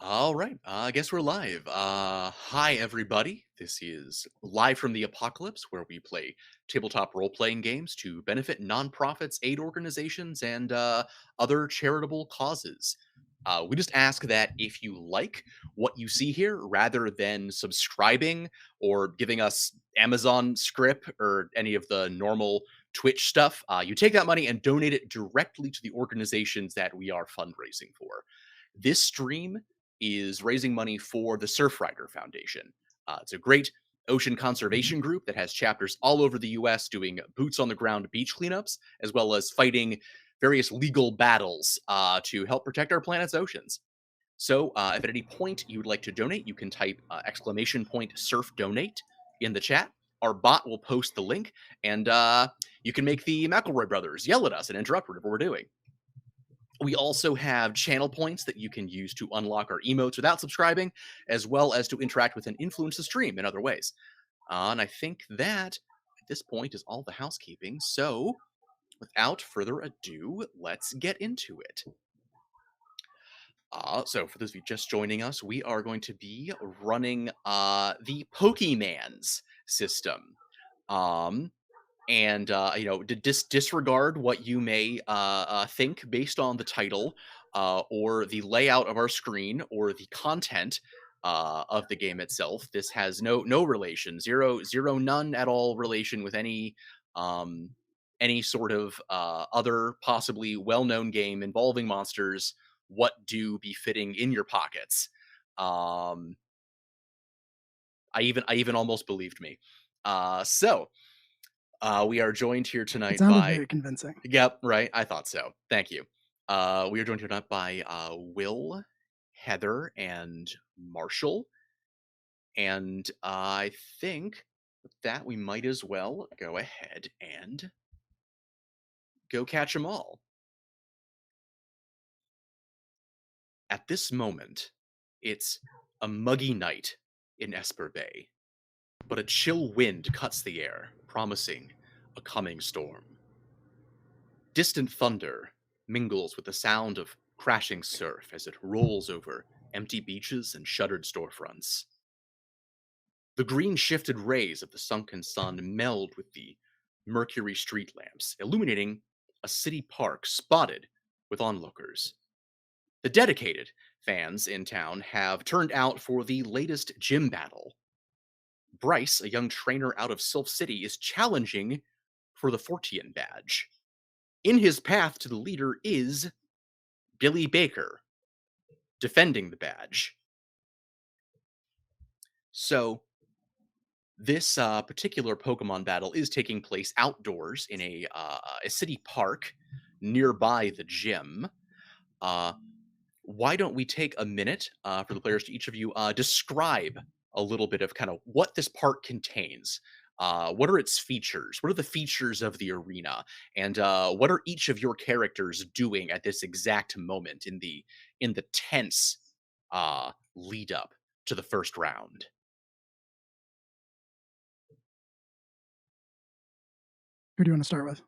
All right, I guess we're live. Hi, everybody. This is Live from the Apocalypse, where we play tabletop role playing games to benefit nonprofits, aid organizations, and other charitable causes. We just ask that if you like what you see here, rather than subscribing or giving us Amazon script or any of the normal Twitch stuff, you take that money and donate it directly to the organizations that we are fundraising for. This stream is raising money for the Surfrider Foundation. It's a great ocean conservation group that has chapters all over the US doing boots on the ground beach cleanups, as well as fighting various legal battles to help protect our planet's oceans. So, if at any point you would like to donate, you can type !surf donate in the chat. Our bot will post the link, and you can make the McElroy brothers yell at us and interrupt whatever we're doing. We also have channel points that you can use to unlock our emotes without subscribing, as well as to interact with and influence the stream in other ways. And I think that at this point is all the housekeeping. So, without further ado, let's get into it. So, for those of you just joining us, we are going to be running the Pokemans system. And disregard what you may think based on the title or the layout of our screen or the content of the game itself. This has no relation, zero, none at all relation with any sort of other possibly well-known game involving monsters. What do be fitting in your pockets? I even almost believed me. We are joined here It tonight sounded by. very convincing. Yep, right. I thought so. Thank you. We are joined here tonight by Will, Heather, and Marshall. And I think with that we might as well go ahead and go catch them all. At this moment, it's a muggy night in Esper Bay, but a chill wind cuts the air, promising a coming storm. Distant thunder mingles with the sound of crashing surf as it rolls over empty beaches and shuttered storefronts. The green shifted rays of the sunken sun meld with the mercury street lamps, illuminating a city park spotted with onlookers. The dedicated fans in town have turned out for the latest gym battle. Bryce, a young trainer out of Sylph City, is challenging for the Fortean badge. In his path to the leader is Billy Baker, defending the badge. So, this particular Pokemon battle is taking place outdoors in a city park nearby the gym. Why don't we take a minute for the players to each of you describe a little bit of kind of what this park contains? What are its features? What are the features of the arena? And what are each of your characters doing at this exact moment in the tense lead up to the first round? Who do you want to start with?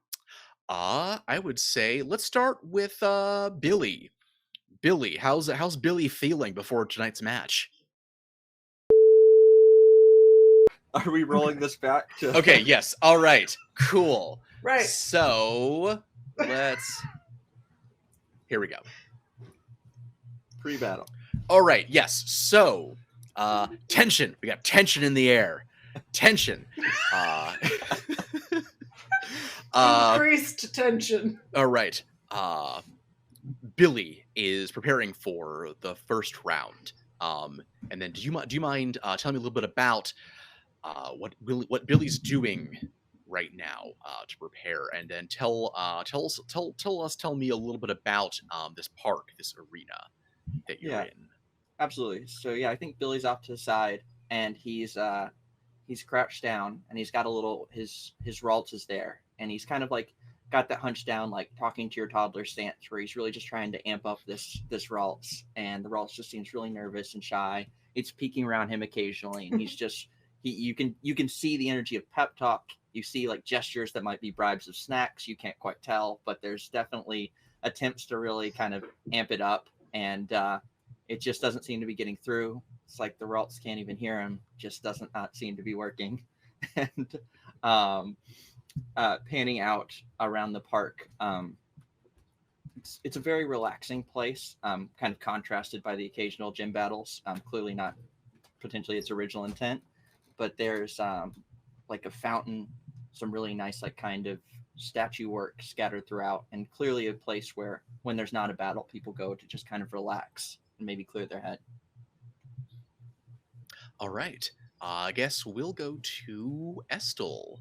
I would say let's start with Billy. Billy, how's Billy feeling before tonight's match? Are we rolling this back to? Okay, yes. All right. Cool. Right. So here we go. Pre-battle. All right. Yes. So tension. We got tension in the air. Tension. Increased tension. All right. Billy is preparing for the first round. And then do you mind telling me a little bit about what Billy's doing right now to prepare, and then tell me a little bit about this park, this arena that you're in. Absolutely. So yeah, I think Billy's off to the side, and he's crouched down, and he's got a little his Ralts is there, and he's kind of like got that hunched down, like talking to your toddler stance, where he's really just trying to amp up this Ralts, and the Ralts just seems really nervous and shy. It's peeking around him occasionally, and he's just you can see the energy of pep talk. You see like gestures that might be bribes of snacks. You can't quite tell, but there's definitely attempts to really kind of amp it up. And It just doesn't seem to be getting through. It's like the Ralts can't even hear him. Just doesn't not seem to be working. And um, panning out around the park, it's a very relaxing place, kind of contrasted by the occasional gym battles. Clearly not potentially its original intent, but there's like a fountain, some really nice like kind of statue work scattered throughout, and clearly a place where when there's not a battle, people go to just kind of relax and maybe clear their head. All right. I guess we'll go to Estel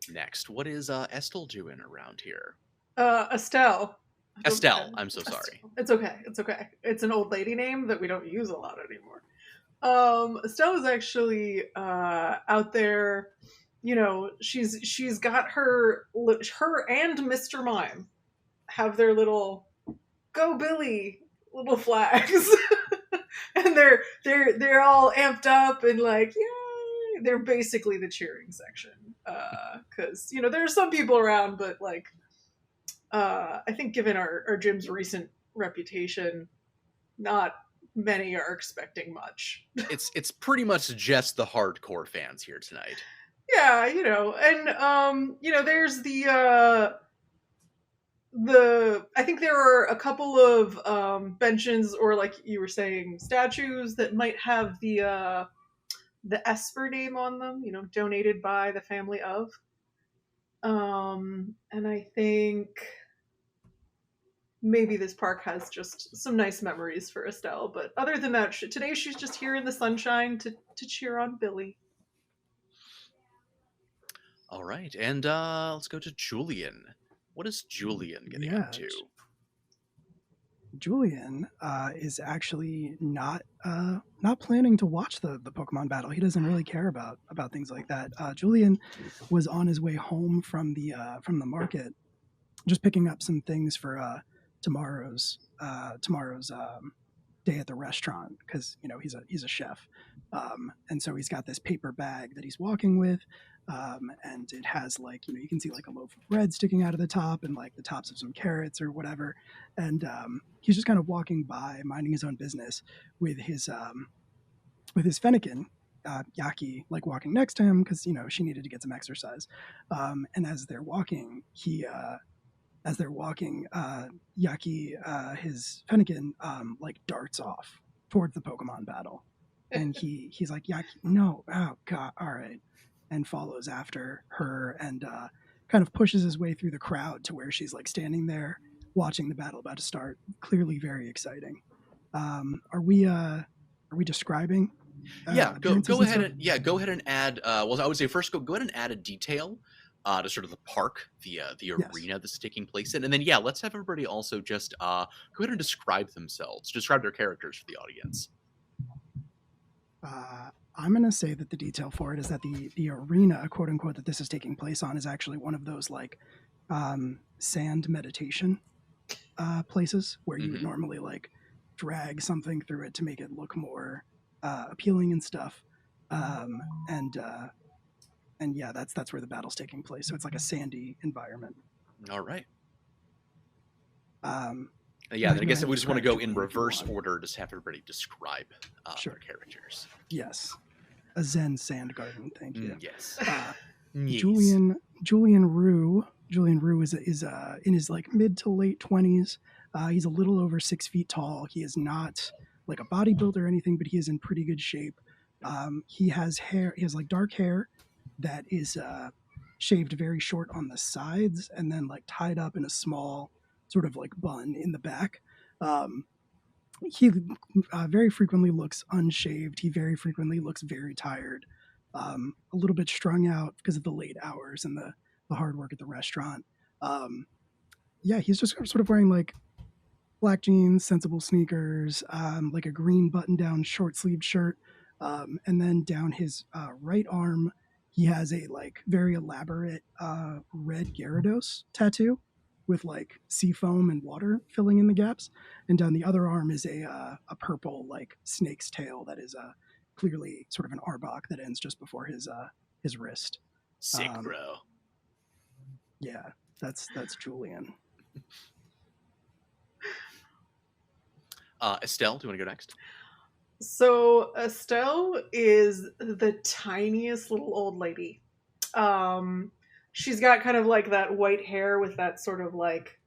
next. What is Estel doing around here? Estelle. Estelle. I'm so sorry. Estelle. It's okay. It's okay. It's an old lady name that we don't use a lot anymore. Estelle is actually out there. You know, she's got her and Mr. Mime have their little "Go Billy" little flags, and they're all amped up and like, yay! They're basically the cheering section, because you know there's some people around, but like, I think given our gym's recent reputation, not many are expecting much. It's pretty much just the hardcore fans here tonight. Yeah, you know, and you know, there's the I think there are a couple of benches, or like you were saying, statues that might have the Esper name on them, you know, donated by the family of. And I think maybe this park has just some nice memories for Estelle, but other than that, today she's just here in the sunshine to cheer on Billy. All right, and let's go to Julian. What is Julian getting up to? Julian is actually not planning to watch the Pokemon battle. He doesn't really care about things like that. Julian was on his way home from the market, just picking up some things for tomorrow's day at the restaurant, because you know he's a chef, and so he's got this paper bag that he's walking with, and it has, like, you know, you can see like a loaf of bread sticking out of the top and like the tops of some carrots or whatever, and he's just kind of walking by, minding his own business with his Fennekin. Yaki, like, walking next to him because, you know, she needed to get some exercise, and as they're walking, Yaki, his Fennekin, like, darts off towards the Pokemon battle, and he's like, Yaki, no, oh god, all right, and follows after her, and kind of pushes his way through the crowd to where she's like standing there watching the battle about to start. Clearly very exciting. Are we describing? Yeah, go ahead and go ahead and add. Well, I would say first go ahead and add a detail to sort of the park, the arena that's taking place in, and then let's have everybody also just go ahead and describe themselves, describe their characters for the audience. I'm going to say that the detail for it is that the arena, quote unquote, that this is taking place on is actually one of those like sand meditation places where you would normally like drag something through it to make it look more appealing and stuff. And yeah, that's where the battle's taking place. So it's like a sandy environment. All right. Yeah, then I guess we just want to go in reverse order, just have everybody describe their characters. Yes. A Zen sand garden, thank you. Yes. Yes. Julian Rue is in his like mid to late 20s. He's a little over 6 feet tall. He is not like a bodybuilder or anything, but he is in pretty good shape. He has like dark hair that is shaved very short on the sides and then like tied up in a small sort of like bun in the back. He very frequently looks unshaved. He very frequently looks very tired, a little bit strung out because of the late hours and the hard work at the restaurant. He's just sort of wearing like black jeans, sensible sneakers, like a green button-down short-sleeved shirt, and then down his right arm, he has a like very elaborate red Gyarados tattoo with like sea foam and water filling in the gaps, and down the other arm is a purple like snake's tail that is clearly sort of an Arbok that ends just before his wrist. Sick, bro. Yeah, that's Julian. Estelle, do you want to go next? So Estelle is the tiniest little old lady. Um, she's got kind of like that white hair with that sort of like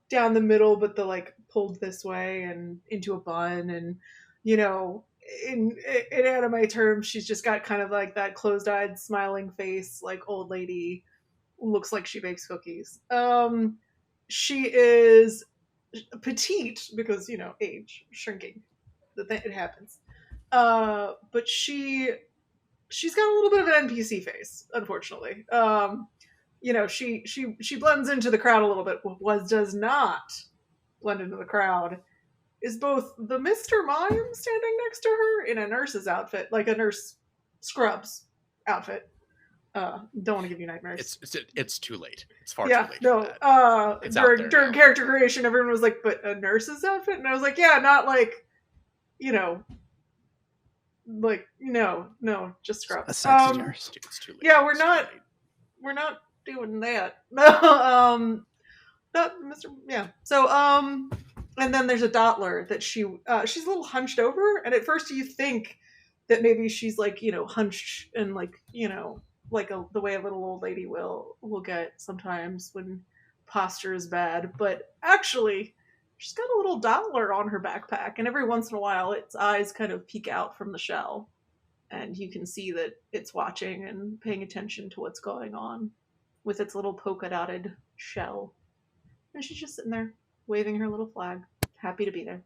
down the middle, but the like pulled this way and into a bun, and you know, in anime terms, she's just got kind of like that closed-eyed, smiling face, like old lady. Looks like she bakes cookies. She is petite because age shrinking. It happens. But she's got a little bit of an NPC face, unfortunately. She blends into the crowd a little bit. What does not blend into the crowd is both the Mr. Mime standing next to her in a nurse's outfit, like a nurse scrubs outfit. Don't want to give you nightmares. It's too late. It's far too Yeah, late for no. that. It's out there During now. character creation, everyone was like, "But a nurse's outfit," and I was like, "Yeah, not like, you know, no, just A scrubs." sexy nurse. It's too late. Yeah, It's too late. we're not doing that. No, not Mr. Yeah. So, and then there's a Dottler that she's a little hunched over, and at first you think that maybe she's like hunched and like like the way a little old lady will get sometimes when posture is bad, but actually she's got a little Dottler on her backpack, and every once in a while its eyes kind of peek out from the shell, and you can see that it's watching and paying attention to what's going on with its little polka dotted shell. And she's just sitting there, waving her little flag, happy to be there.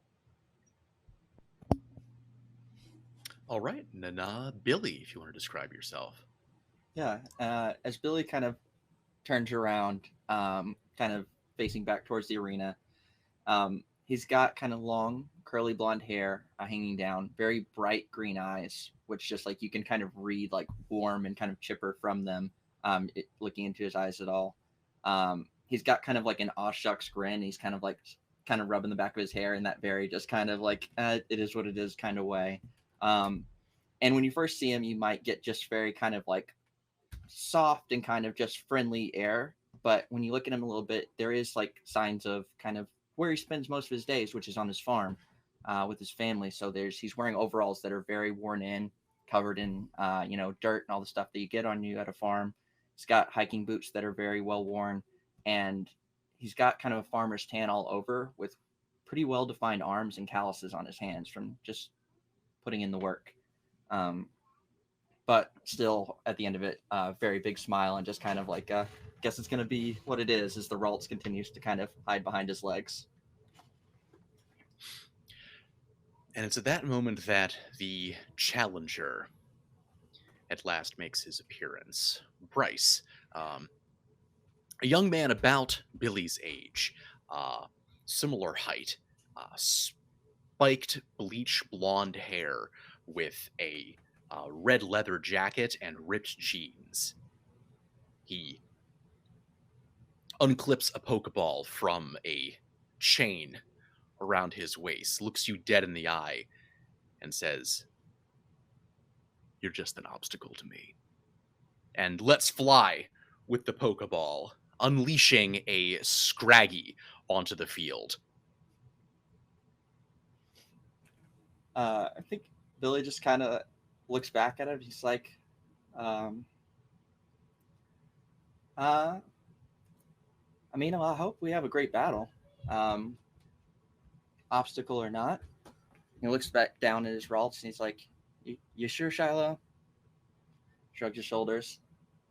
All right, and then Billy, if you want to describe yourself. Yeah. As Billy kind of turns around, kind of facing back towards the arena, he's got kind of long, curly blonde hair hanging down, very bright green eyes, which just like you can kind of read like warm and kind of chipper from them, looking into his eyes at all. He's got kind of like an aw shucks grin. He's kind of rubbing the back of his hair in that very just kind of like, it is what it is kind of way. And when you first see him, you might get just very kind of like soft and kind of just friendly air. But when you look at him a little bit, there is like signs of kind of where he spends most of his days, which is on his farm with his family. So he's wearing overalls that are very worn in, covered in dirt and all the stuff that you get on you at a farm. He's got hiking boots that are very well worn, and he's got kind of a farmer's tan all over with pretty well defined arms and calluses on his hands from just putting in the work. But still, at the end of it, very big smile and just kind of like, guess it's going to be what it is as the Ralts continues to kind of hide behind his legs. And it's at that moment that the challenger at last makes his appearance. Bryce, a young man about Billy's age, similar height, spiked bleach blonde hair with a red leather jacket and ripped jeans. He unclips a Pokeball from a chain around his waist, looks you dead in the eye, and says, "You're just an obstacle to me." And let's fly with the Pokeball, unleashing a Scraggy onto the field. I think Billy just kind of looks back at it. He's like, I mean, well, I hope we have a great battle. Obstacle or not. He looks back down at his Ralts and he's like, you sure, Shiloh? Shrugs his shoulders.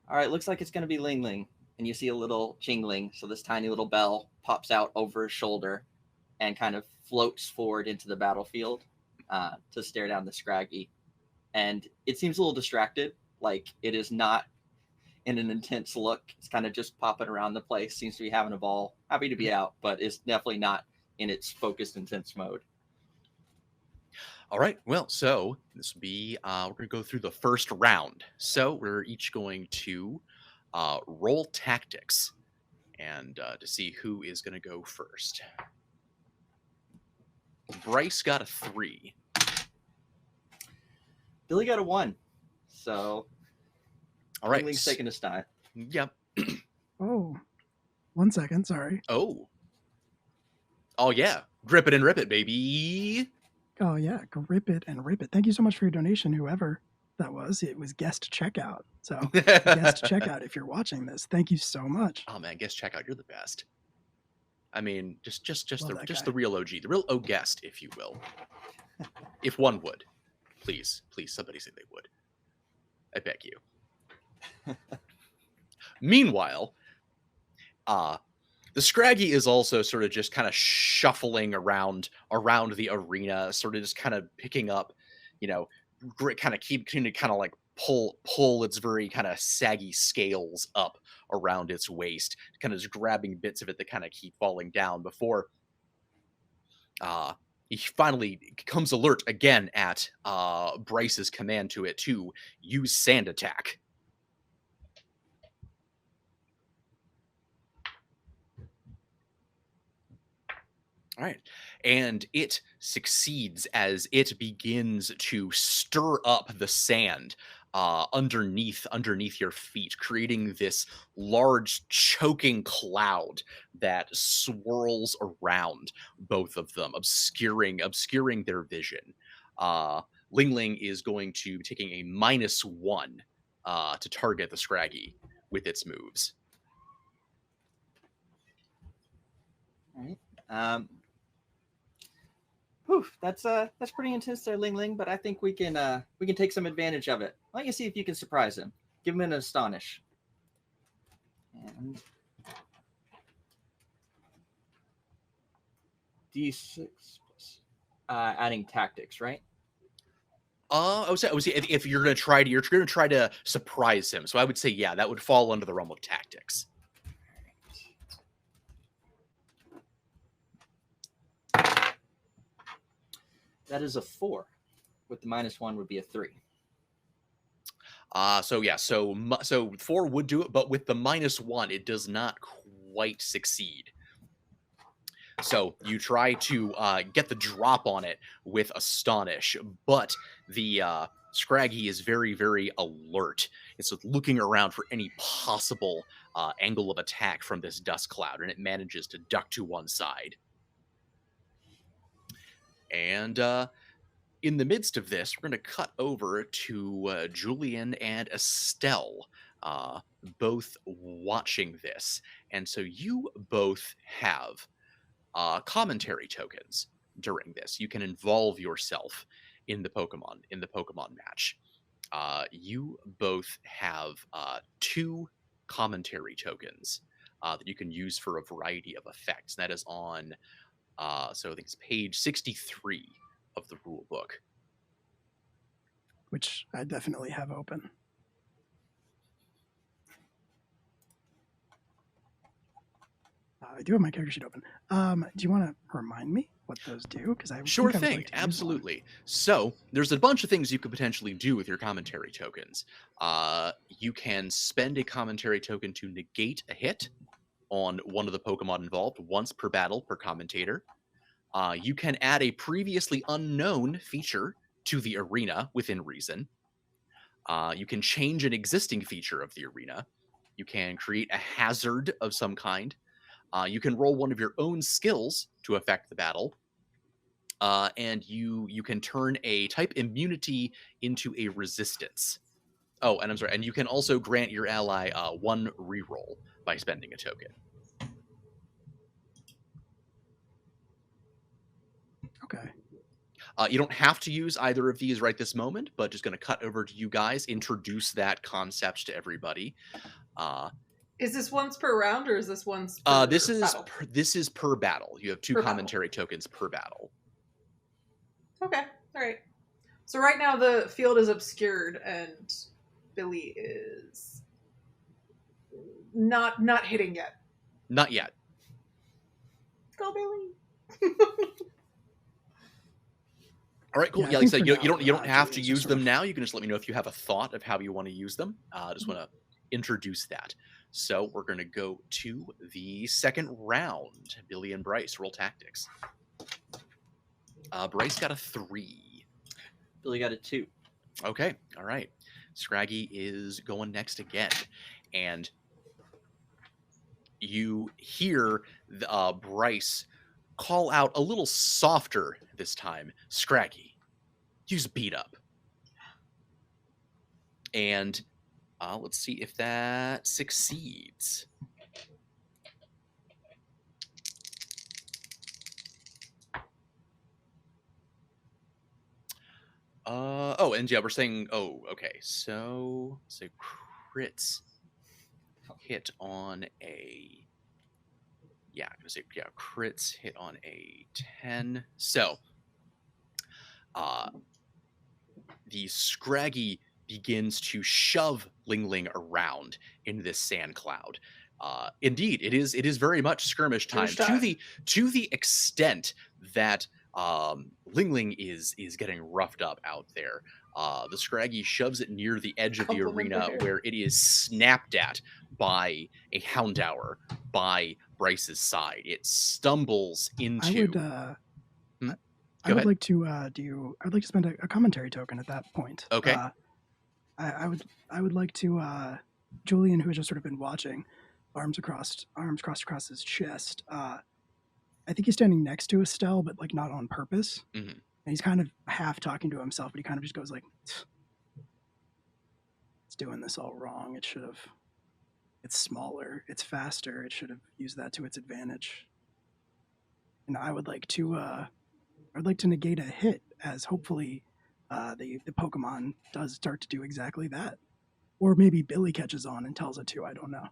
All right, looks like it's going to be Ling Ling. And you see a little jingling. So this tiny little bell pops out over his shoulder and kind of floats forward into the battlefield to stare down the Scraggy. And it seems a little distracted. Like it is not in an intense look. It's kind of just popping around the place. Seems to be having a ball. Happy to be out, but it's definitely not in its focused, intense mode. All right, well, so this will be, we're going to go through the first round. So we're each going to roll tactics and to see who is going to go first. Bryce got a 3. Billy got a 1. So, All right. Ling's taking his time. Yep. Oh, 1 second. Sorry. Oh. Oh yeah, grip it and rip it, baby. Oh yeah, grip it and rip it. Thank you so much for your donation, whoever that was. It was guest checkout. So guest checkout, if you're watching this, thank you so much. Oh man, guest checkout, you're the best. I mean, just Love that just guy. the real OG, the real O guest, if you will. If one would, please, somebody say they would. I beg you. Meanwhile, the Scraggy is also sort of just kind of shuffling around the arena, sort of just kind of picking up, you know, kind of like pull its very kind of saggy scales up around its waist, kind of just grabbing bits of it that kind of keep falling down before he finally comes alert again at Bryce's command to it to use sand attack. All right. And it succeeds as it begins to stir up the sand underneath your feet, creating this large choking cloud that swirls around both of them, obscuring their vision. Ling Ling is going to be taking a -1 to target the Scraggy with its moves. All right. That's pretty intense there, Ling Ling, but I think we can take some advantage of it. Why don't you see if you can surprise him? Give him an astonish. And D6 plus adding tactics, right? I would say if you're gonna try to surprise him. So I would say yeah, that would fall under the realm of tactics. That is a 4. With the -1 would be a 3. So yeah, so 4 would do it, but with the -1, it does not quite succeed. So you try to get the drop on it with Astonish, but the Scraggy is very, very alert. It's looking around for any possible angle of attack from this dust cloud, and it manages to duck to one side. And in the midst of this, we're going to cut over to Julian and Estelle, both watching this. And so you both have commentary tokens during this. You can involve yourself in the Pokemon match. You both have 2 commentary tokens that you can use for a variety of effects. That is on, so I think it's page 63 of the rule book, which I definitely have open. I do have my character sheet open. Do you want to remind me what those do? Because I sure think I would thing, like to use absolutely. So there's a bunch of things you could potentially do with your commentary tokens. You can spend a commentary token to negate a hit on one of the Pokemon involved once per battle per commentator. You can add a previously unknown feature to the arena within reason. You can change an existing feature of the arena. You can create a hazard of some kind. You can roll one of your own skills to affect the battle. And you can turn a type immunity into a resistance. Oh, and I'm sorry. And you can also grant your ally 1 reroll by spending a token. Okay. You don't have to use either of these right this moment, but just going to cut over to you guys, introduce that concept to everybody. Is this once per round or is this once per this is battle? This is per battle. You have 2 per commentary tokens per battle. Okay, all right. So right now the field is obscured and Billy is not hitting yet. Not yet. Go Billy. All right, cool. Yeah, Yeah, I like I think said, you for don't now, have to Julian's use just them sort of- now. You can just let me know if you have a thought of how you want to use them. Just want to introduce that. So we're going to go to the second round. Billy and Bryce roll tactics. Bryce got a 3. Billy got a 2. Okay, all right. Scraggy is going next again, and you hear Bryce call out a little softer this time. Scraggy, use beat up. And let's see if that succeeds. Oh, and yeah, we're saying, oh, okay. So crits hit on a, yeah, I'm gonna say, yeah, crits hit on a 10. So, the Scraggy begins to shove Ling Ling around in this sand cloud. Indeed, it is very much skirmish time, Skirmish time. to the extent that Ling Ling is getting roughed up out there. The Scraggy shoves it near the edge of the Compliment arena there. where it is snapped at by a Houndour by Bryce's side. It stumbles into. I would Hmm? I Go would ahead. like to I'd like to spend a commentary token at that point. Okay. I would like to Julian, who has just sort of been watching, arms crossed across his chest. I think he's standing next to Estelle, but like not on purpose. Mhm. And he's kind of half talking to himself, but he kind of just goes like, "It's doing this all wrong. It should have. It's smaller. It's faster. It should have used that to its advantage." And I would like to negate a hit, as hopefully the Pokemon does start to do exactly that, or maybe Billy catches on and tells it to. I don't know.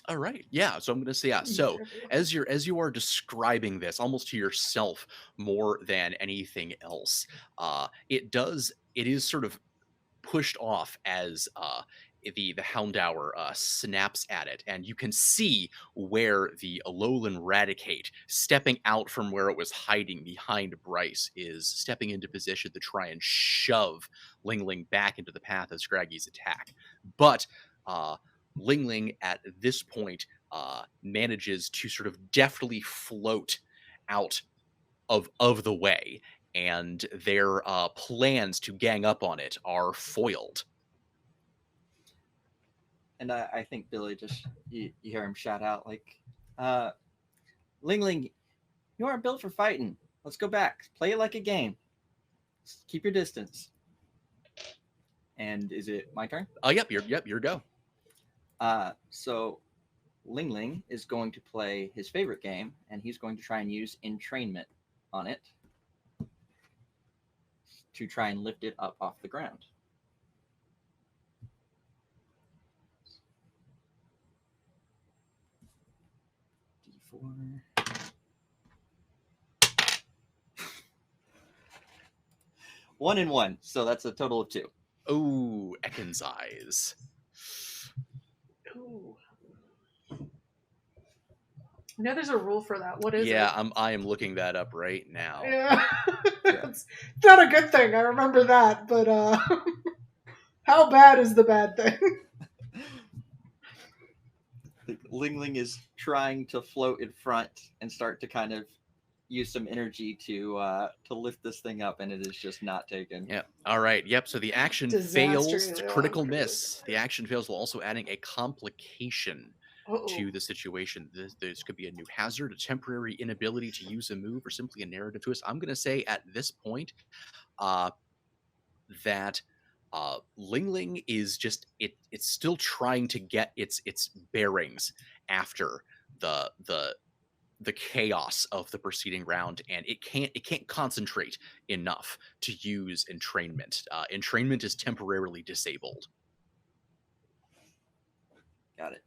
All right. Yeah. So I'm going to say, yeah. So as you are describing this almost to yourself more than anything else, it is sort of pushed off as the Houndour snaps at it, and you can see where the Alolan Raticate, stepping out from where it was hiding behind Bryce, is stepping into position to try and shove Ling Ling back into the path of Scraggy's attack. But Ling Ling at this point manages to sort of deftly float out of the way, and their plans to gang up on it are foiled. And I think Billy just, you hear him shout out, like, Ling Ling, you aren't built for fighting. Let's go back. Play it like a game. Keep your distance. And is it my turn? Yep, your go. So Ling Ling is going to play his favorite game, and he's going to try and use entrainment on it to try and lift it up off the ground. D4. One and one, so that's a total of 2. Oh, Ekans eyes. Ooh. Now there's a rule for that. What is it? Yeah, I am looking that up right now. Yeah. It's not a good thing. I remember that, but how bad is the bad thing? Ling Ling is trying to float in front and start to kind of use some energy to lift this thing up, and it is just not taken. Yep. All right. Yep. So the action fails. It's a critical miss. The action fails while also adding a complication to the situation. This could be a new hazard, a temporary inability to use a move, or simply a narrative twist. I'm going to say at this point that Ling Ling is just it's still trying to get its bearings after the chaos of the preceding round, and it can't concentrate enough to use entrainment. Entrainment is temporarily disabled. Got it.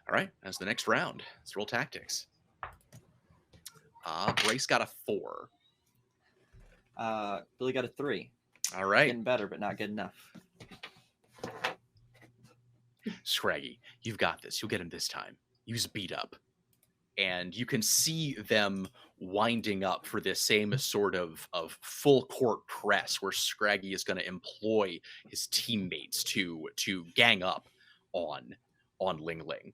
All right, that's the next round. Let's roll tactics. Bryce got a 4. Billy got a 3. All right. Getting better, but not good enough. Scraggy, you've got this. You'll get him this time. Use beat up. And you can see them winding up for this same sort of full court press where Scraggy is going to employ his teammates to gang up on Ling Ling.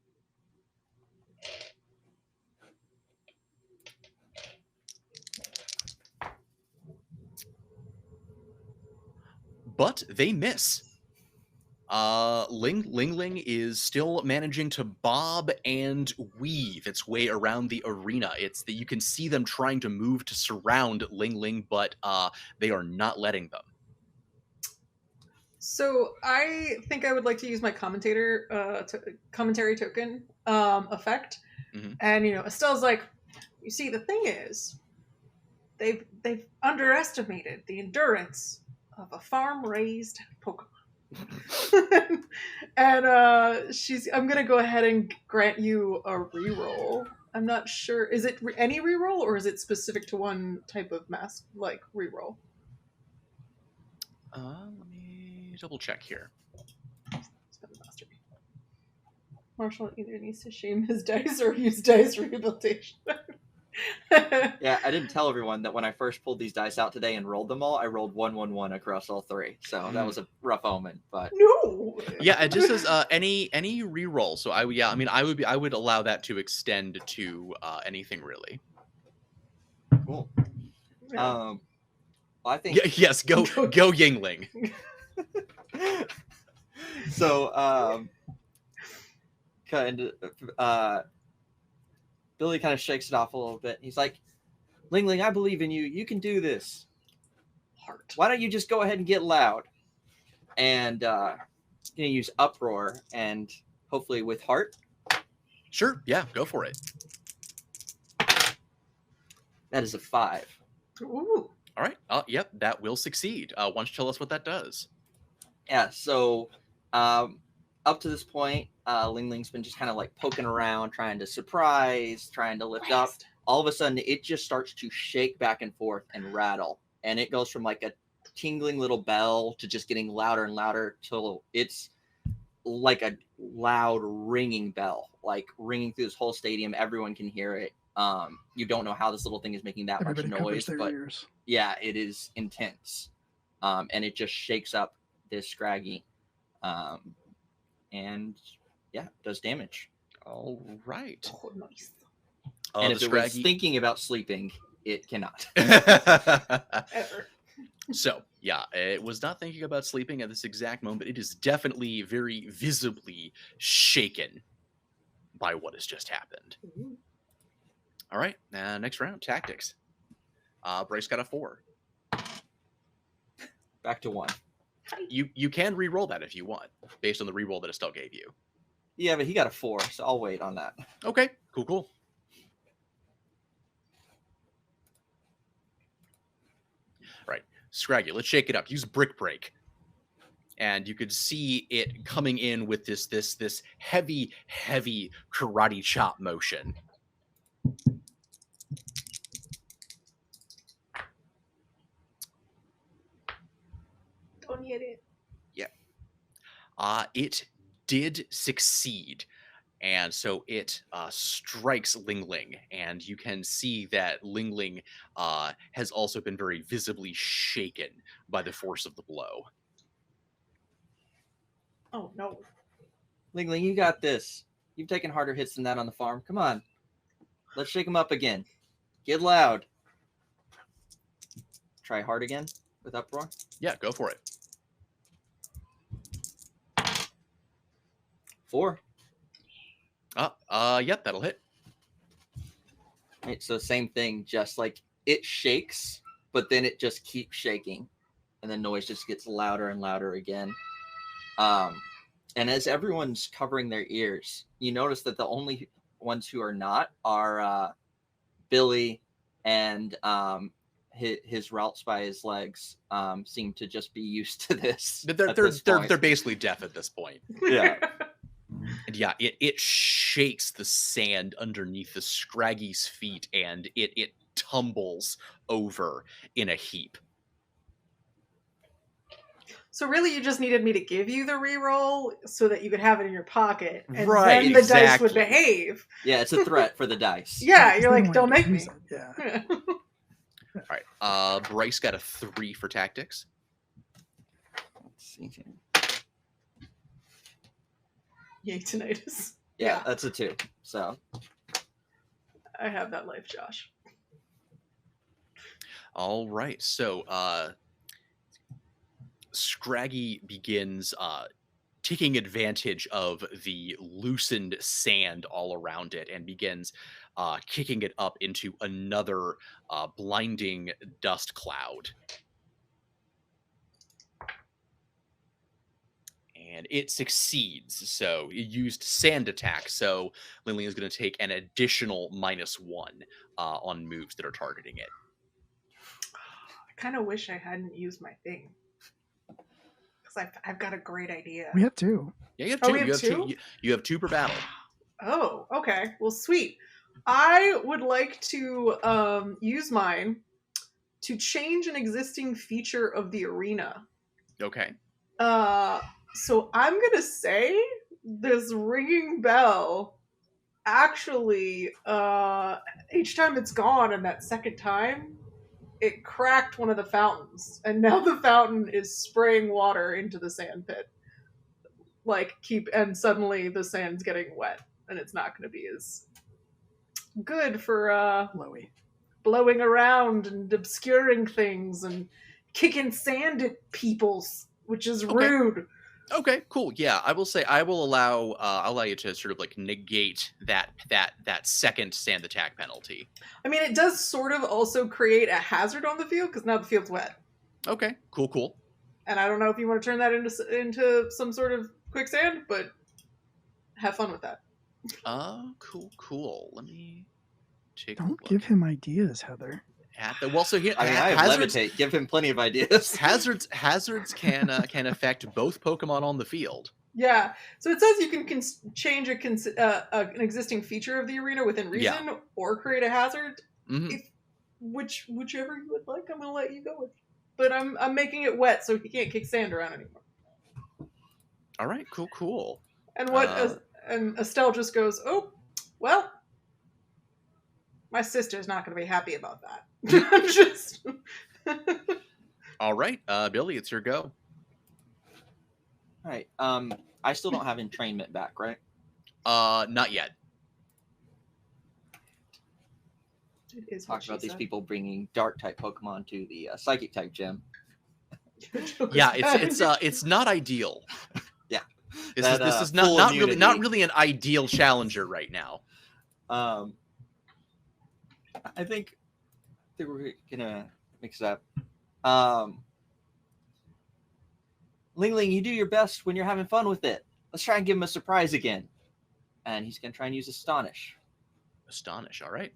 But they miss. Ling Ling is still managing to bob and weave its way around the arena. It's that you can see them trying to move to surround Ling Ling, but they are not letting them. So I think I would like to use my commentary token effect, and Estelle's like, you see, the thing is, they've underestimated the endurance of a farm raised Pokemon. And I'm gonna go ahead and grant you a reroll. I'm not sure. Is it any reroll, or is it specific to one type of reroll? Let me double check here. Spend mastery. Marshall either needs to shame his dice or use dice rehabilitation. Yeah, I didn't tell everyone that when I first pulled these dice out today and rolled them all, I rolled 1-1-1 across all three. So that was a rough omen. But no. Yeah, it just says any reroll. So I would allow that to extend to anything really. Cool. Yeah. I think yes, go Yingling. So Billy kind of shakes it off a little bit. He's like, Ling Ling, I believe in you. You can do this. Heart. Why don't you just go ahead and get loud? And gonna use uproar and hopefully with heart. Sure, yeah, go for it. That is a 5. Ooh. All right. Yep, that will succeed. Why don't you tell us what that does? Yeah, so up to this point, Ling Ling's been just kind of like poking around, trying to surprise, trying to lift up. All of a sudden, it just starts to shake back and forth and rattle. And it goes from like a tingling little bell to just getting louder and louder till it's like a loud ringing bell, like ringing through this whole stadium. Everyone can hear it. You don't know how this little thing is making that Everybody much covers noise, their but ears. yeah, it is intense. And it just shakes up this Scraggy. And yeah, does damage. All right. Oh, nice. And if it was thinking about sleeping, it cannot. Ever. So, yeah, it was not thinking about sleeping at this exact moment. It is definitely very visibly shaken by what has just happened. Ooh. All right, next round, tactics. Bryce got a 4. Back to 1. You can re-roll that if you want, based on the re-roll that Estelle gave you. Yeah, but he got a 4, so I'll wait on that. Okay, cool. Right, Scraggy, let's shake it up. Use Brick Break. And you could see it coming in with this heavy karate chop motion. Don't hit it. Yeah. It did succeed. And so it strikes Ling Ling, and you can see that Ling Ling has also been very visibly shaken by the force of the blow. Oh, no. Ling Ling, you got this. You've taken harder hits than that on the farm. Come on. Let's shake him up again. Get loud. Try hard again with uproar. Yeah, go for it. 4. Yep, that'll hit. Right, so same thing, just like it shakes, but then it just keeps shaking, and the noise just gets louder and louder again. And as everyone's covering their ears, you notice that the only ones who are not are Billy and his routes by his legs seem to just be used to this. They're basically deaf at this point. Yeah. And yeah, it shakes the sand underneath the Scraggy's feet, and it tumbles over in a heap. So really, you just needed me to give you the reroll so that you could have it in your pocket, and Right, then the dice exactly. would behave. Yeah, it's a threat for the dice. Yeah, you're They like, don't make me. use it, Yeah. All right, Bryce got a 3 for tactics. Let's see here. Yay, tinnitus. Yeah, that's a 2. So I have that life, Josh. All right, so Scraggy begins taking advantage of the loosened sand all around it and begins kicking it up into another blinding dust cloud. And it succeeds. So it used sand attack. So Lily is going to take an additional -1 on moves that are targeting it. I kind of wish I hadn't used my thing. Because I've got a great idea. We have two. Yeah, you have Oh, two. we have you have two? You have two per battle. Oh, okay. Well, sweet. I would like to use mine to change an existing feature of the arena. Okay. So I'm gonna say this ringing bell actually each time it's gone and that second time it cracked one of the fountains and now the fountain is spraying water into the sand pit. And suddenly the sand's getting wet and it's not gonna be as good for Blowy. blowing around and obscuring things and kicking sand at people's, which is rude. Okay, cool. Yeah, I will say I'll allow you to sort of like negate that second sand attack penalty. I mean, it does sort of also create a hazard on the field because now the field's wet, Okay, cool. and I don't know if you want to turn that into some sort of quicksand, but have fun with that. Cool. Let me take a Don't look give him ideas, Heather. at the well. So here, I mean, I have hazards. levitate. Give him plenty of ideas. Hazards can affect both Pokemon on the field. Yeah, so it says you can change an existing feature of the arena within reason, or create a hazard. Mhm. Whichever you would like, I'm gonna let you go with. But I'm making it wet so he can't kick sand around anymore. All right, cool. And and Estelle just goes, "Oh, well, my sister's not going to be happy about that." Just All right, Billy, it's your go. All right. I still don't have entrainment back, right? Not yet. it is Talk about these people bringing dark type Pokemon to the psychic type gym. Yeah, it's not ideal. Yeah. This That, is full not immunity. really an ideal challenger right now. I think we're gonna mix it up. Ling Ling, you do your best when you're having fun with it. Let's try and give him a surprise again. And he's gonna try and use Astonish. Astonish. All right,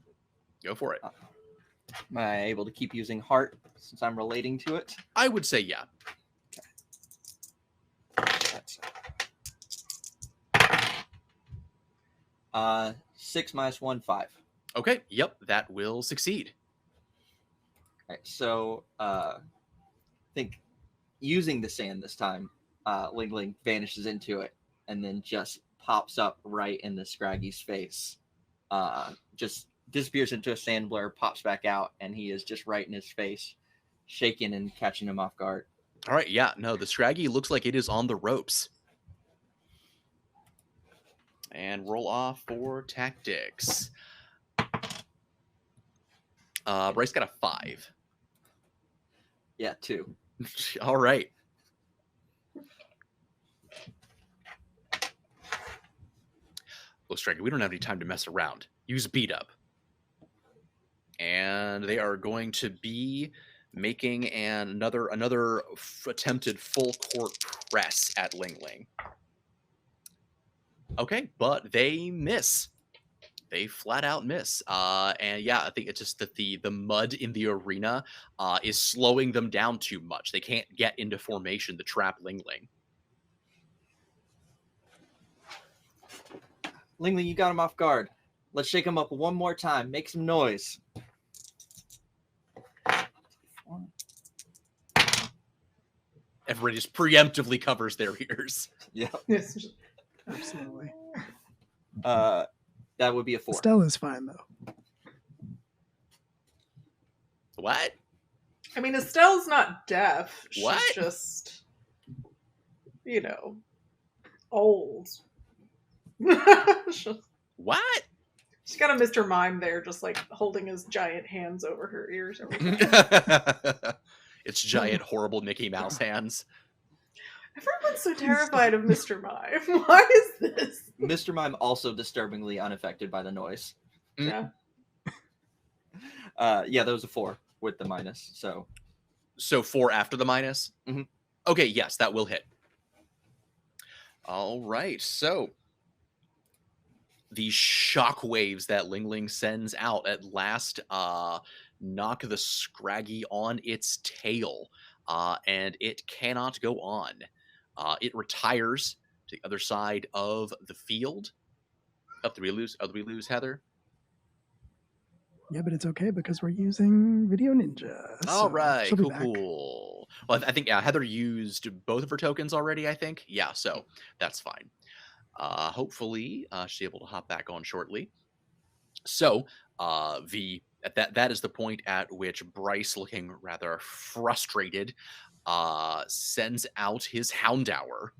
go for it. Am I able to keep using Heart since I'm relating to it? I would say yeah. That's 6 minus 1, 5. Okay, yep, that will succeed. All right, so I think using the sand this time, Ling Ling vanishes into it and then just pops up right in the Scraggy's face. Just disappears into a sand blur, pops back out, and he is just right in his face, shaking and catching him off guard. All right, yeah, no, the Scraggy looks like it is on the ropes. And roll off for tactics. Bryce got a 5. Yeah, 2. All right. Well, Striker, we don't have any time to mess around. Use beat up. And they are going to be making another attempted full court press at Ling Ling. Okay, but they miss. They flat out miss. And yeah, I think it's just that the mud in the arena is slowing them down too much. They can't get into formation to trap Ling Ling. Ling Ling, you got him off guard. Let's shake him up one more time. Make some noise. Everybody just preemptively covers their ears. Yeah. Absolutely. That would be a 4. Stella's fine though. What? I mean, Estelle's not deaf. She's What? just, old. What? She's got a Mr. Mime there, just like holding his giant hands over her ears every time. It's giant, horrible Mickey Mouse hands. Everyone's so Please terrified stop. of Mr. Mime. Why is this? Mr. Mime also disturbingly unaffected by the noise. Yeah. Yeah, that was a 4 with the minus. So 4 after the minus? Mhm. Okay, yes, that will hit. All right, so the shockwaves that Ling Ling sends out at last knock the Scraggy on its tail, and it cannot go on. It retires to the other side of the field. Oh, did we lose? Oh, did we lose Heather? Yeah, but it's okay because we're using Video Ninja. All So right, she'll be cool, back. cool. Well, I think Heather used both of her tokens already. I think, yeah, so that's fine. Hopefully, she's able to hop back on shortly. So, that is the point at which Bryce, looking rather frustrated, sends out his Houndour.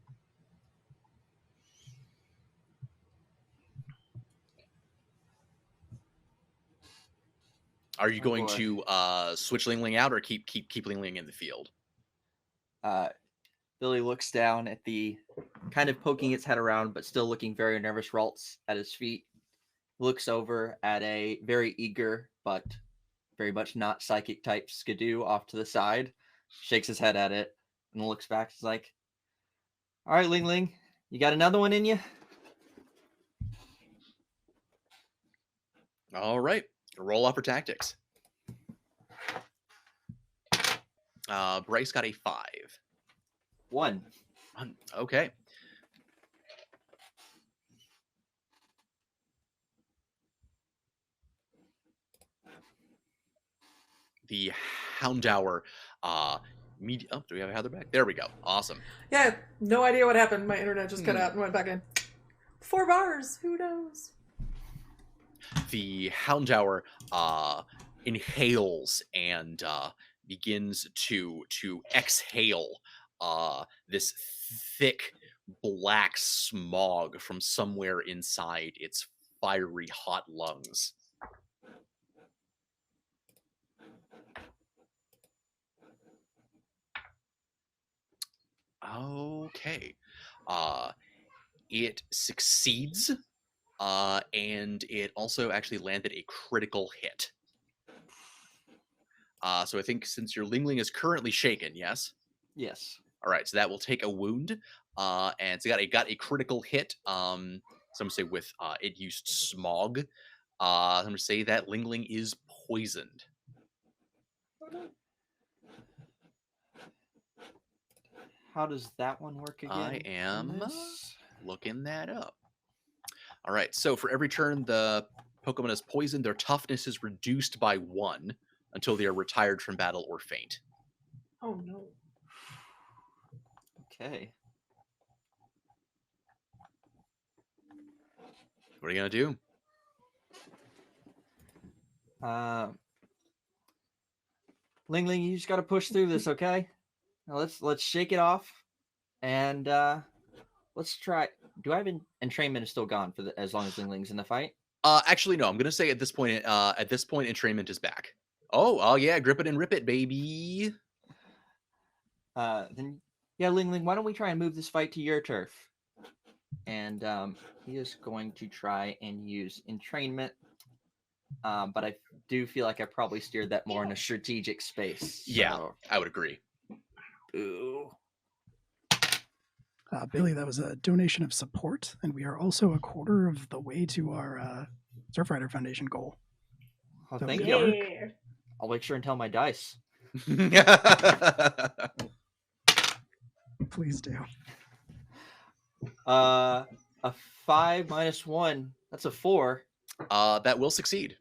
Are you Oh, going boy. to switch Ling Ling out or keep Ling Ling in the field? Billy looks down at the kind of poking its head around, but still looking very nervous Ralts at his feet. Looks over at a very eager, but very much not psychic type Skidoo off to the side, shakes his head at it, and looks back. He's like, all right, Ling Ling, you got another one in you? All right, roll up for tactics. Bryce got a 5. 1. Okay. The Houndour, oh, do we have Heather back? There we go. Awesome. Yeah, no idea what happened. My internet just cut out and went back in. 4 bars. Who knows? The Houndour inhales and begins to exhale this thick black smog from somewhere inside its fiery hot lungs. Okay. It succeeds, and it also actually landed a critical hit. So I think since your Ling Ling is currently shaken, yes? Yes. All right, so that will take a wound, and so it got a critical hit. Some say with it used smog. I'm gonna say that Ling Ling is poisoned. How does that one work again? I am looking that up. All right, so for every turn the Pokemon is poisoned, their toughness is reduced by 1 until they are retired from battle or faint. Oh no. Okay. What are you gonna do? Ling Ling, you just got to push through this, okay? Now let's shake it off, and let's try. Do I have entrainment is still gone for as long as Ling Ling's in the fight? Actually, no. I'm gonna say at this point, entrainment is back. Oh yeah, grip it and rip it, baby. Then yeah, Ling Ling, why don't we try and move this fight to your turf? And he is going to try and use entrainment. But I do feel like I probably steered that more in a strategic space. So. Yeah, I would agree. Ooh. Billy, that was a donation of support, and we are also a quarter of the way to our Surfrider Foundation goal. Oh, So thank good you. work. I'll make sure and tell my dice. Please do. A 5 minus 1. That's a 4. That will succeed.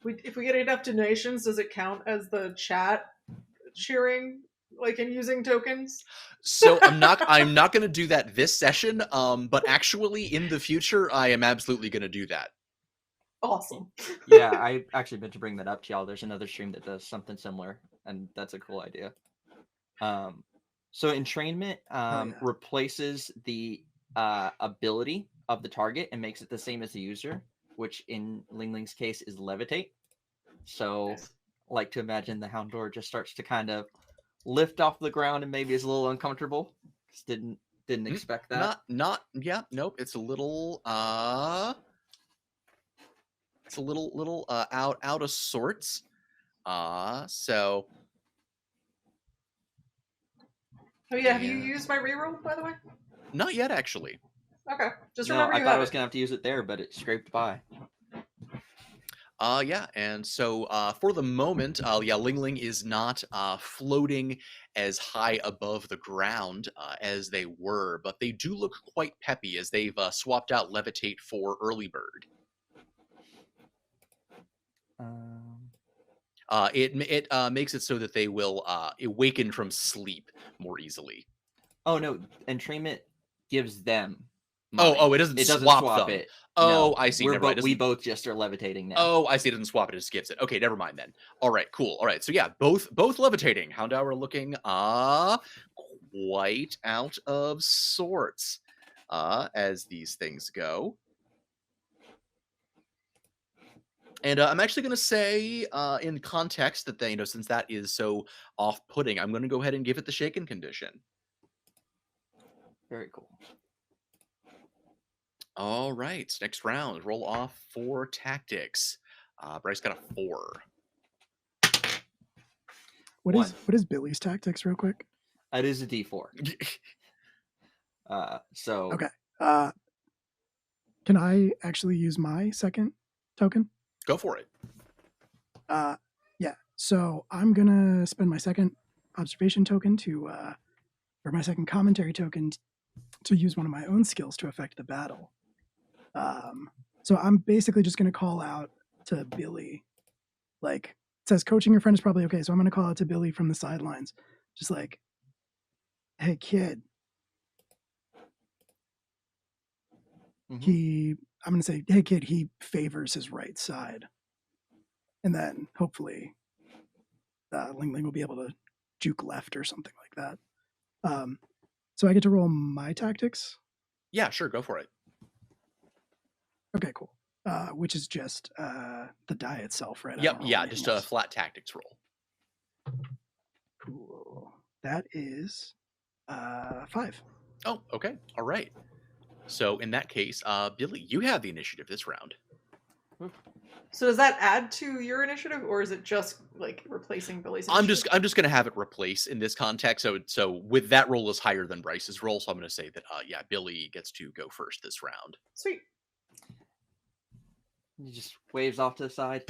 If we get enough donations, does it count as the chat cheering, like in using tokens? So I'm not gonna do that this session. But actually in the future, I am absolutely gonna do that. Awesome. Yeah, I actually meant to bring that up to y'all. There's another stream that does something similar, and that's a cool idea. So entrainment replaces the ability of the target and makes it the same as the user, which in Ling Ling's case is levitate. So Nice. I like to imagine the Houndour just starts to kind of lift off the ground and maybe is a little uncomfortable. Just didn't expect that. Yeah, nope. It's a little out of sorts. So Oh yeah, have you yeah. used my reroll, by the way? Not yet, actually. Okay, just No, remember I you thought I have was it. gonna have to use it there, but it scraped by. Yeah, and so for the moment, yeah, Ling Ling is not floating as high above the ground as they were, but they do look quite peppy as they've swapped out Levitate for Early Bird. It makes it so that they will awaken from sleep more easily. Oh no, entrainment gives them Oh, mine. it doesn't It doesn't swap swap them. it. Oh, No, I see. Never mind. It we doesn't. both just are levitating now. Oh, I see. It doesn't swap it. It just gives it. Okay, never mind then. All right, cool. All right, so yeah, both levitating. Houndour looking quite out of sorts as these things go. And I'm actually going to say, in context, that they, since that is so off-putting, I'm going to go ahead and give it the shaken condition. Very cool. All right, next round. Roll off for tactics. Bryce got a 4. What One. is Billy's tactics, real quick? It is a D4. So Okay. Can I actually use my second token? Go for it. Yeah. So I'm gonna spend my second observation token or my second commentary token to use one of my own skills to affect the battle. So I'm basically just gonna call out to Billy, like it says, coaching your friend is probably okay. So I'm gonna call out to Billy from the sidelines, just like, hey kid. Mhm. I'm gonna say, hey kid, he favors his right side, and then hopefully Ling Ling will be able to juke left or something like that. So I get to roll my tactics. Yeah, sure, go for it. Okay, cool. Which is just the die itself, right? Yep, yeah, just a flat tactics roll. Cool. That is 5. Oh, okay, all right. So in that case, Billy, you have the initiative this round. So does that add to your initiative, or is it just like replacing Billy's initiative? I'm just gonna have it replace in this context. So with that roll is higher than Bryce's roll, so I'm gonna say that yeah, Billy gets to go first this round. Sweet. He just waves off to the side.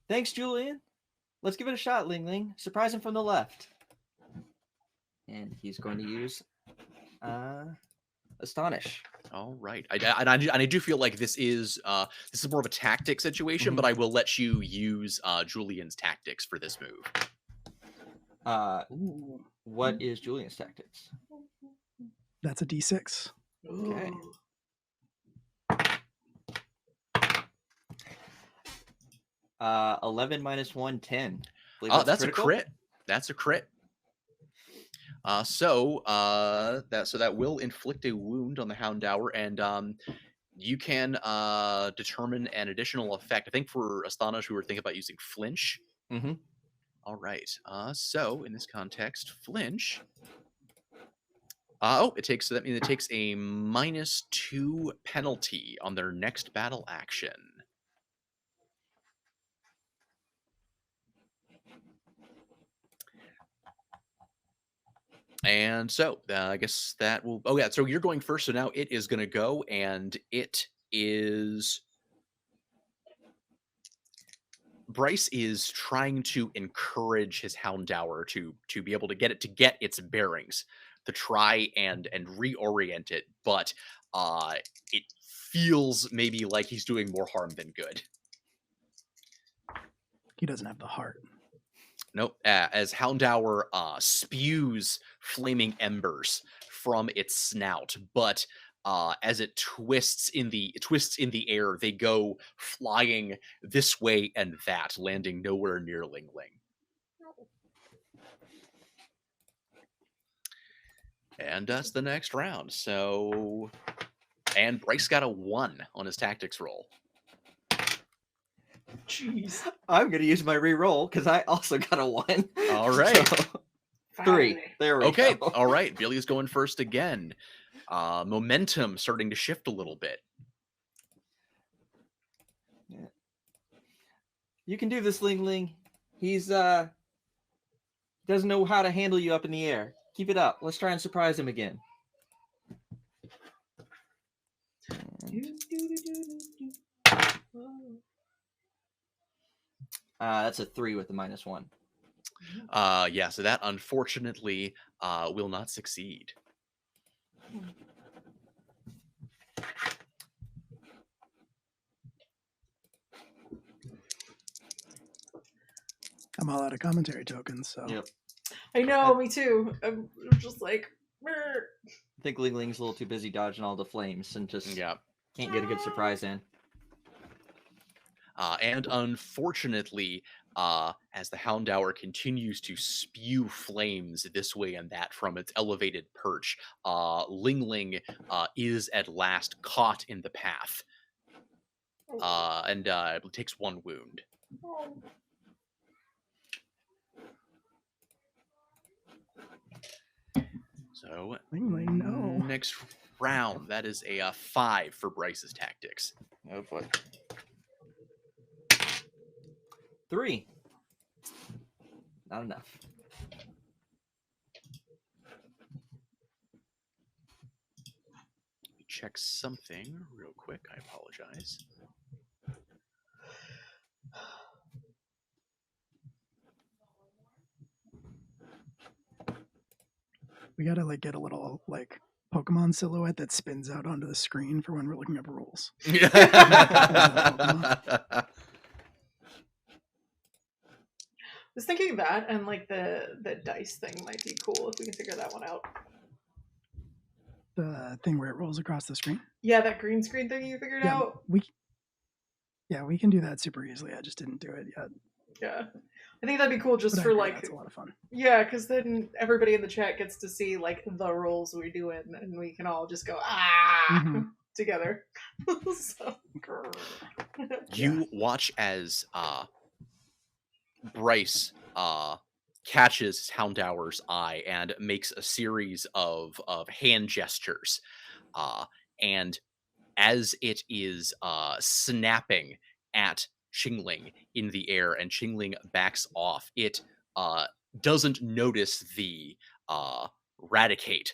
Thanks, Julian. Let's give it a shot, Ling Ling. Surprise him from the left. And he's going to use Astonish. All right, I do feel like this is more of a tactic situation, but I will let you use Julian's tactics for this move. What is Julian's tactics? That's a D6. Okay. Ooh. 11 minus 1, 10. That's a crit. That's a crit. So that will inflict a wound on the Houndour, and you can determine an additional effect. I think for Astonish, we were thinking about using flinch. Mm-hmm. All right. So in this context, flinch. It takes a -2 penalty on their next battle action. And so I guess that will. Oh yeah, so you're going first. So now it is going to go, and it is. Bryce is trying to encourage his Houndour to be able to get its bearings, to try and reorient it, but it feels maybe like he's doing more harm than good. He doesn't have the heart. Nope. As Houndour spews flaming embers from its snout, but as it twists in the air, they go flying this way and that, landing nowhere near Ling Ling. And that's the next round. So, and Bryce got a 1 on his tactics roll. Jeez. I'm going to use my reroll because I also got a 1. All right. So 3. Finally. There we Okay, go. all right. Billy's going first again. Momentum starting to shift a little bit. Yeah. You can do this, Ling Ling. He's doesn't know how to handle you up in the air. Keep it up. Let's try and surprise him again. That's a 3 with the -1. Yeah, so that unfortunately will not succeed. I'm all out of commentary tokens, so Yep. I know, me too. I'm just like, "Meh." I think Ling Ling's a little too busy dodging all the flames and just Yeah. can't get a good surprise in. And unfortunately, as the Houndour continues to spew flames this way and that from its elevated perch, Ling Ling is at last caught in the path, and takes 1 wound. Oh. So Ling Ling, no. next round, that is a 5 for Bryce's tactics. Oh boy. 3. Not enough. Check something real quick. I apologize. We gotta like get a little like Pokemon silhouette that spins out onto the screen for when we're looking up rules. I was thinking that, and like the dice thing might be cool if we can figure that one out. The thing where it rolls across the screen. Yeah, that green screen thing you figured out. We can do that super easily. I just didn't do it yet. Yeah, I think that'd be cool just But I for agree, like, that's a lot of fun. yeah, because then everybody in the chat gets to see like the roles we're doing, and we can all just go together. So, You watch as Bryce catches Houndour's eye and makes a series of hand gestures. And as it is snapping at Xingling in the air and Xingling backs off, it doesn't notice the Raticate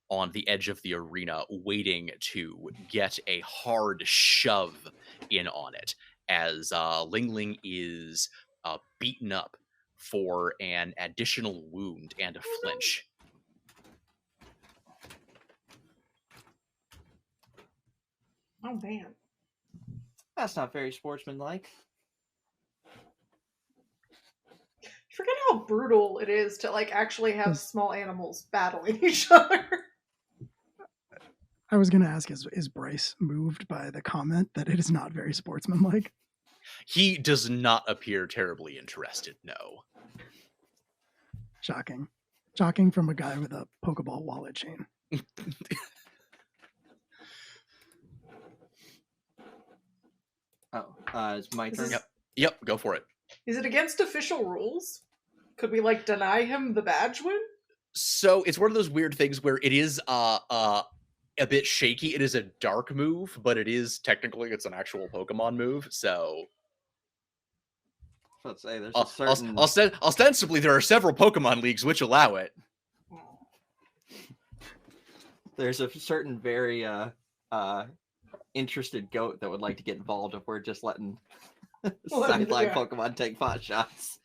on the edge of the arena waiting to get a hard shove in on it as Ling Ling is beaten up for an additional wound and a flinch. oh man, That's not very sportsmanlike. you forget how brutal it is to like actually have Yes. small animals battling each other. I was gonna ask, is Bryce moved by the comment that it is not very sportsmanlike? He does not appear terribly interested, no. Shocking. Shocking from a guy with a Pokeball wallet chain. Oh, it's my turn. Yep, go for it. Is it against official rules? Could we like deny him the badge win? So it's one of those weird things where it is a bit shaky. It is a dark move, but it is technically it's an actual Pokemon move. So Let's say there's a certain. ostensibly there are several Pokemon leagues which allow it. There's a certain very interested goat that would like to get involved if we're just letting sideline yeah. Pokemon take pot shots.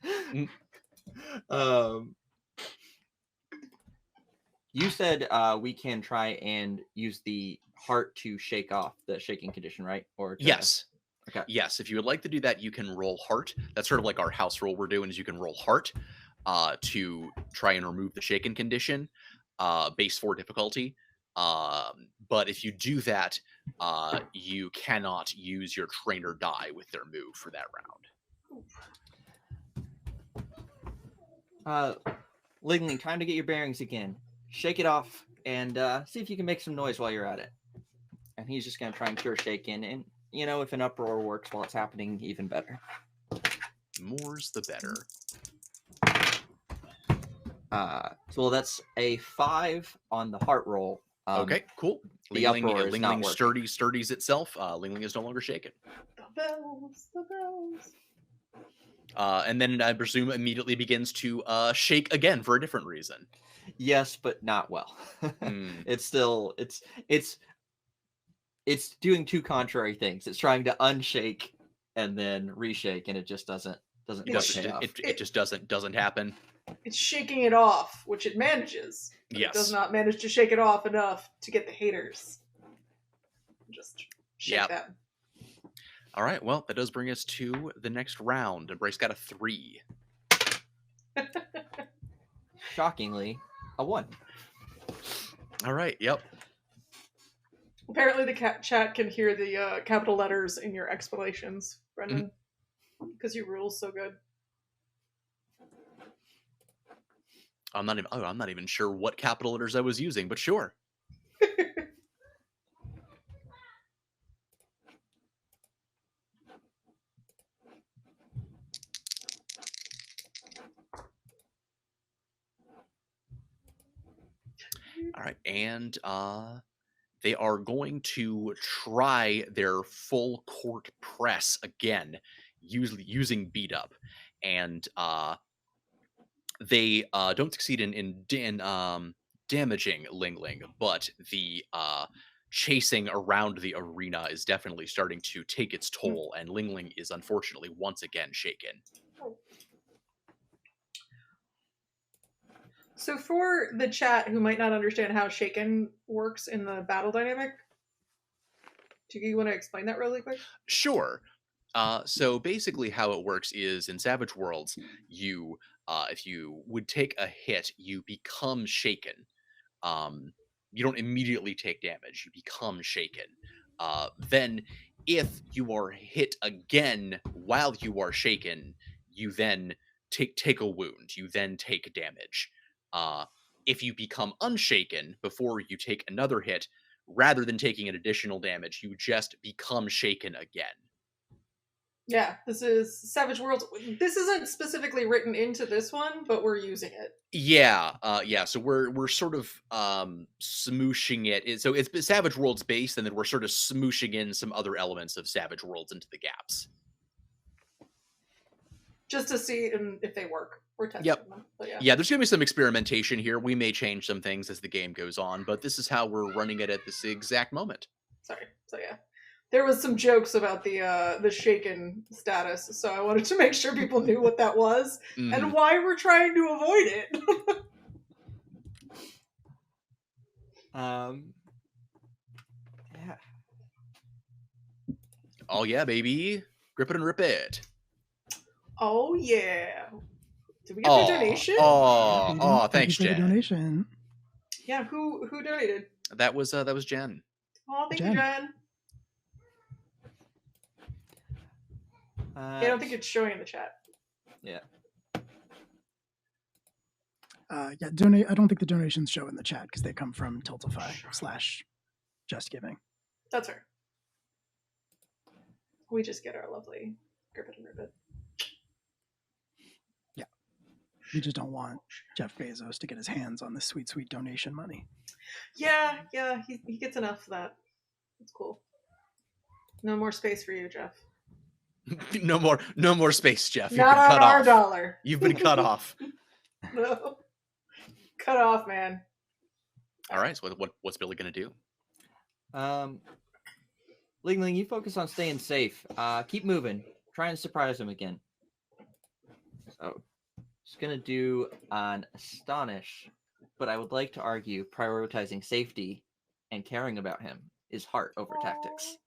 You said we can try and use the heart to shake off the shaking condition, right? Or Yes. Okay. Yes, if you would like to do that, you can roll heart. That's sort of like our house rule we're doing is you can roll heart to try and remove the shaken condition, base 4 difficulty. But if you do that, you cannot use your trainer die with their move for that round. Ling Ling, time to get your bearings again. Shake it off and see if you can make some noise while you're at it. And he's just going to try and cure shake in. And, you know, if an uproar works while it's happening, even better. More's the better. So that's a 5 on the heart roll. Okay, cool. The Lingling, uproar is not Lingling working. sturdies itself. Lingling is no longer shaken. The bells, the bells. And then I presume immediately begins to shake again for a different reason. Yes, but not well. Hmm. It's still it's doing two contrary things. It's trying to unshake and then reshake, and it just doesn't It, quite pay off. it just doesn't happen. It's shaking it off, which it manages. But it does Yes. not manage to shake it off enough to get the haters. Just shake Yep. them. All right. Well, that does bring us to the next round. And Brace got a 3. Shockingly, a 1. All right. Yep. Apparently, the chat can hear the capital letters in your explanations, Brendan, because your rule's so good. I'm not even sure what capital letters I was using, but sure. All right, and they are going to try their full court press again, using beat up, and they don't succeed in damaging Lingling, but the chasing around the arena is definitely starting to take its toll, and Lingling is unfortunately once again shaken. So, for the chat who might not understand how shaken works in the battle dynamic, do you want to explain that really quick? Sure. So basically, how it works is in Savage Worlds, you if you would take a hit, you become shaken. You don't immediately take damage; you become shaken. Then, if you are hit again while you are shaken, you then take a wound. You then take damage. If you become unshaken before you take another hit, rather than taking an additional damage, you just become shaken again. Yeah, this is Savage Worlds. This isn't specifically written into this one, but we're using it. Yeah, yeah. So we're sort of smooshing it. So it's Savage Worlds based, and then we're sort of smooshing in some other elements of Savage Worlds into the gaps. Just to see if they work. We're testing them. But yeah. Yeah, there's gonna be some experimentation here. We may change some things as the game goes on, but this is how we're running it at this exact moment. Sorry. So yeah. There was some jokes about the shaken status, so I wanted to make sure people knew what that was and why we're trying to avoid it. Yeah. Oh yeah, baby. Grip it and rip it. Oh yeah. Did we get a donation? Thanks, Thank you for the Jen. donation. Yeah, who donated? That was Jen. Oh, thank you, Jen. I don't think it's showing in the chat. Yeah. Yeah, donate. I don't think the donations show in the chat because they come from Tiltify/JustGiving. That's her. We just get our lovely grip it and rip it. Yeah, we just don't want Jeff Bezos to get his hands on this sweet, sweet donation money. Yeah, he gets enough of that. It's cool. No more space for you, Jeff. no more space, Jeff. You've Not been on cut our off. dollar. You've been cut off. No. Cut off, man. All right. So what's Billy gonna do? Lingling, you focus on staying safe. Keep moving. Try and surprise him again. So, just gonna do an astonish, but I would like to argue prioritizing safety and caring about him is heart over tactics.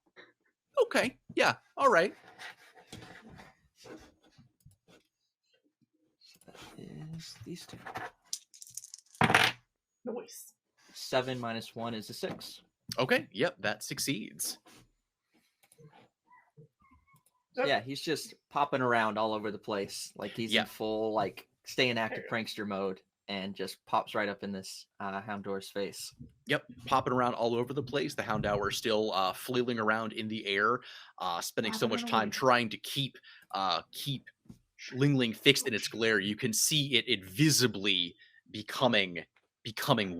Okay. Yeah. All right. So that is these two. Nice. 7 minus 1 is a 6. Okay. Yep. That succeeds. So yeah, he's just popping around all over the place, like he's in full like stay in active prankster mode, and just pops right up in this Houndour's face. Yep, popping around all over the place. The Houndour still flailing around in the air, spending so much time trying to keep Lingling fixed in its glare. You can see it visibly becoming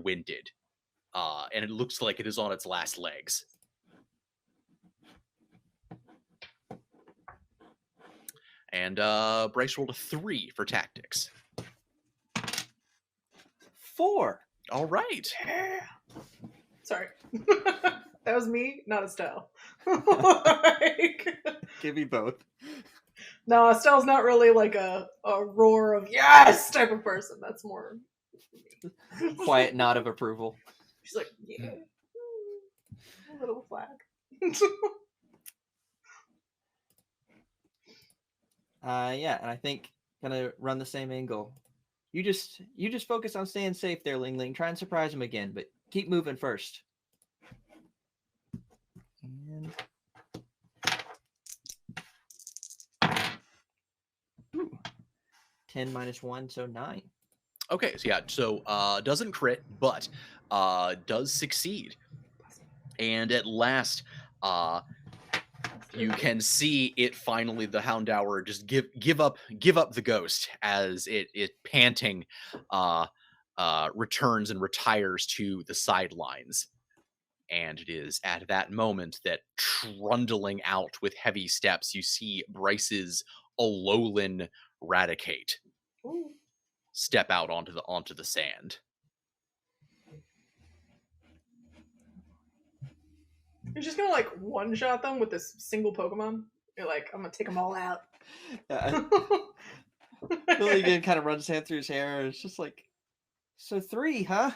winded, and it looks like it is on its last legs. And Bryce rolled a 3 for tactics. 4. All right. Yeah. Sorry. That was me, not Estelle. Like, Give me both. no, Estelle's not really like a roar of yes type of person. That's more me. Quiet nod of approval. She's like, yeah. A little flag. Yeah, and I think gonna run the same angle. You just focus on staying safe there, Ling Ling. Try and surprise him again, but keep moving first. And 10 minus 1, so 9. Okay, so yeah, so doesn't crit, but does succeed. And at last, you can see it finally, the Houndour, just give up the ghost as it panting returns and retires to the sidelines. And it is at that moment that, trundling out with heavy steps, you see Bryce's Alolan Raticate Ooh. step out onto the sand. You're just gonna like one shot them with this single Pokemon. You're like, I'm gonna take them all out. Yeah, Billy again kind of runs his hand through his hair. It's just like, so 3, huh?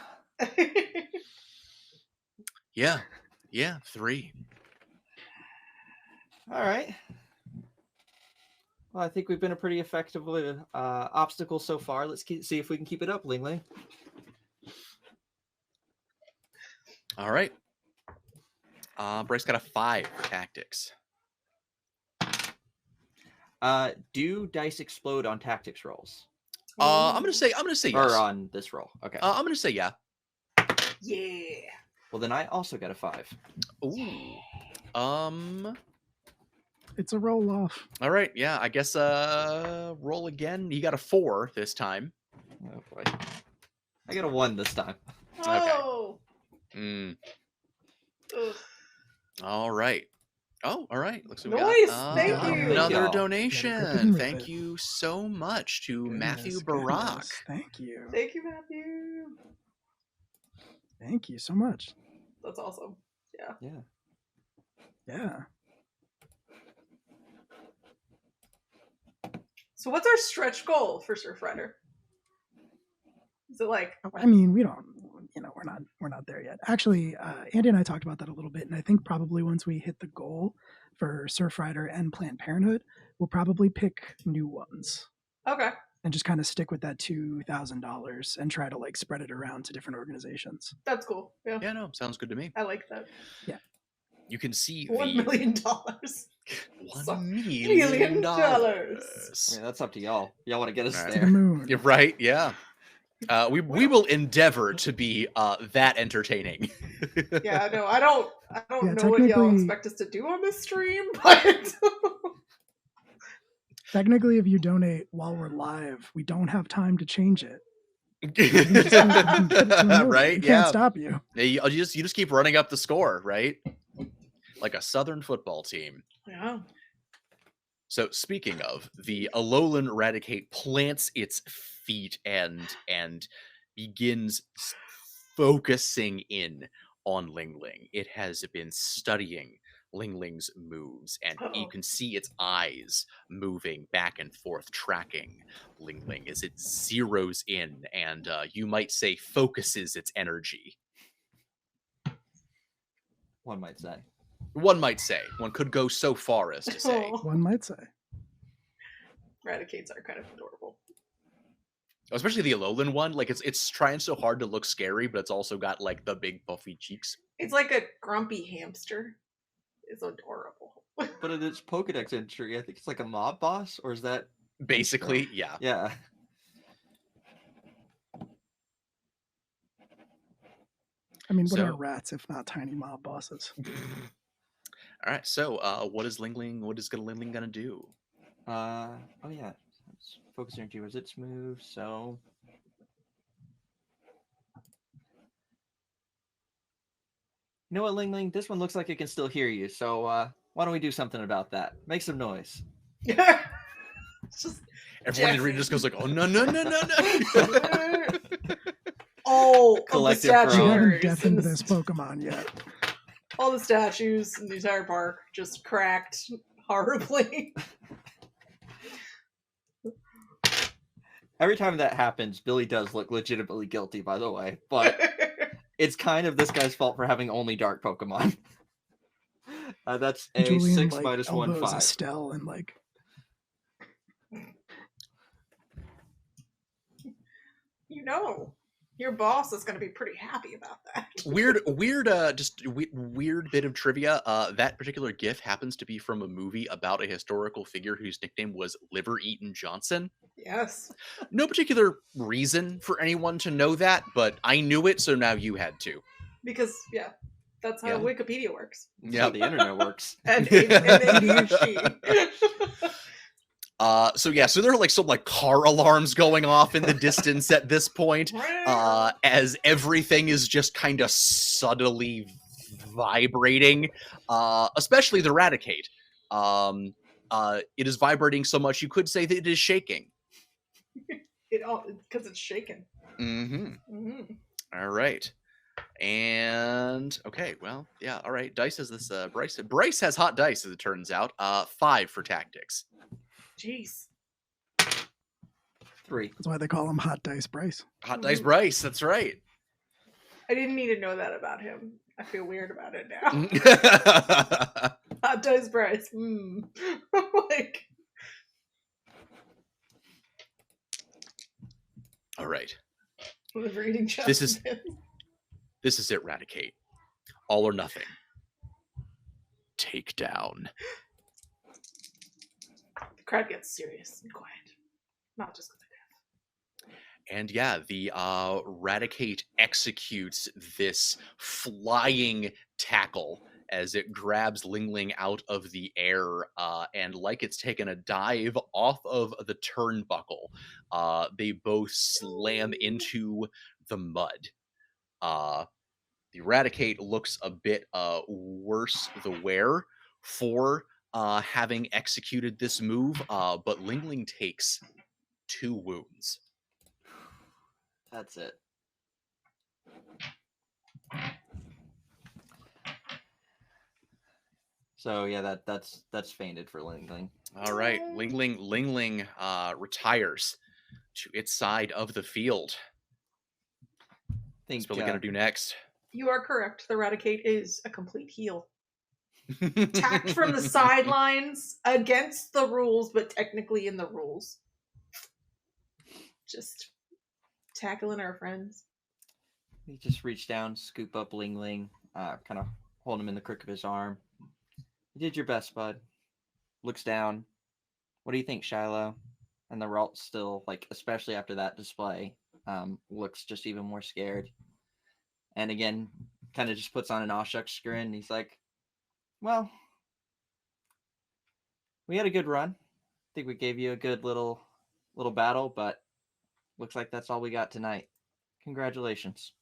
Yeah, 3. All right. Well, I think we've been a pretty effective obstacle so far. Let's see if we can keep it up, Ling Ling. All right. Bryce got a 5 for tactics. Do dice explode on tactics rolls? I'm gonna say yes. Or on this roll. Okay. I'm gonna say yeah. Yeah. Well, then I also got a 5. Ooh. It's a roll off. All right. Yeah. I guess. Roll again. You got a 4 this time. Oh boy. I got a 1 this time. Oh. Mm. Ugh. All right. Oh, all right. Looks like we Nice, got thank you. another Y'all. donation. Goodness. Thank you so much to Matthew Goodness, Barak. goodness. Thank you. Thank you, Matthew. Thank you so much. That's awesome. Yeah. Yeah. Yeah. So what's our stretch goal for Surf Rider? Is it like I mean, we don't, we're not there yet. Actually, Andy and I talked about that a little bit, and I think probably once we hit the goal for Surf Rider and Planned Parenthood, we'll probably pick new ones okay? and just kind of stick with that $2,000 and try to like spread it around to different organizations. That's cool. Yeah, Yeah, no, sounds good to me. I like that. You can see $1 the million. $1 million million. dollars. I mean, that's up to y'all. Y'all want to get us All right. To the there? moon. You're right. Yeah. We will endeavor to be that entertaining. Yeah, no, I don't Yeah, know what y'all technically- expect us to do on this stream, but Technically, if you donate while we're live, we don't have time to change it. Right? We can't Yeah. stop you. You just keep running up the score, right? Like a Southern football team. yeah. So speaking of, the Alolan Raticate plants its feet and begins focusing in on Ling Ling. It has been studying Ling Ling's moves, and you Uh-oh. can see its eyes moving back and forth, tracking Ling Ling as it zeroes in and you might say focuses its energy. One might say. One might say. One could go so far as to say. Oh, One might say. Raticates are kind of adorable. Especially the Alolan one. Like it's trying so hard to look scary, but it's also got like the big puffy cheeks. It's like a grumpy hamster. It's adorable. But in its Pokedex entry, I think it's like a mob boss, or is that Basically, yeah. yeah? I mean, what So- are rats if not tiny mob bosses? All right. So, what is Ling Ling gonna do? Oh yeah. Let's focus energy was its move, so know what, Ling Ling? This one looks like it can still hear you. So why don't we do something about that? Make some noise. It's just Everyone in the arena just goes like, "Oh no, no, no, no, no!" all of the Collective We haven't statuaries deafened in this Pokemon yet. all the statues in the entire park just cracked horribly. Every time that happens, Billy does look legitimately guilty, by the way. But it's kind of this guy's fault for having only dark Pokemon. That's a Julian 6 like minus 1, elbows 5. Estelle and like Your boss is going to be pretty happy about that. Weird, weird bit of trivia. That particular GIF happens to be from a movie about a historical figure whose nickname was Liver Eaton Johnson. Yes. No particular reason for anyone to know that, but I knew it, so now you had to. Because, yeah, that's how Yeah. Wikipedia works. That's how the internet works. And ADHD. So there are like some like car alarms going off in the distance at this point, as everything is just kind of subtly vibrating, especially the Raticate. It is vibrating so much you could say that it is shaking. Because it's shaken. All right. And okay, well, yeah, all right. Dice has this Bryce has hot dice, as it turns out. 5 for tactics. Jeez. 3. that's why they call him Hot Dice Bryce. Hot dice Bryce, that's right. I didn't need to know that about him. I feel weird about it now. Hot Dice Bryce. Like. All right. Liver Eating This is Johnson. it, Raticate. All or nothing. Take down. The crowd gets serious and quiet. Not just because And yeah, the Raticate executes this flying tackle as it grabs Ling Ling out of the air, and like it's taken a dive off of the turnbuckle, they both slam into the mud. The Raticate looks a bit worse the wear for having executed this move, but Ling Ling takes 2 wounds. That's it. So yeah, that's fainted for Ling Ling. All right, Ling Ling retires to its side of the field. What's Billy gonna do next? You are correct. The Raticate is a complete heel. Tacked from the sidelines against the rules, but technically in the rules. Just tackling our friends. He just reached down, scoop up Ling Ling, kind of hold him in the crook of his arm. You did your best, bud. Looks down. What do you think, Shiloh? And the Ralt still, like, especially after that display, looks just even more scared. And again, kind of just puts on an aw shucks grin. He's like, well, we had a good run. I think we gave you a good little battle, but looks like that's all we got tonight. Congratulations.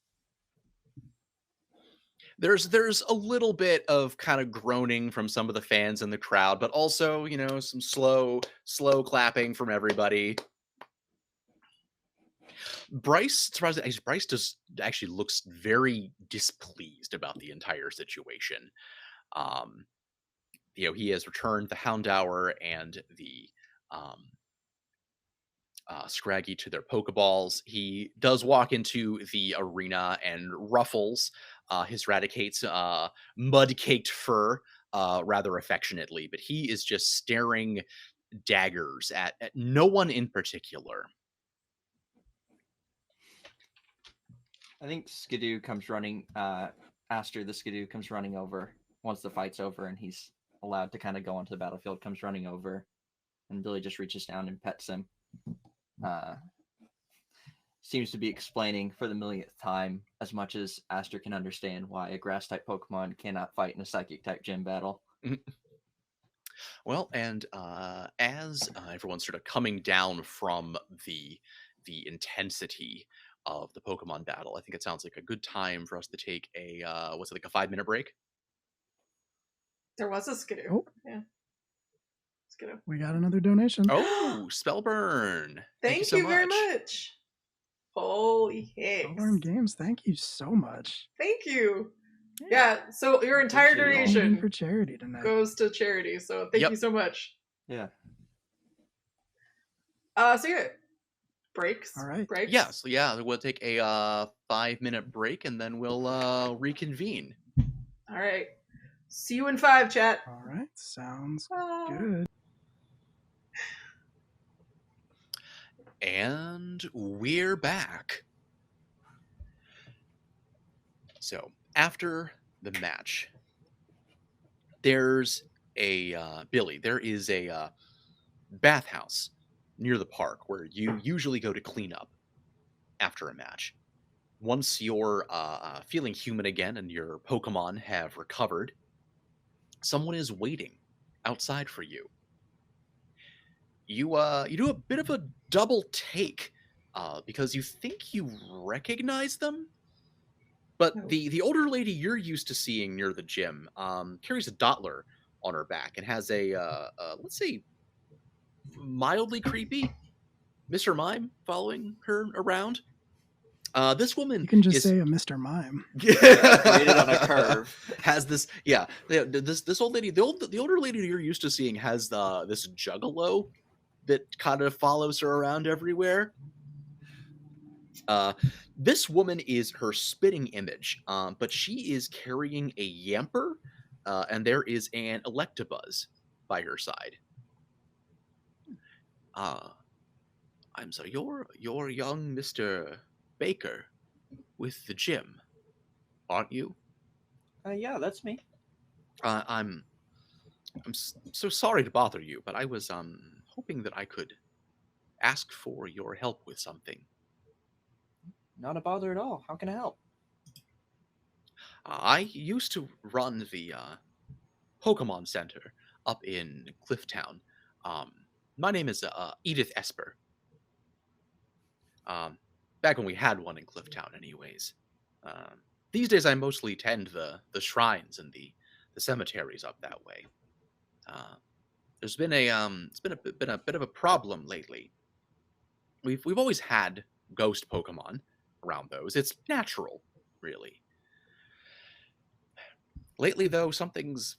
There's a little bit of kind of groaning from some of the fans in the crowd, but also, some slow clapping from everybody. Bryce just actually looks very displeased about the entire situation. He has returned the Houndour and the Scraggy to their Pokeballs. He does walk into the arena and ruffles his Raticate's mud-caked fur rather affectionately, but he is just staring daggers at no one in particular. I think Skidoo comes running, Aster the Skidoo comes running over once the fight's over and he's allowed to kind of go onto the battlefield, comes running over, and Billy just reaches down and pets him. Seems to be explaining for the millionth time, as much as Aster can understand, why a grass-type Pokemon cannot fight in a Psychic-type gym battle. Well, and as everyone's sort of coming down from the intensity, of the Pokemon battle, I think it sounds like a good time for us to take a what's it, like a 5 minute break? There was a skidoo. Oh, Yeah, skidoo. we got another donation. Oh, Spellburn! Thank you Thank so you very much. much. Holy heck. Spellburn Games, thank you so much. Thank you. Yeah, so your entire Appreciate it all. Donating donation for charity tonight. goes to charity. So thank Yep. you so much. Yeah. So yeah, breaks. All right. Breaks. Yeah, so yeah, we'll take a 5 minute break and then we'll reconvene. All right. See you in 5, chat. All right. Sounds Bye. good. And we're back. So after the match, there's a Billy. There is a bathhouse near the park where you usually go to clean up after a match. Once you're feeling human again and your Pokemon have recovered, someone is waiting outside for you. You do a bit of a double take because you think you recognize them, but Oh. the older lady you're used to seeing near the gym carries a Dottler on her back and has a let's say mildly creepy Mr. Mime following her around. This woman You can just is say a Mr. Mime. Rated on a curve. has this this old lady, the older lady you're used to seeing has this juggalo that kind of follows her around everywhere. This woman is her spitting image, but she is carrying a Yamper, and there is an Electabuzz by her side. I'm sorry, you're young Mr. Baker with the gym, aren't you? Yeah, that's me. I'm so sorry to bother you, but I was hoping that I could ask for your help with something. Not a bother at all. How can I help? I used to run the Pokemon Center up in Clifftown. My name is Edith Esper. Back when we had one in Clifftown, anyways. These days, I mostly tend the shrines and the cemeteries up that way. There's been it's been a bit of a problem lately. We've always had ghost Pokemon around those. It's natural, really. Lately, though, something's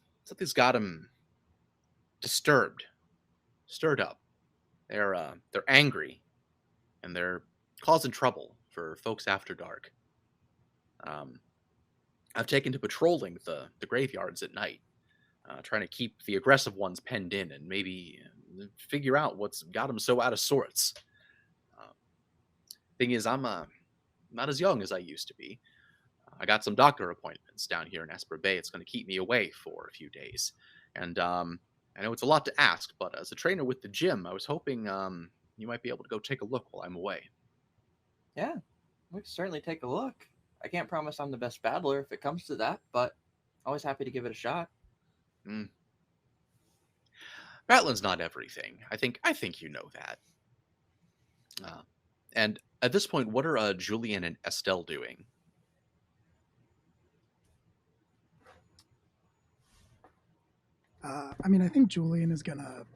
got them disturbed, stirred up. They're angry, and they're causing trouble for folks after dark. I've taken to patrolling the graveyards at night, trying to keep the aggressive ones penned in and maybe figure out what's got them so out of sorts. Thing is, I'm not as young as I used to be. I got some doctor appointments down here in Esper Bay. It's going to keep me away for a few days. And I know it's a lot to ask, but as a trainer with the gym, I was hoping you might be able to go take a look while I'm away. Yeah, we can certainly take a look. I can't promise I'm the best battler if it comes to that, but always happy to give it a shot. Battling's not everything. I think you know that. And at this point, what are Julian and Estelle doing? I mean, I think Julian is gonna.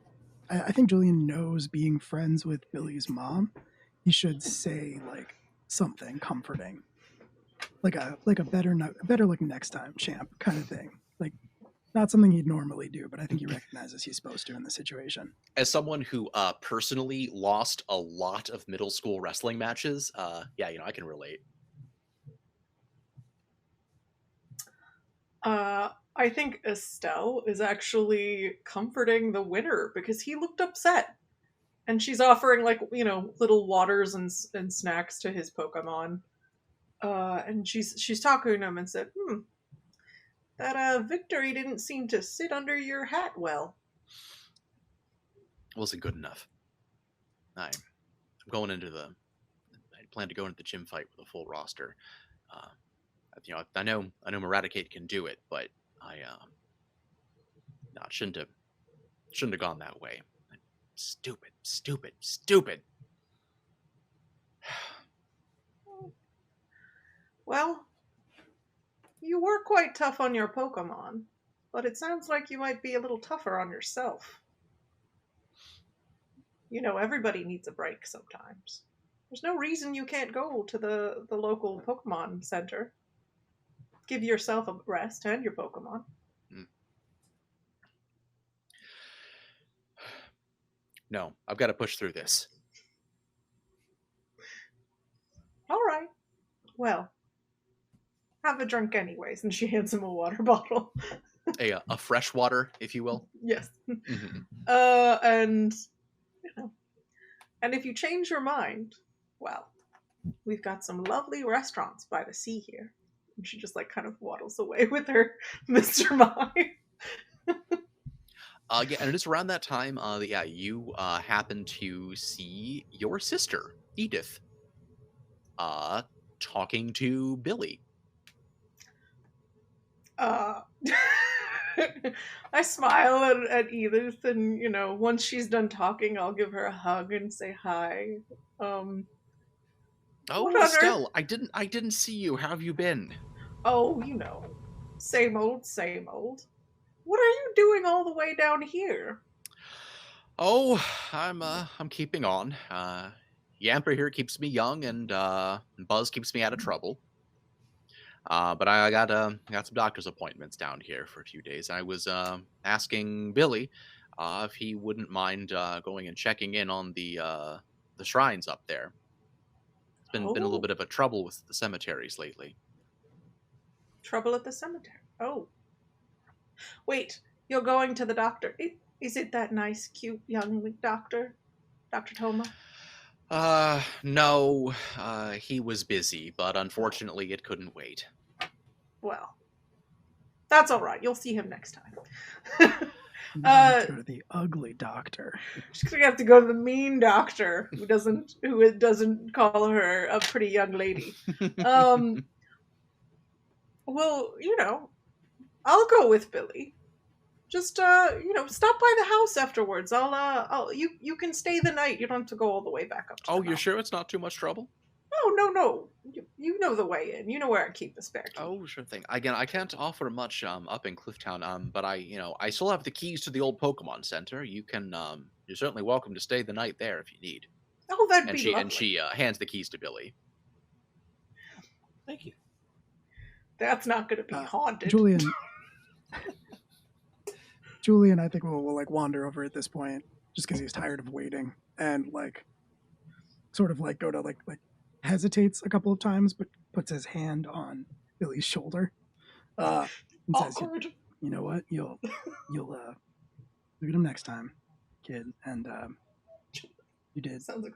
I think Julian knows being friends with Billy's mom. He should say like something comforting, like a better luck next time, champ, kind of thing. Like not something he'd normally do, but I think he recognizes he's supposed to in the situation. As someone who personally lost a lot of middle school wrestling matches, yeah, I can relate. I think Estelle is actually comforting the winner because he looked upset. And she's offering like, little waters and snacks to his Pokemon. And she's talking to him and said, that victory didn't seem to sit under your hat well. Wasn't good enough. I'm going into I plan to go into the gym fight with a full roster. I know Eradicate can do it, but I shouldn't have gone that way. Stupid. Well, you were quite tough on your Pokemon, but it sounds like you might be a little tougher on yourself. You know, everybody needs a break sometimes. There's no reason you can't go to the local Pokemon Center. Give yourself a rest and your Pokemon. Mm. No, I've got to push through this. All right. Well, have a drink anyways. And she hands him a water bottle. A fresh water, if you will. Yes. Mm-hmm. And you know, and if you change your mind, well, we've got some lovely restaurants by the sea here. And she just like kind of waddles away with her Mr. Mime. Yeah, and it is around that time that you happen to see your sister Edith talking to Billy. I smile at Edith, and you know, once she's done talking, I'll give her a hug and say hi. What Oh, on earth? Estelle, I didn't see you. How have you been? Oh, you know, same old, same old. What are you doing all the way down here? Oh, I'm keeping on. Yamper here keeps me young, and Buzz keeps me out of trouble. But I got some doctor's appointments down here for a few days. I was asking Billy if he wouldn't mind going and checking in on the shrines up there. It's been a little Oh, bit of a trouble with the cemeteries lately. trouble at the cemetery. Oh, wait, you're going to the doctor. Is it that nice, cute young doctor, Dr. Toma? No, he was busy, but unfortunately it couldn't wait. Well, that's all right. You'll see him next time. You have to go to the ugly doctor. She's gonna have to go to the mean doctor who doesn't call her a pretty young lady. Well, you know, I'll go with Billy. Just you know, stop by the house afterwards. You can stay the night. You don't have to go all the way back up to the Oh, you're mountain. sure it's not too much trouble? No. You know the way in. You know where I keep the spare key. Oh, sure thing. Again, I can't offer much up in Clifftown, but I still have the keys to the old Pokemon Center. You can you're certainly welcome to stay the night there if you need. Oh, that'd And be she lovely. hands the keys to Billy. Thank you. That's not going to be haunted. Julian, I think will like wander over at this point, just because he's tired of waiting, and like, sort of like go to like hesitates a couple of times, but puts his hand on Billy's shoulder, and says, Awkward. "You know what? You'll look at him next time, kid, and you did Sounds like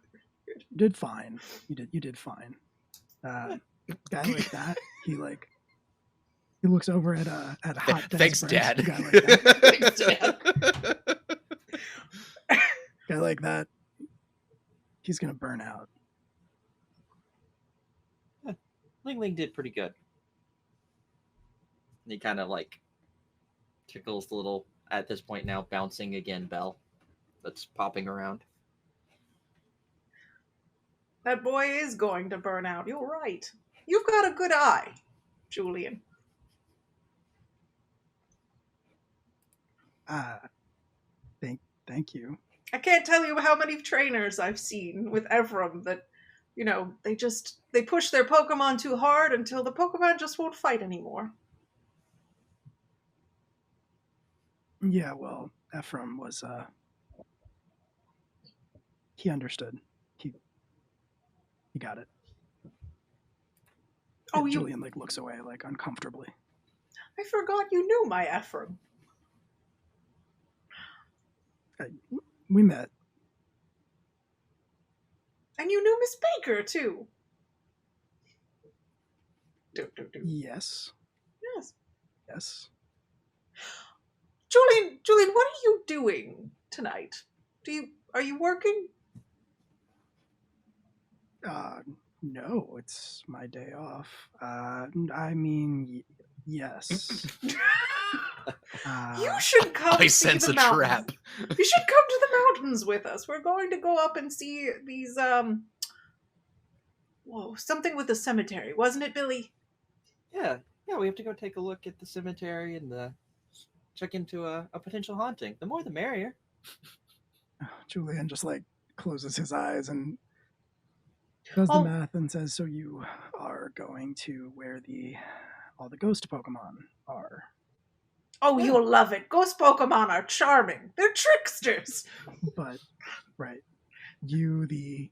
you did fine. You did fine. Guy like that, he looks over at a hot desk. Thanks, right? Dad. A guy like that. Thanks, Dad. Guy like that, he's gonna burn out. Ling Ling did pretty good. And he kind of like tickles the little, at this point now, bouncing again bell that's popping around. That boy is going to burn out. You're right. You've got a good eye, Julian. Thank you. I can't tell you how many trainers I've seen with Evram that, you know, they push their Pokemon too hard until the Pokemon just won't fight anymore. Yeah, well, Ephraim was he understood. He got it. Oh, And Julian like looks away like uncomfortably. I forgot you knew my Ephraim. We met. And you knew Miss Baker, too. Do. Yes. Yes. Julian, what are you doing tonight? Are you working? No, it's my day off. I mean, yes. You should come I see sense the a mountains. trap. You should come to the mountains with us. We're going to go up and see these, whoa, something with the cemetery, wasn't it, Billy? Yeah, yeah, we have to go take a look at the cemetery and check into a potential haunting. The more the merrier. Julian just like closes his eyes and does the Oh, math and says, "So you are going to where all the ghost Pokemon are?" oh, Yeah. you'll love it. Ghost Pokemon are charming. They're tricksters. But right, you, the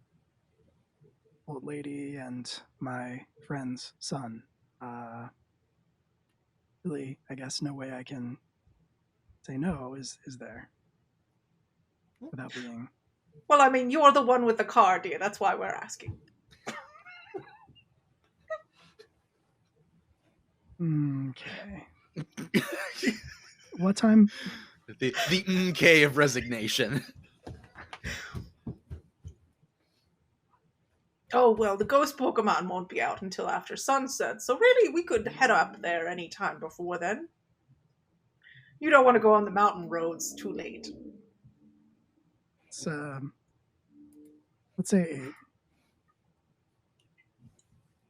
old lady, and my friend's son. Really, I guess no way I can say no. Is there without being Well, I mean, you're the one with the car, dear. That's why we're asking. okay? What time? the K of resignation. Oh, well, the ghost Pokemon won't be out until after sunset, so really we could head up there any time before then. You don't want to go on the mountain roads too late. It's let's say 8.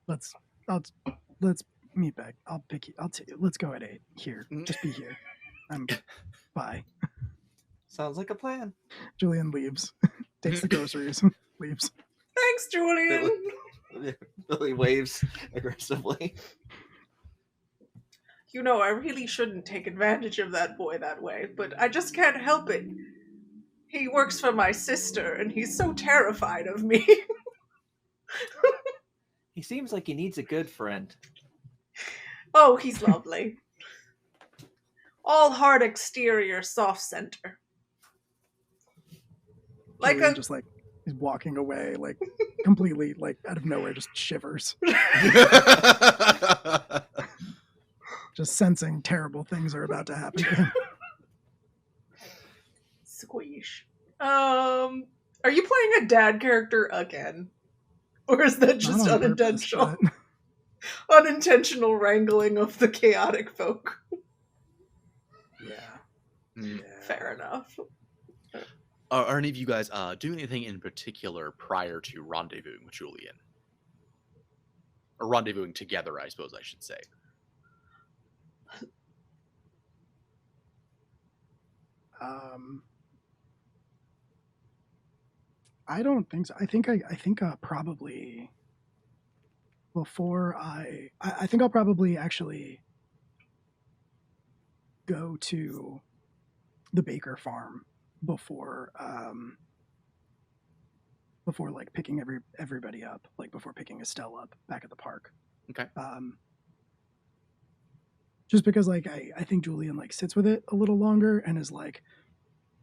Let's I'll let's meet back. I'll pick you. Let's go at 8 here. Just be here. Bye. Sounds like a plan. Julian leaves, takes the groceries, leaves. Thanks, Julian. Billy waves aggressively. You know, I really shouldn't take advantage of that boy that way, but I just can't help it. He works for my sister, and he's so terrified of me. He seems like he needs a good friend. Oh, he's lovely. All hard exterior, soft center. Like Julian a just like is walking away, like completely, like out of nowhere, just shivers, just sensing terrible things are about to happen to him. squeesh. Are you playing a dad character again? Or is that just Not on purpose, unintentional? but Unintentional wrangling of the chaotic folk. yeah. Fair enough. Are any of you guys doing anything in particular prior to rendezvousing with Julian? Or rendezvousing together, I suppose I should say. I don't think so. I think probably before I think I'll probably actually go to the Baker farm before before like picking everybody up, like before picking Estelle up back at the park. Okay. Just because like I think Julian like sits with it a little longer and is like,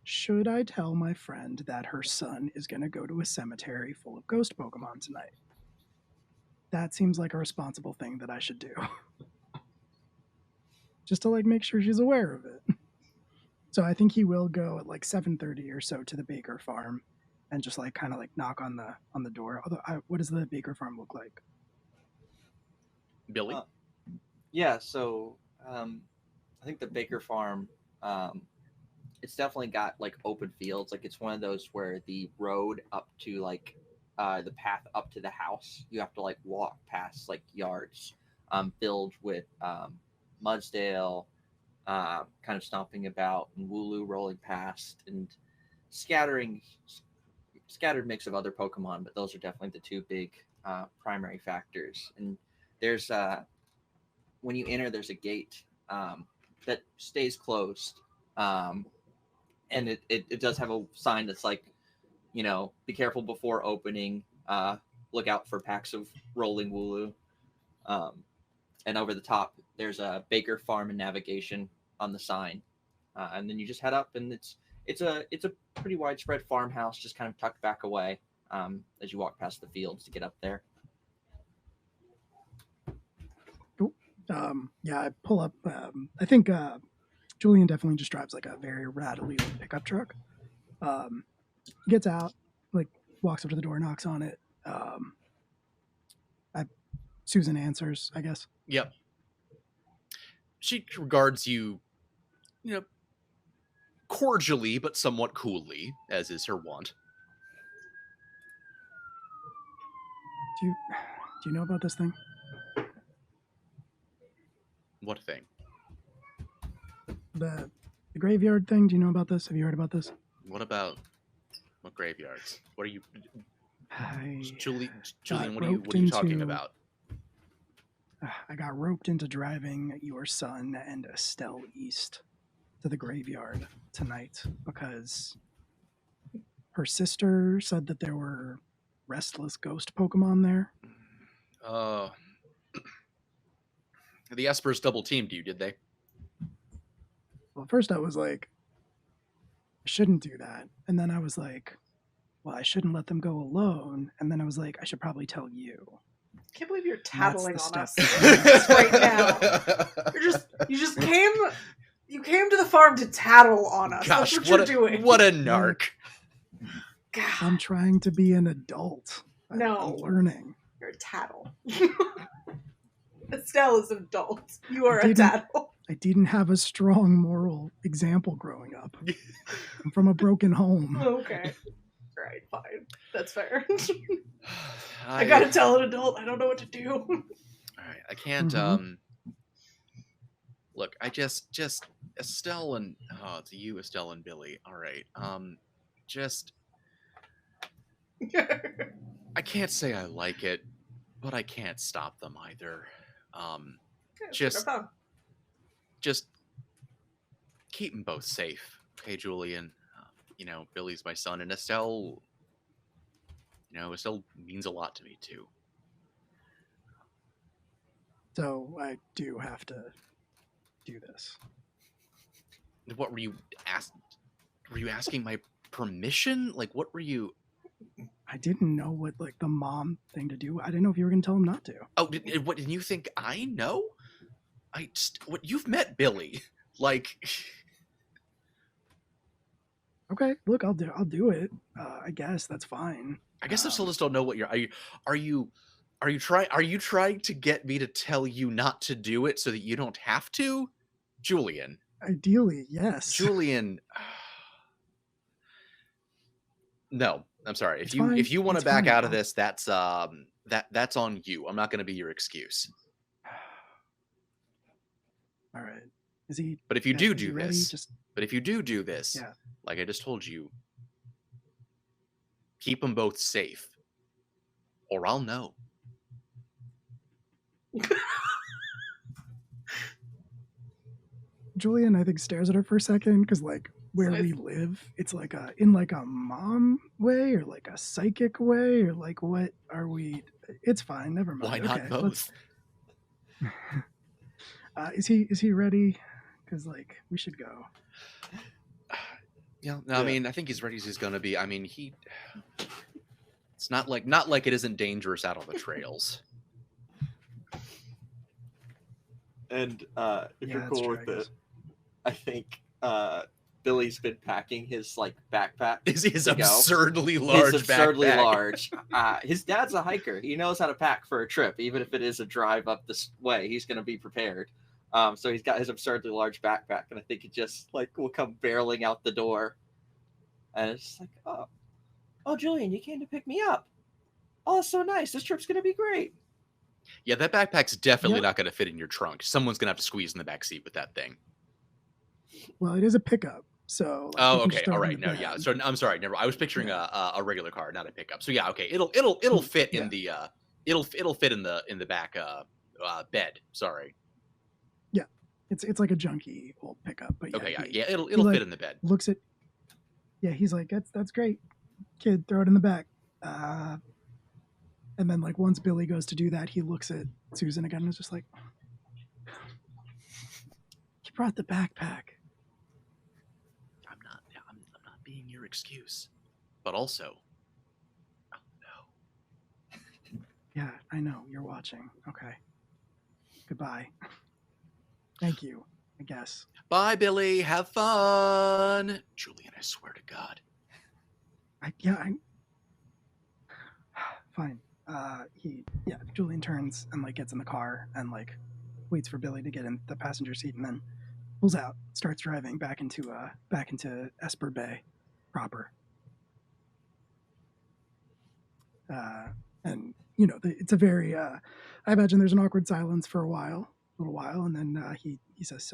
should I tell my friend that her son is going to go to a cemetery full of ghost Pokemon tonight? That seems like a responsible thing that I should do. Just to like make sure she's aware of it. So I think he will go at like 7:30 or so to the Baker farm and just like kind of like knock on the door. Although what does the Baker farm look like? Billy? Yeah, so I think the Baker farm, it's definitely got like open fields. Like it's one of those where the road up to like the path up to the house, you have to like walk past like yards filled with Mudsdale kind of stomping about and Wooloo rolling past and scattered mix of other Pokemon, but those are definitely the two big primary factors. And there's when you enter, there's a gate that stays closed, and it does have a sign that's like, you know, be careful before opening. Look out for packs of rolling Wooloo. And over the top, there's a Baker Farm and Navigation on the sign, and then you just head up, and it's a pretty widespread farmhouse, just kind of tucked back away as you walk past the fields to get up there. Cool. Yeah, I pull up. I think Julian definitely just drives like a very rattly pickup truck. Gets out, like walks up to the door, knocks on it. Susan answers, I guess. Yep. She regards you, you know, cordially but somewhat coolly, as is her wont. Do you know about this thing? What thing? The graveyard thing. Do you know about this? Have you heard about this? What about what graveyards? What are you, Julian? got What are you roped talking into- about? I got roped into driving your son and Estelle East to the graveyard tonight because her sister said that there were restless ghost Pokemon there. Uh, the Espers double teamed you, did they? Well, at first I was like, I shouldn't do that. And then I was like, well, I shouldn't let them go alone. And then I was like, I should probably tell you. I can't believe you're That's tattling the on us step. right now. You just came to the farm to tattle on us. Gosh, That's what you're doing. what a narc! God, I'm trying to be an adult. No. I'm learning. you're a tattle. Estelle is an adult. You are a didn't- tattle. I didn't have a strong moral example growing up. I'm from a broken home. Okay. Right, fine. That's fair. I gotta tell an adult I don't know what to do. All right, I can't. Mhm. Look, I just Estelle and it's you, Estelle and Billy. All right, just I can't say I like it, but I can't stop them either. Just keep them both safe, okay, Julian. Billy's my son, and Estelle. Estelle means a lot to me too. So I do have to do this. What were you Were you asking my permission? Like, what were you? I didn't know what like the mom thing to do. I didn't know if you were going to tell him not to. Oh, what did you think? I know? What you've met Billy? Like, Okay, look, I'll do it. I guess that's fine. I guess I still just don't know what are you trying to get me to tell you not to do it so that you don't have to, Julian? Ideally, yes. Julian. No, I'm sorry. It's fine. If you want to It's back fine. out of this, that's on you. I'm not going to be your excuse. All right. Is he? But if you is do he do ready? this, Just Yeah. like I just told you, keep them both safe, or I'll know. Julian, I think, stares at her for a second because like where Nice. we live, it's like in like a mom way or like a psychic way or like what are we? It's fine. Never mind. Why not Okay, both? Is he ready? Because like we should go. Yeah, no, I mean, I think he's ready as he's gonna be. I mean, it's not like it isn't dangerous out on the trails. And if Yeah, you're that's cool true, with I it, guess. I think Billy's been packing his like backpack. Is his to go. absurdly large His absurdly backpack. large. His dad's a hiker. He knows how to pack for a trip, even if it is a drive up this way. He's going to be prepared. So he's got his absurdly large backpack, and I think it just like will come barreling out the door, and it's just like, oh, Julian, you came to pick me up. Oh, that's so nice. This trip's going to be great. Yeah, that backpack's definitely Yep. not gonna fit in your trunk. Someone's gonna have to squeeze in the back seat with that thing. Well, it is a pickup, so. Like, Oh, we can just okay, throw all it in right, the no, yeah. bed. So I'm sorry, never. I was picturing a regular car, not a pickup. So yeah, okay, it'll fit in the it'll fit in the back bed. Sorry. It's like a junky old pickup, but yeah, Okay, yeah, he yeah. It'll like, fit in the bed. looks at. Yeah, he's like, that's great, kid. Throw it in the back. And then like once Billy goes to do that, he looks at Susan again and is just like, "You brought the backpack." I'm not being your excuse, but also, oh no. Yeah, I know you're watching. Okay. Goodbye. Thank you. I guess. Bye, Billy. Have fun, Julian. I swear to God. Fine. Julian turns and like gets in the car and like waits for Billy to get in the passenger seat and then pulls out, starts driving back into Esper Bay proper. And it's a very I imagine there's an awkward silence for a while little while, and then he says,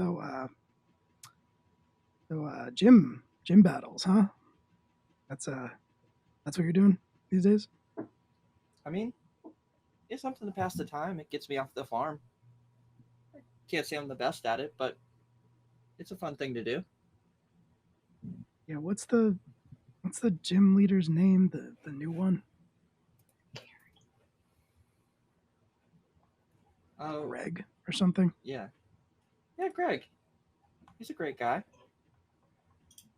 gym battles, huh? That's what you're doing these days. I mean, it's something to pass the time. It gets me off the farm. I can't say I'm the best at it, but it's a fun thing to do. Yeah, what's the gym leader's name? The new one? Greg or something? Yeah, Greg. He's a great guy.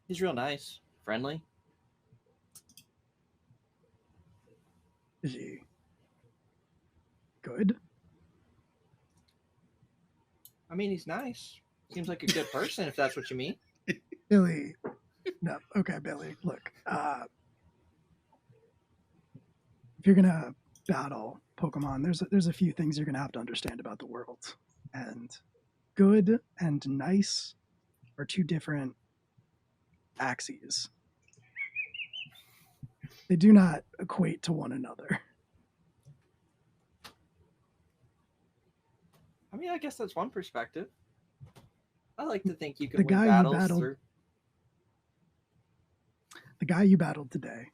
He's real nice, friendly. Is he good? I mean, he's nice. Seems like a good person, if that's what you mean. Billy. No, okay, Billy. Look, if you're gonna battle Pokemon, there's a few things you're gonna have to understand about the world, and good and nice are two different axes. They do not equate to one another. I mean, I guess that's one perspective. I like to think you can The win guy you battles battled- through. The guy you battled today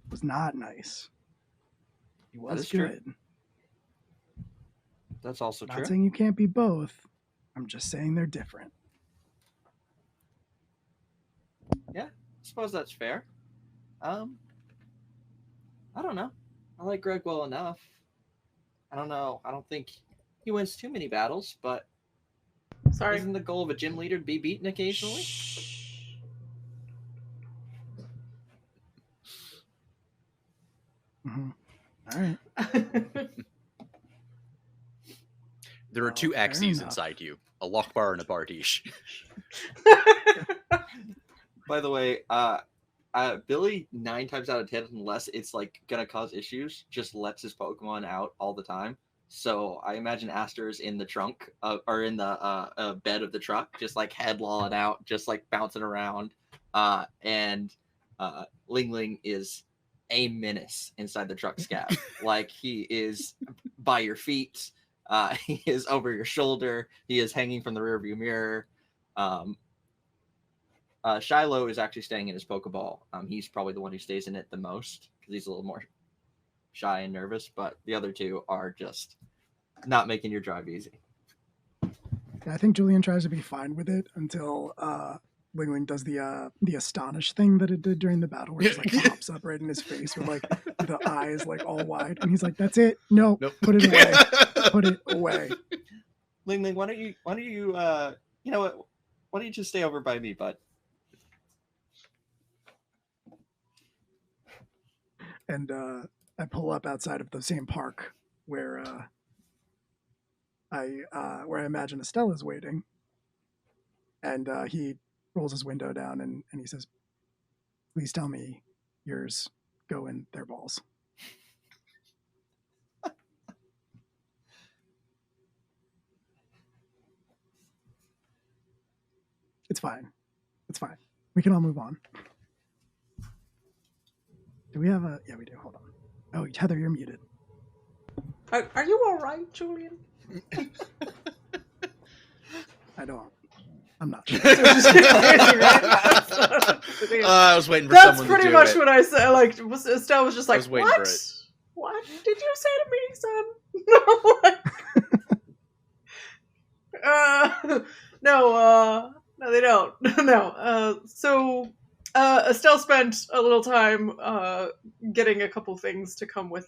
was not nice. He was is true. good. That's also Not true. saying you can't be both. I'm just saying they're different. Yeah, I suppose that's fair. I don't know. I like Greg well enough. I don't know. I don't think he wins too many battles, but Sorry. isn't the goal of a gym leader to be beaten occasionally? Mm-hmm. All right. There are two fair axes enough. inside you, a Lockbar and a Bardiche. By the way, Billy 9 times out of 10, unless it's like gonna cause issues, just lets his Pokemon out all the time. So I imagine Aster's in the trunk or in the bed of the truck, just like head lolling out, just like bouncing around. And Ling Ling is a menace inside the truck's cab. Like he is by your feet. He is over your shoulder. He is hanging from the rearview mirror. Shiloh is actually staying in his Pokeball. He's probably the one who stays in it the most because he's a little more shy and nervous. But the other two are just not making your drive easy. Yeah, I think Julian tries to be fine with it until Ling Ling does the astonish thing that it did during the battle, where it just like pops up right in his face with like the eyes like all wide, and he's like, "That's it. No, Nope. put it away. Put it away." Ling Ling, why don't you you know what? Why don't you just stay over by me, bud? And I pull up outside of the same park where I imagine Estella's waiting, and he rolls his window down and he says, "Please tell me yours go in their balls." It's fine. It's fine. We can all move on. Do we have a... Yeah, we do. Hold on. Oh, Heather, you're muted. Are you all right, Julian? I'm not sure. Just crazy, right? I was waiting for That's someone pretty to do much it. what I said. Like Estelle was just like, was waiting "What? for it. What did you say to me, son?" No, they don't. No. So Estelle spent a little time getting a couple things to come with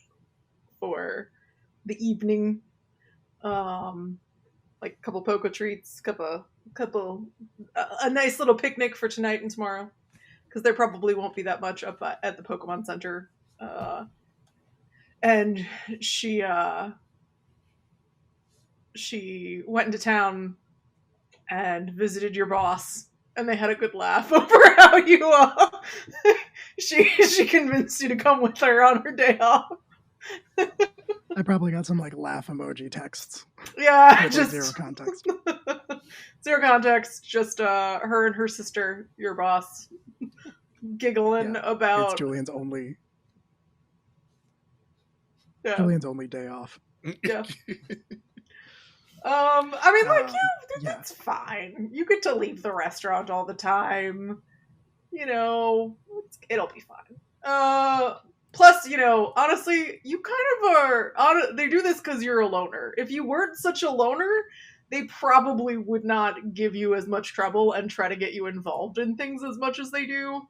for the evening. Like a couple Poke treats, a nice little picnic for tonight and tomorrow, because there probably won't be that much up at the Pokemon Center. And she went into town and visited your boss, and they had a good laugh over how you she convinced you to come with her on her day off. I probably got some like laugh emoji texts. Yeah, with just zero context. Zero context. Just her and her sister, your boss, giggling about. It's Julian's only day off. Yeah. I mean, like, Yeah. that's fine. You get to leave the restaurant all the time. You know, it'll be fine. Plus, you know, honestly, you kind of are. They do this because you're a loner. If you weren't such a loner, they probably would not give you as much trouble and try to get you involved in things as much as they do.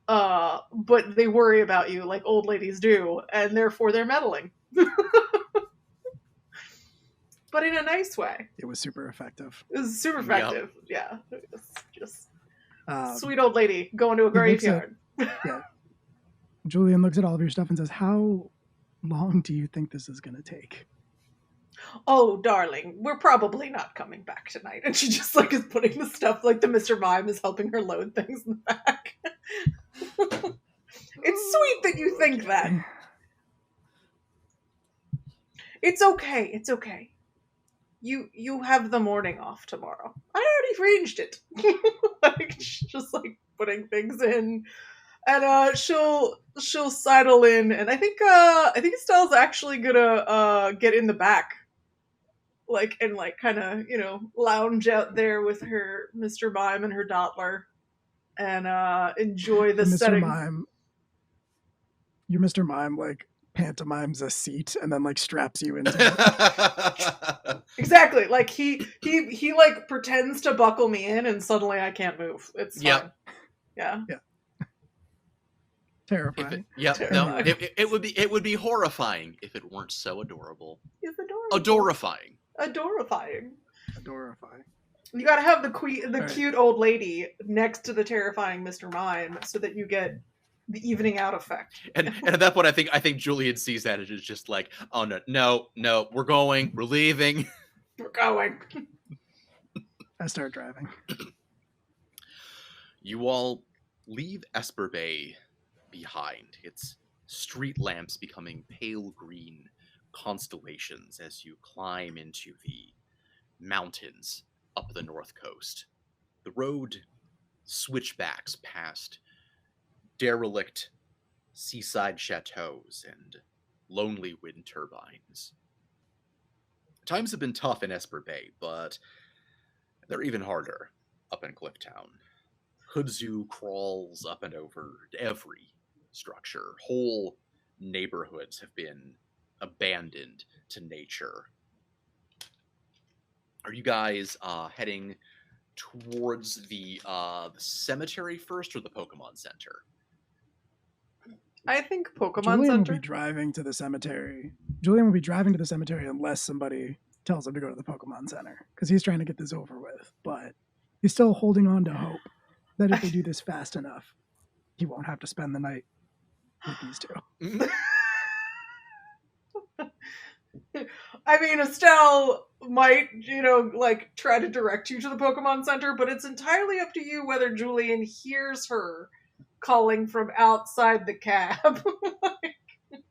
But they worry about you like old ladies do, and therefore they're meddling. But in a nice way. It was super effective. It was super Yep. effective. Yeah. It's just Um, sweet old lady going to a he looks at- graveyard. Julian looks at all of your stuff and says, "How long do you think this is going to take?" Oh, darling, we're probably not coming back tonight. And she just like is putting the stuff like the Mr. Mime is helping her load things in the back. It's sweet that you think that. It's okay. It's okay. You have the morning off tomorrow. I already arranged it. Like she's just like putting things in. And she'll sidle in, and I think Estelle's actually gonna get in the back, like, and like kind of, you know, lounge out there with her Mr. Mime and her Dottler, and enjoy the Mr. setting. Mime, your Mr. Mime like pantomimes a seat and then like straps you into it. Exactly, like he like pretends to buckle me in, and suddenly I can't move. It's Yep. fine. Yeah. Terrifying. No, it would be horrifying if it weren't so adorable. It's adorable. Adorifying. Adorifying. Adorifying. You gotta have the Right. cute old lady next to the terrifying Mr. Mime so that you get the evening out effect. And at that point, I think Julian sees that and is just like, oh no, we're going, we're leaving. We're going. I start driving. You all leave Esper Bay behind, its street lamps becoming pale green constellations as you climb into the mountains up the north coast. The road switchbacks past derelict seaside chateaus and lonely wind turbines. Times have been tough in Esper Bay, but they're even harder up in Clifftown. Hoodzu crawls up and over every structure. Whole neighborhoods have been abandoned to nature. Are you guys heading towards the cemetery first or the Pokemon Center? I think Pokemon Julian will Center. be driving to the cemetery. Julian will be driving to the cemetery unless somebody tells him to go to the Pokemon Center because he's trying to get this over with. But he's still holding on to hope that if they do this fast enough, he won't have to spend the night with these two. I mean, Estelle might, you know, like try to direct you to the Pokemon Center, but it's entirely up to you whether Julian hears her calling from outside the cab.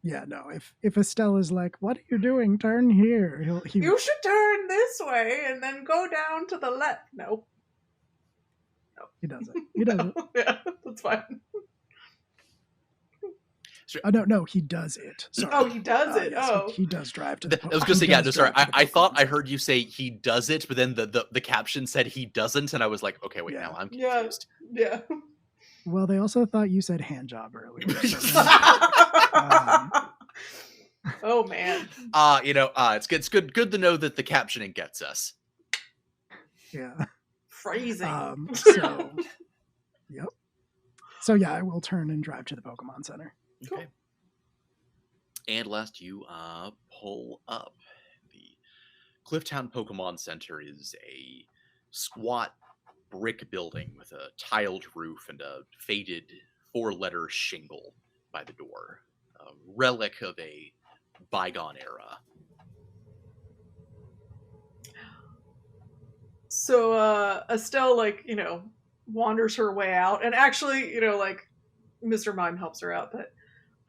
Yeah, no. If Estelle is like, "What are you doing? Turn here," he You should turn this way and then go down to the left. No. he doesn't. He doesn't. Yeah, that's fine. Oh, no, he does it. Sorry. Oh, he does it. Yes, Oh. he does drive to the. I was gonna say, yeah, no, sorry. I thought I Pokemon heard you say he does it, but then the caption said he doesn't, and I was like, okay, wait, Yeah. now I'm Yeah. confused. Yeah. Well, they also thought you said hand job earlier. Oh man. It's good to know that the captioning gets us. Yeah. Phrasing. So, yep. So yeah, I will turn and drive to the Pokemon Center. Cool. Okay. And last you pull up. The Clifftown Pokemon Center is a squat brick building with a tiled roof and a faded 4-letter shingle by the door. A relic of a bygone era. So Estelle, like, you know, wanders her way out, and actually, you know, like Mr. Mime helps her out, but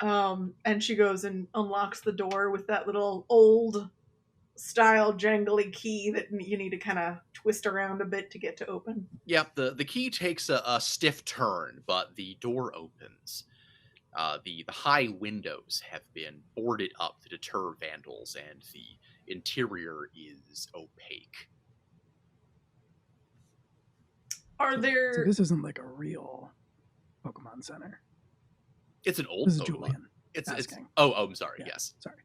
and she goes and unlocks the door with that little old style jangly key that you need to kind of twist around a bit to get to open. Yep, the key takes a stiff turn, but the door opens. The high windows have been boarded up to deter vandals, and the interior is opaque. Are So there? this isn't like a real Pokemon Center. It's an old This is Pokemon. Julian It's asking. I'm sorry. Yeah, Yes. sorry.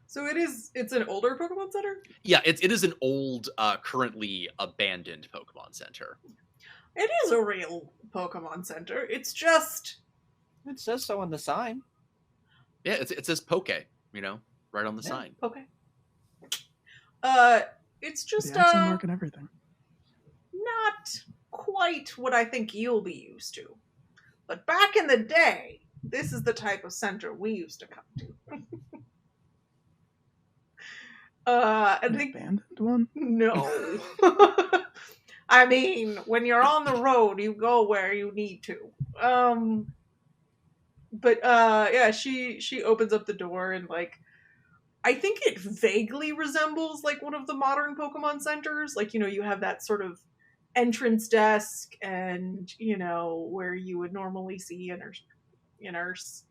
So it's an older Pokemon Center? Yeah, it is an old, currently abandoned Pokemon Center. It is a real Pokemon Center. It's just It says so on the sign. Yeah, it says Poke, right on the Yeah. sign. okay. It's just The accent mark and everything. not quite what I think you'll be used to. But back in the day, this is the type of center we used to come to. I An think abandoned one? no. I mean, when you're on the road, you go where you need to. But yeah, she opens up the door and like I think it vaguely resembles like one of the modern Pokemon centers. Like, you have that sort of entrance desk and, where you would normally see a nurse.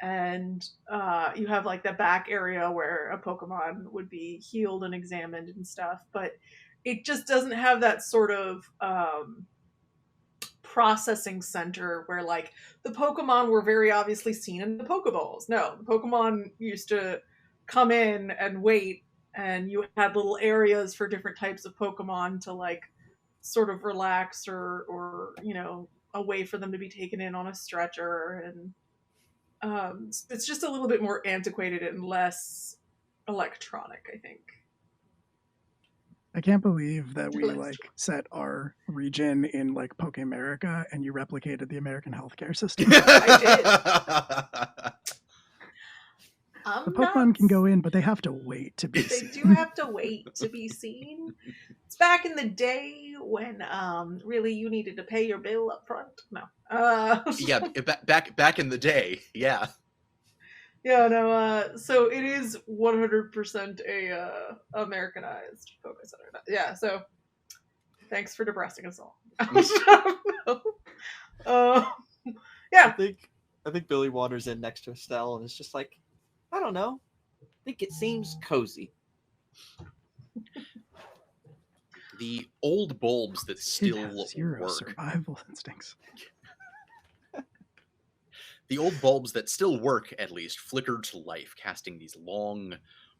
And you have like the back area where a Pokemon would be healed and examined and stuff. But it just doesn't have that sort of processing center where like the Pokemon were very obviously seen in the Pokeballs. No, the Pokemon used to come in and wait, and you had little areas for different types of Pokemon to like sort of relax or a way for them to be taken in on a stretcher. And it's just a little bit more antiquated and less electronic, I think. I can't believe that we Let's like set our region in like Poke America and you replicated the American healthcare system. The Pokemon can go in, but they have to wait to be seen. They do have to wait to be seen. It's back in the day when really you needed to pay your bill up front. No. Yeah, back in the day. Yeah. Yeah, no, so it is 100% a Americanized Poke Center. Yeah, so thanks for depressing us all. Yeah. I think Billy wanders in next to Estelle and is just like, I don't know. I think it seems cozy. The old bulbs that still Zero work. survival instincts. The old bulbs that still work, at least, flicker to life, casting these long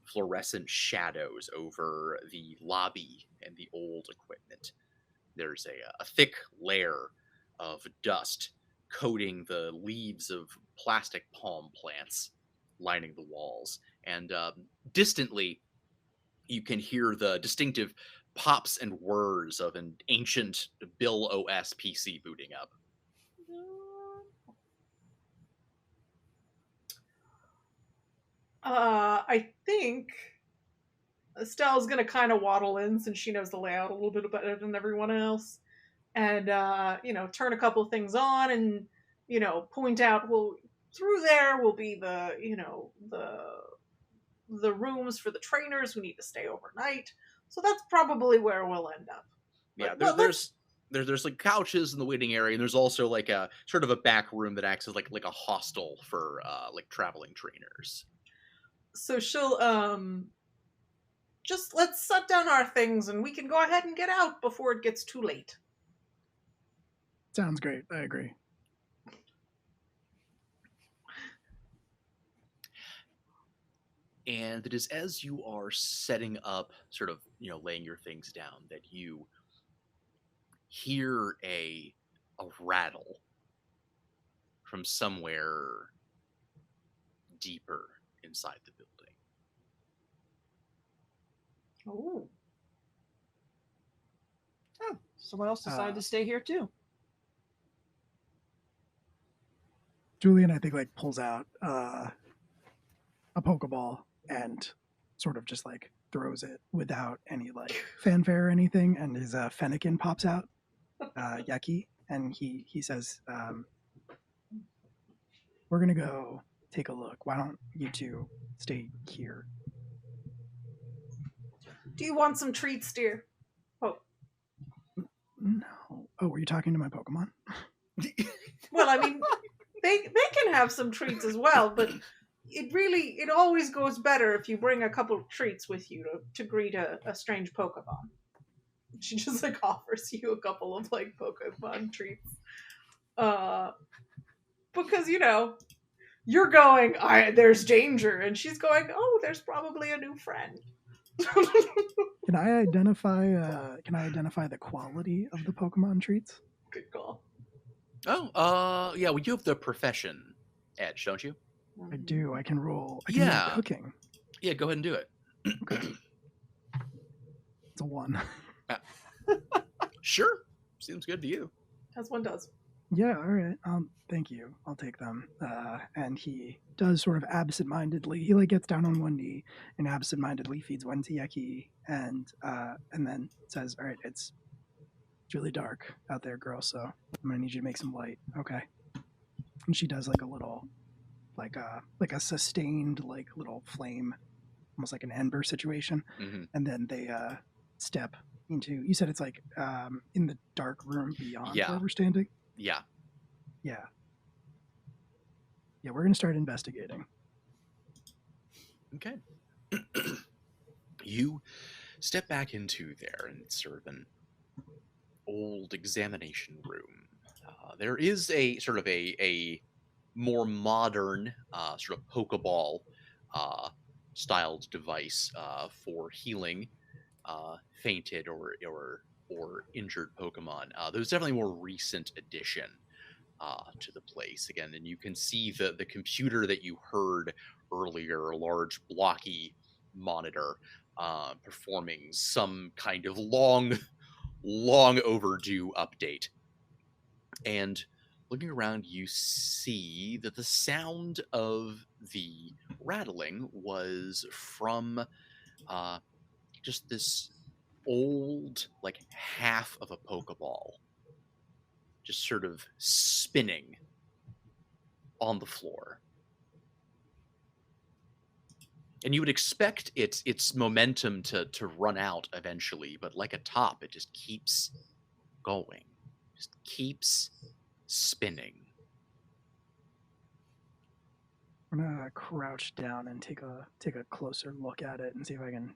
fluorescent shadows over the lobby and the old equipment. There's a thick layer of dust coating the leaves of plastic palm plants lining the walls. And distantly, you can hear the distinctive pops and whirs of an ancient Bill OS PC booting up. I think Estelle's gonna kind of waddle in since she knows the layout a little bit better than everyone else, and turn a couple things on, and point out, well, through there will be the rooms for the trainers who need to stay overnight. So that's probably where we'll end up. Yeah, But there's like couches in the waiting area, and there's also like a sort of a back room that acts as like a hostel for like traveling trainers. So she'll just let's set down our things and we can go ahead and get out before it gets too late. Sounds great. I agree. And it is as you are setting up, sort of, laying your things down, that you hear a rattle from somewhere deeper inside the building. Oh. Oh, someone else decided to stay here too. Julian, I think, like pulls out a Pokeball and sort of just like throws it without any like fanfare or anything, and his Fennekin pops out, Yucky, and he says, "We're gonna go take a look. Why don't you two stay here?" Do you want some treats, dear? Oh. No. Oh, were you talking to my Pokemon? Well, I mean, they can have some treats as well, but it always goes better if you bring a couple of treats with you to greet a strange Pokemon. She just like offers you a couple of like Pokemon treats. Because you're going, there's danger, and she's going, oh, there's probably a new friend. Can I identify? Can I identify the quality of the Pokemon treats? Good call. Oh, yeah, well, you have the profession edge, don't you? I do. I can roll. I can roll Yeah. cooking. Yeah, go ahead and do it. Okay. It's a 1. Sure. Seems good to you. As one does. Yeah, all right. Thank you. I'll take them. And he does sort of absentmindedly. He like gets down on one knee and absentmindedly feeds one to Yeki, and then says, "All right, it's really dark out there, girl. So I'm gonna need you to make some light, okay?" And she does like a little, like a sustained like little flame, almost like an ember situation, Mm-hmm. and then they step into. You said it's like in the dark room beyond Yeah. where we're standing. Yeah. Yeah. Yeah, we're going to start investigating. Okay. You step back into there, and it's sort of an old examination room. There is a sort of a more modern sort of Pokeball styled device for healing fainted or injured Pokemon. There's definitely a more recent addition to the place again, and you can see the computer that you heard earlier, a large blocky monitor performing some kind of long overdue update. And looking around, you see that the sound of the rattling was from just this old, like half of a Pokeball, just sort of spinning on the floor. And you would expect its momentum to run out eventually, but like a top, it just keeps going, just keeps spinning. I'm gonna crouch down and take a closer look at it and see if I can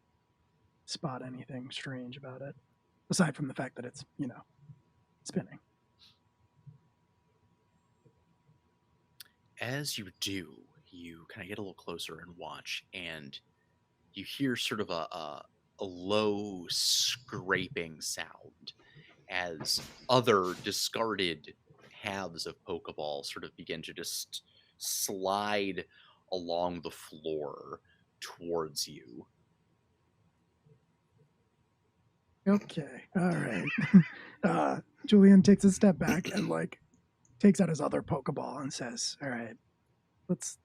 spot anything strange about it, aside from the fact that it's spinning. As you do, you kind of get a little closer and watch, and you hear sort of a low scraping sound as other discarded halves of Pokeball sort of begin to just slide along the floor towards you. Okay, all right. Julian takes a step back and like takes out his other Pokeball and says, "All right, let's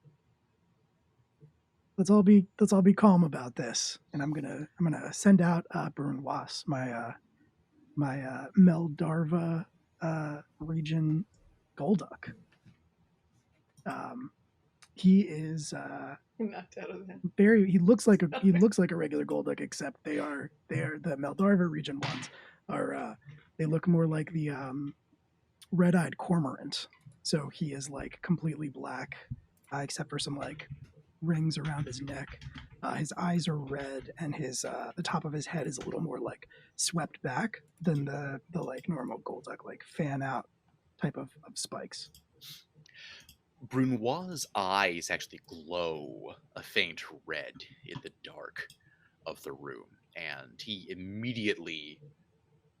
all be calm about this." And I'm gonna send out Brunoise, my Meldarva region Golduck. He is Knocked out of there. very. He looks like a regular Golduck, except they are the Meldarva region ones are they look more like the red-eyed cormorant. So he is like completely black, except for some like rings around his neck. His eyes are red, and his the top of his head is a little more like swept back than the like normal Golduck, like fan out type of spikes. Brunois' eyes actually glow a faint red in the dark of the room, and he immediately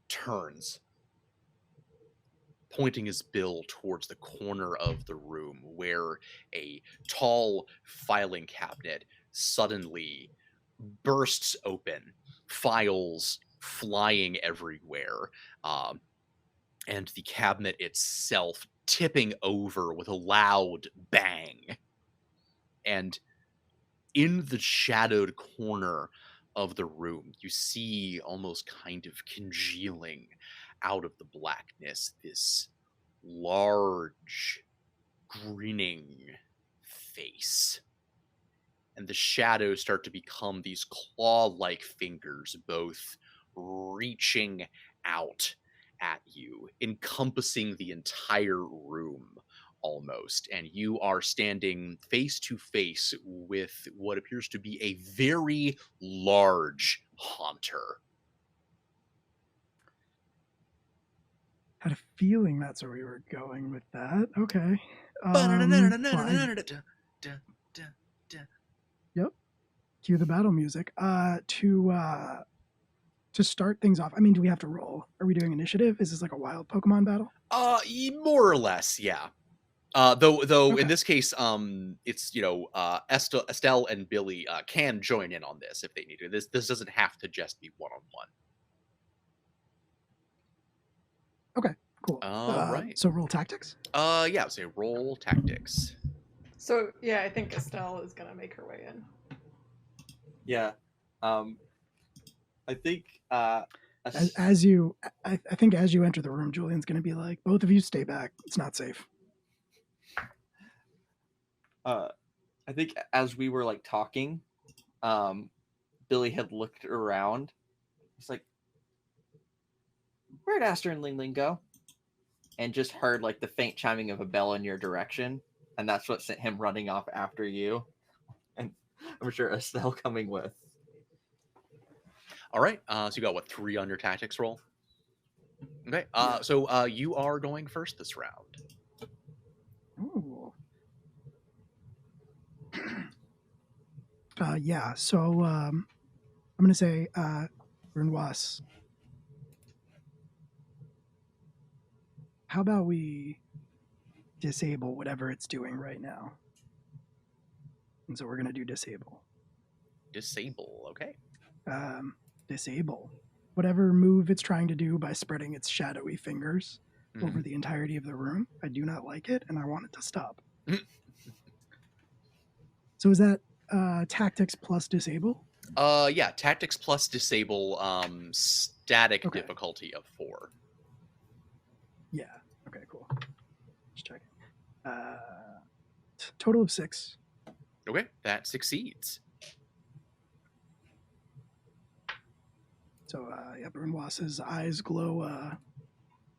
turns, pointing his bill towards the corner of the room where a tall filing cabinet suddenly bursts open, files flying everywhere, and the cabinet itself tipping over with a loud bang. And in the shadowed corner of the room, you see, almost kind of congealing out of the blackness, this large, grinning face. And the shadows start to become these claw-like fingers, both reaching out at you, encompassing the entire room almost, and you are standing face to face with what appears to be a very large haunter. Had a feeling that's where we were going with that. Okay. Yep. Cue the battle music. To start things off, I mean, do we have to roll? Are we doing initiative? Is this like a wild Pokemon battle? More or less, yeah. Though Okay. in this case, it's Estelle and Billy can join in on this if they need to. This doesn't have to just be one on one. Okay. Cool. All right. So roll tactics. Yeah. Say roll tactics. So yeah, I think Estelle is gonna make her way in. Yeah. I think I think as you enter the room, Julian's going to be like, both of you stay back. It's not safe. I think as we were like talking, Billy had looked around. He's like, "Where'd Aster and Ling Ling go?" And just heard like the faint chiming of a bell in your direction, and that's what sent him running off after you. And I'm sure Estelle coming with. All right. So you got what, 3 on your tactics roll? Okay. So you are going first this round. Ooh. Yeah. So I'm going to say, Renwas, how about we disable whatever it's doing right now? And so we're going to do disable. Disable. Okay. Disable whatever move it's trying to do by spreading its shadowy fingers over the entirety of the room. I do not like it, and I want it to stop. So is that tactics plus disable? Yeah, tactics plus disable, static Okay. difficulty of 4. Yeah. Okay, cool. Just checking. Total of 6. Okay, that succeeds. So yeah, Brunwas's eyes glow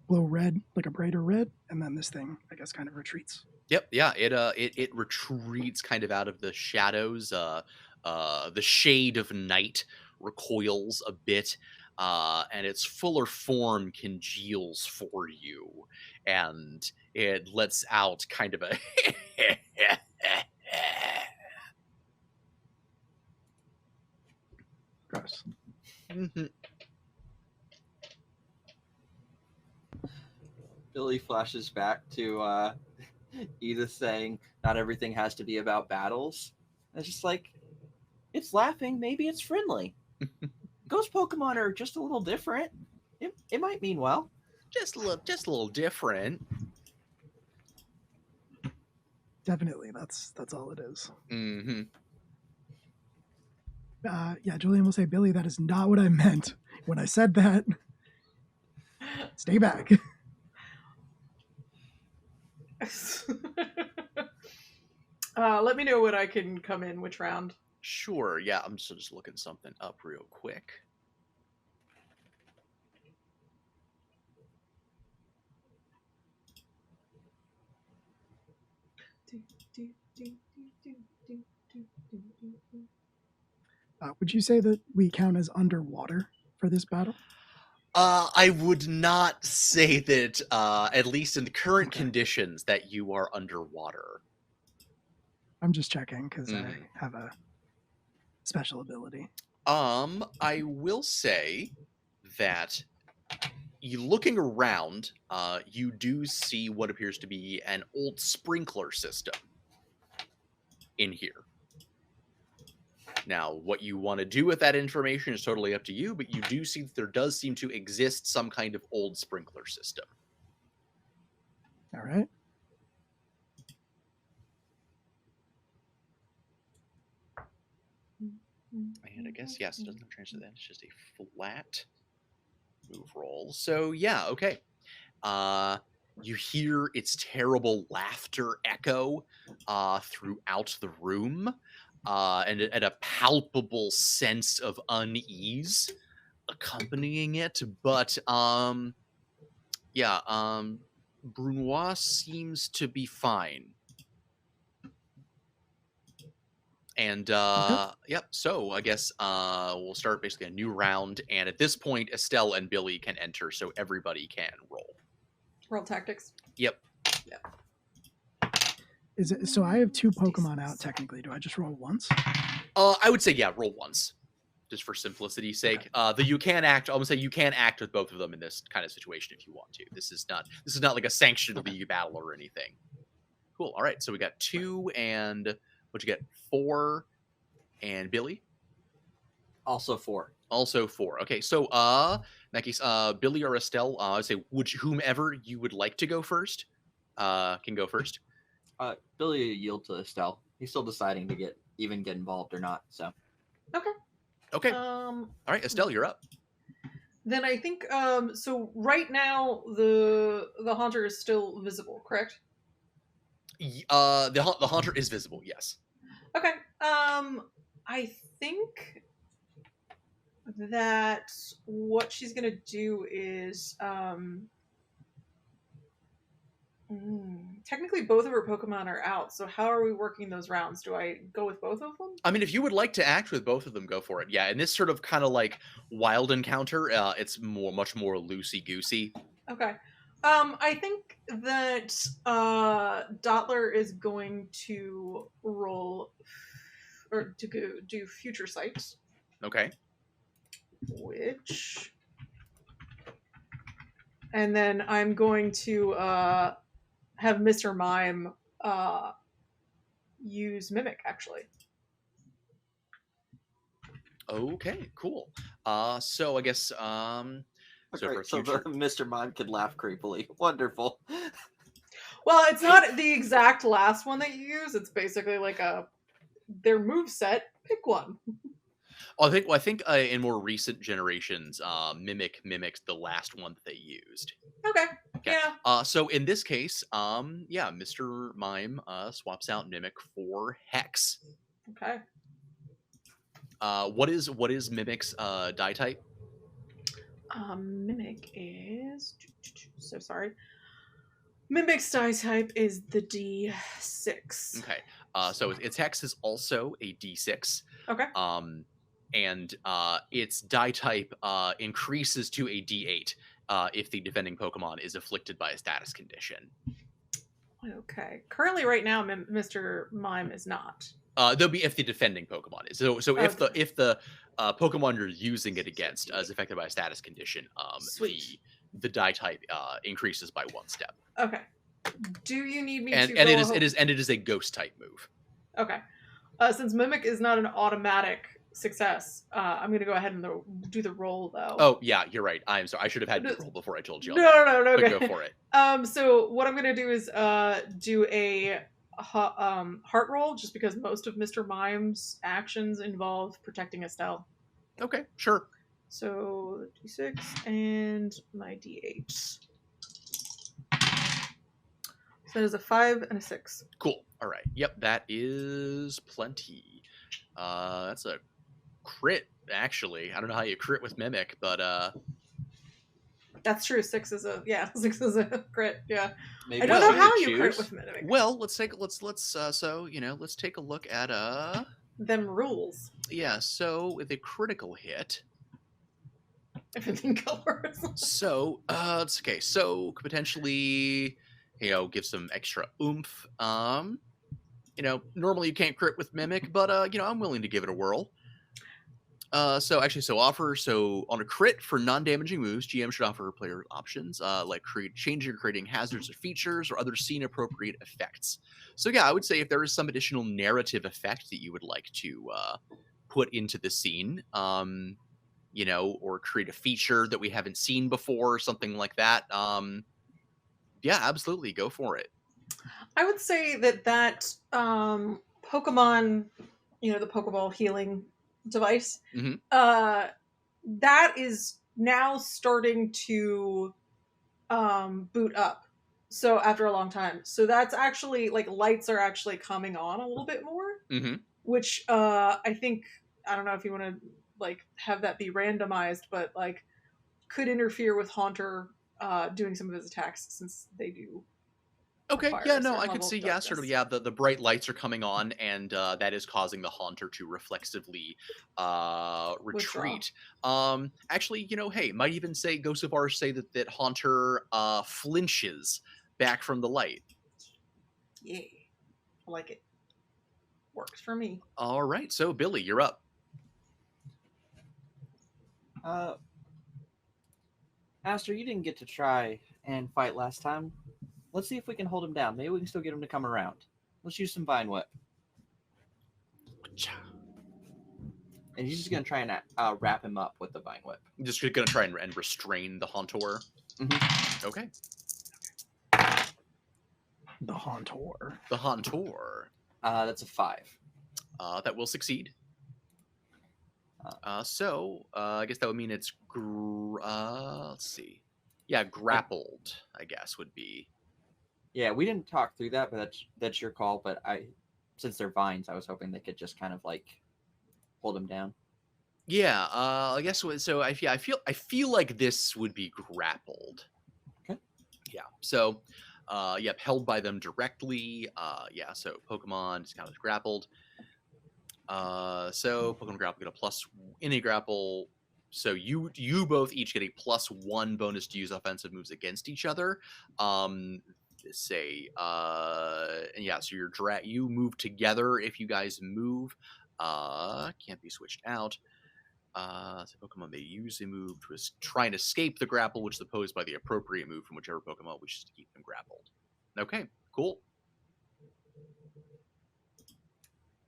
red, like a brighter red, and then this thing, I guess, kind of retreats. Yep, yeah, it retreats kind of out of the shadows. The shade of night recoils a bit, and its fuller form congeals for you, and it lets out kind of a Gross. Billy flashes back to Edith saying, "Not everything has to be about battles." And it's just like, it's laughing. Maybe it's friendly. Ghost Pokemon are just a little different. It might mean well. just a little different. Definitely, that's all it is. Mm-hmm. Yeah, Julian will say, Billy, that is not what I meant when I said that. Stay back. Let me know when I can come in, which round. Sure, yeah, I'm just looking something up real quick. Would you say that we count as underwater for this battle? I would not say that, at least in the current Okay. conditions, that you are underwater. I'm just checking because I have a special ability. I will say that you looking around, you do see what appears to be an old sprinkler system in here. Now, what you want to do with that information is totally up to you, but you do see that there does seem to exist some kind of old sprinkler system. All right. And I guess, yes, it doesn't transfer that. It's just a flat move roll. So, yeah, okay. You hear its terrible laughter echo throughout the room, and a palpable sense of unease accompanying it. But, Brunois seems to be fine. And yep, so I guess we'll start basically a new round, and at this point Estelle and Billy can enter, so everybody can roll. Roll tactics. Yep. Is it so? I have 2 Pokemon out technically. Do I just roll once? I would say yeah, roll once, just for simplicity's sake. Okay. You can act. I'm gonna say you can act with both of them in this kind of situation if you want to. This is not like a sanctioned league battle or anything. Cool. All right. So we got 2 and what'd you get? 4 and Billy. Also 4. Also 4. Okay. So in that case, Billy or Estelle, I would say whomever you would like to go first, can go first. Billy yield to Estelle. He's still deciding to get involved or not. So. Okay. Okay. All right, Estelle, you're up. Then I think so. Right now, the haunter is still visible, correct? The haunter is visible. Yes. Okay. I think that what she's gonna do is technically both of her Pokemon are out. So how are we working those rounds? Do I go with both of them? I mean, if you would like to act with both of them, go for it. Yeah, in this sort of kind of like wild encounter, it's much more loosey goosey. Okay. I think that Dottler is going to roll or to go do Future Sight. Okay. And then I'm going to have Mr. Mime use Mimic, actually. Okay, cool. So I guess so Mr. Mime could laugh creepily. Wonderful. Well, it's not the exact last one that you use. It's basically like their move set. Pick one. I think in more recent generations, Mimic mimics the last one that they used. Okay. Yeah. So in this case, yeah, Mr. Mime swaps out Mimic for Hex. Okay. What is Mimic's die type? Mimic is so sorry. Mimic's die type is the D6. Okay. So its Hex is also a D6. Okay. And its die type increases to a D8 if the defending Pokemon is afflicted by a status condition. Okay. Currently, right now, Mr. Mime is not. There'll be if the defending Pokemon is. So if the Pokemon you're using it against is affected by a status condition, the die type increases by 1 step. Okay. Do you need me to? And it is a ghost type move. Okay. Since Mimic is not an automatic success, I'm going to go ahead and do the roll though. Oh yeah, you're right. I'm sorry. I should have had you roll before I told you. No. But okay. Go for it. So what I'm going to do is do a heart roll, just because most of Mr. Mime's actions involve protecting Estelle. Okay, sure. So D6 and my D8. So that is a 5 and a 6. Cool. All right. Yep, that is plenty. That's a crit, actually. I don't know how you crit with Mimic, but that's true. 6 is a crit. Yeah. Maybe I don't know how you crit with Mimic. Well, let's take a look at them rules. Yeah. So with a critical hit, everything covers. So it's okay. So could potentially, give some extra oomph. Normally you can't crit with Mimic, but I'm willing to give it a whirl. So on a crit for non-damaging moves, GM should offer player options like changing or creating hazards or features or other scene-appropriate effects. So yeah, I would say if there is some additional narrative effect that you would like to put into the scene, or create a feature that we haven't seen before or something like that, yeah, absolutely, go for it. I would say that Pokemon, the Pokeball healing device, mm-hmm. That is now starting to boot up. So after a long time, so that's actually lights are actually coming on a little bit more, mm-hmm. which I think, I don't know if you want to have that be randomized, but could interfere with Haunter doing some of his attacks since they do Okay, require yeah, a no, certain I could level see, of yeah, sort of, darkness. yeah, the bright lights are coming on, and that is causing the Haunter to reflexively Withdraw. retreat. Actually, hey, might even go so far as say that Haunter flinches back from the light. Yeah, I like it. Works for me. All right, so Billy, you're up. Aster, you didn't get to try and fight last time. Let's see if we can hold him down. Maybe we can still get him to come around. Let's use some Vine Whip. And he's just going to try and wrap him up with the Vine Whip. I'm just gonna try and restrain the Hauntor. Mm-hmm. Okay. The Hauntor. The Hauntor. That's a 5. That will succeed. So I guess that would mean it's let's see. Yeah, grappled, I guess would be. Yeah, we didn't talk through that, but that's your call. But since they're vines, I was hoping they could just kind of like hold him down. Yeah, I guess so. I feel like this would be grappled. Okay. Yeah. So, yep, held by them directly. Yeah. So Pokemon is kind of grappled. So Pokemon grapple get a plus in a grapple. So you both each get a +1 bonus to use offensive moves against each other. Say and yeah, so you move together if you guys move. Can't be switched out. So Pokemon may use a move to try and escape the grapple, which is opposed by the appropriate move from whichever Pokemon wishes to keep them grappled. Okay, cool.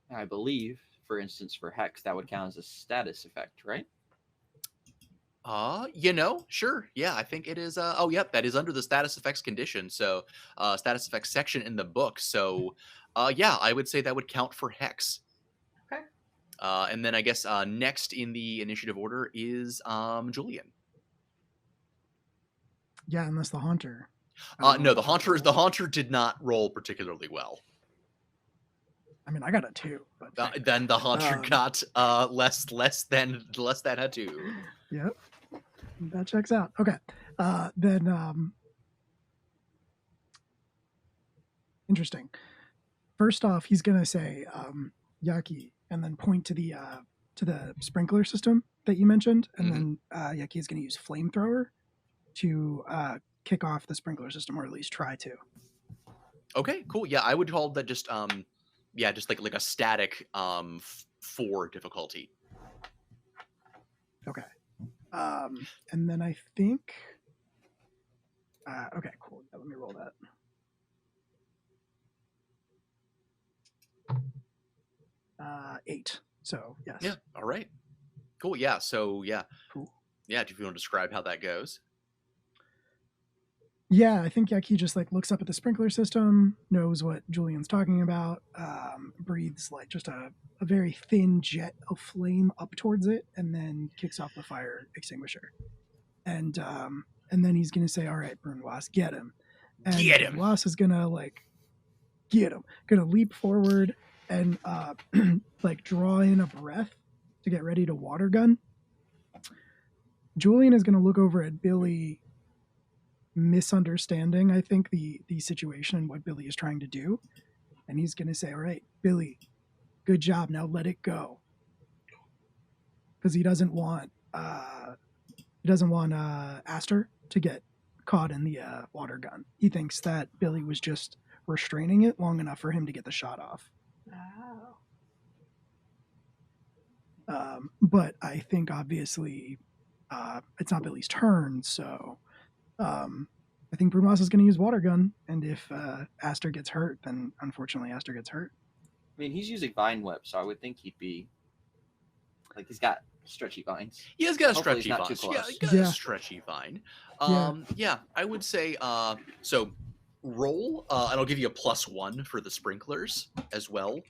I believe, for instance, for Hex, that would count as a status effect, right? Sure. Yeah, I think it is. Oh, yep, that is under the status effects condition. So, status effects section in the book. So, yeah, I would say that would count for Hex. Okay. And then I guess next in the initiative order is Julian. Yeah, unless the Haunter. No, the Haunter did not roll particularly well. I mean, I got a 2. But then the Haunter got less than a 2. Yep, that checks out. Okay, then interesting. First off, he's gonna say Yaki, and then point to the sprinkler system that you mentioned, and then Yaki is gonna use flamethrower to kick off the sprinkler system, or at least try to. Okay, cool. Yeah, I would call that just just like a static 4 difficulty. Okay. And then I think okay, cool. Yeah, let me roll that. 8. So yes. Yeah. All right. Cool. Yeah. So yeah. Cool. Yeah. Do you want to describe how that goes? Yeah, I think Yaki just like looks up at the sprinkler system, knows what Julian's talking about, breathes like just a very thin jet of flame up towards it, and then kicks off the fire extinguisher. And then he's gonna say, "All right, Brunoise, get him." And get him. Brunoise is gonna get him, gonna leap forward and like draw in a breath to get ready to water gun. Julian is gonna look over at Billy, misunderstanding, I think, the situation and what Billy is trying to do, and he's going to say, "All right, Billy, good job. Now let it go," because he doesn't want Aster to get caught in the water gun. He thinks that Billy was just restraining it long enough for him to get the shot off. Oh. But I think obviously it's not Billy's turn, so I think Brumas is going to use water gun, and if Aster gets hurt, then unfortunately Aster gets hurt. I mean, he's using Vine Whip, so I would think he'd be like he's got stretchy vines. He has got a Hopefully stretchy he's not vine. too close. Yeah, got a stretchy vine. Yeah, I would say so. Roll, and I'll give you a +1 for the sprinklers as well.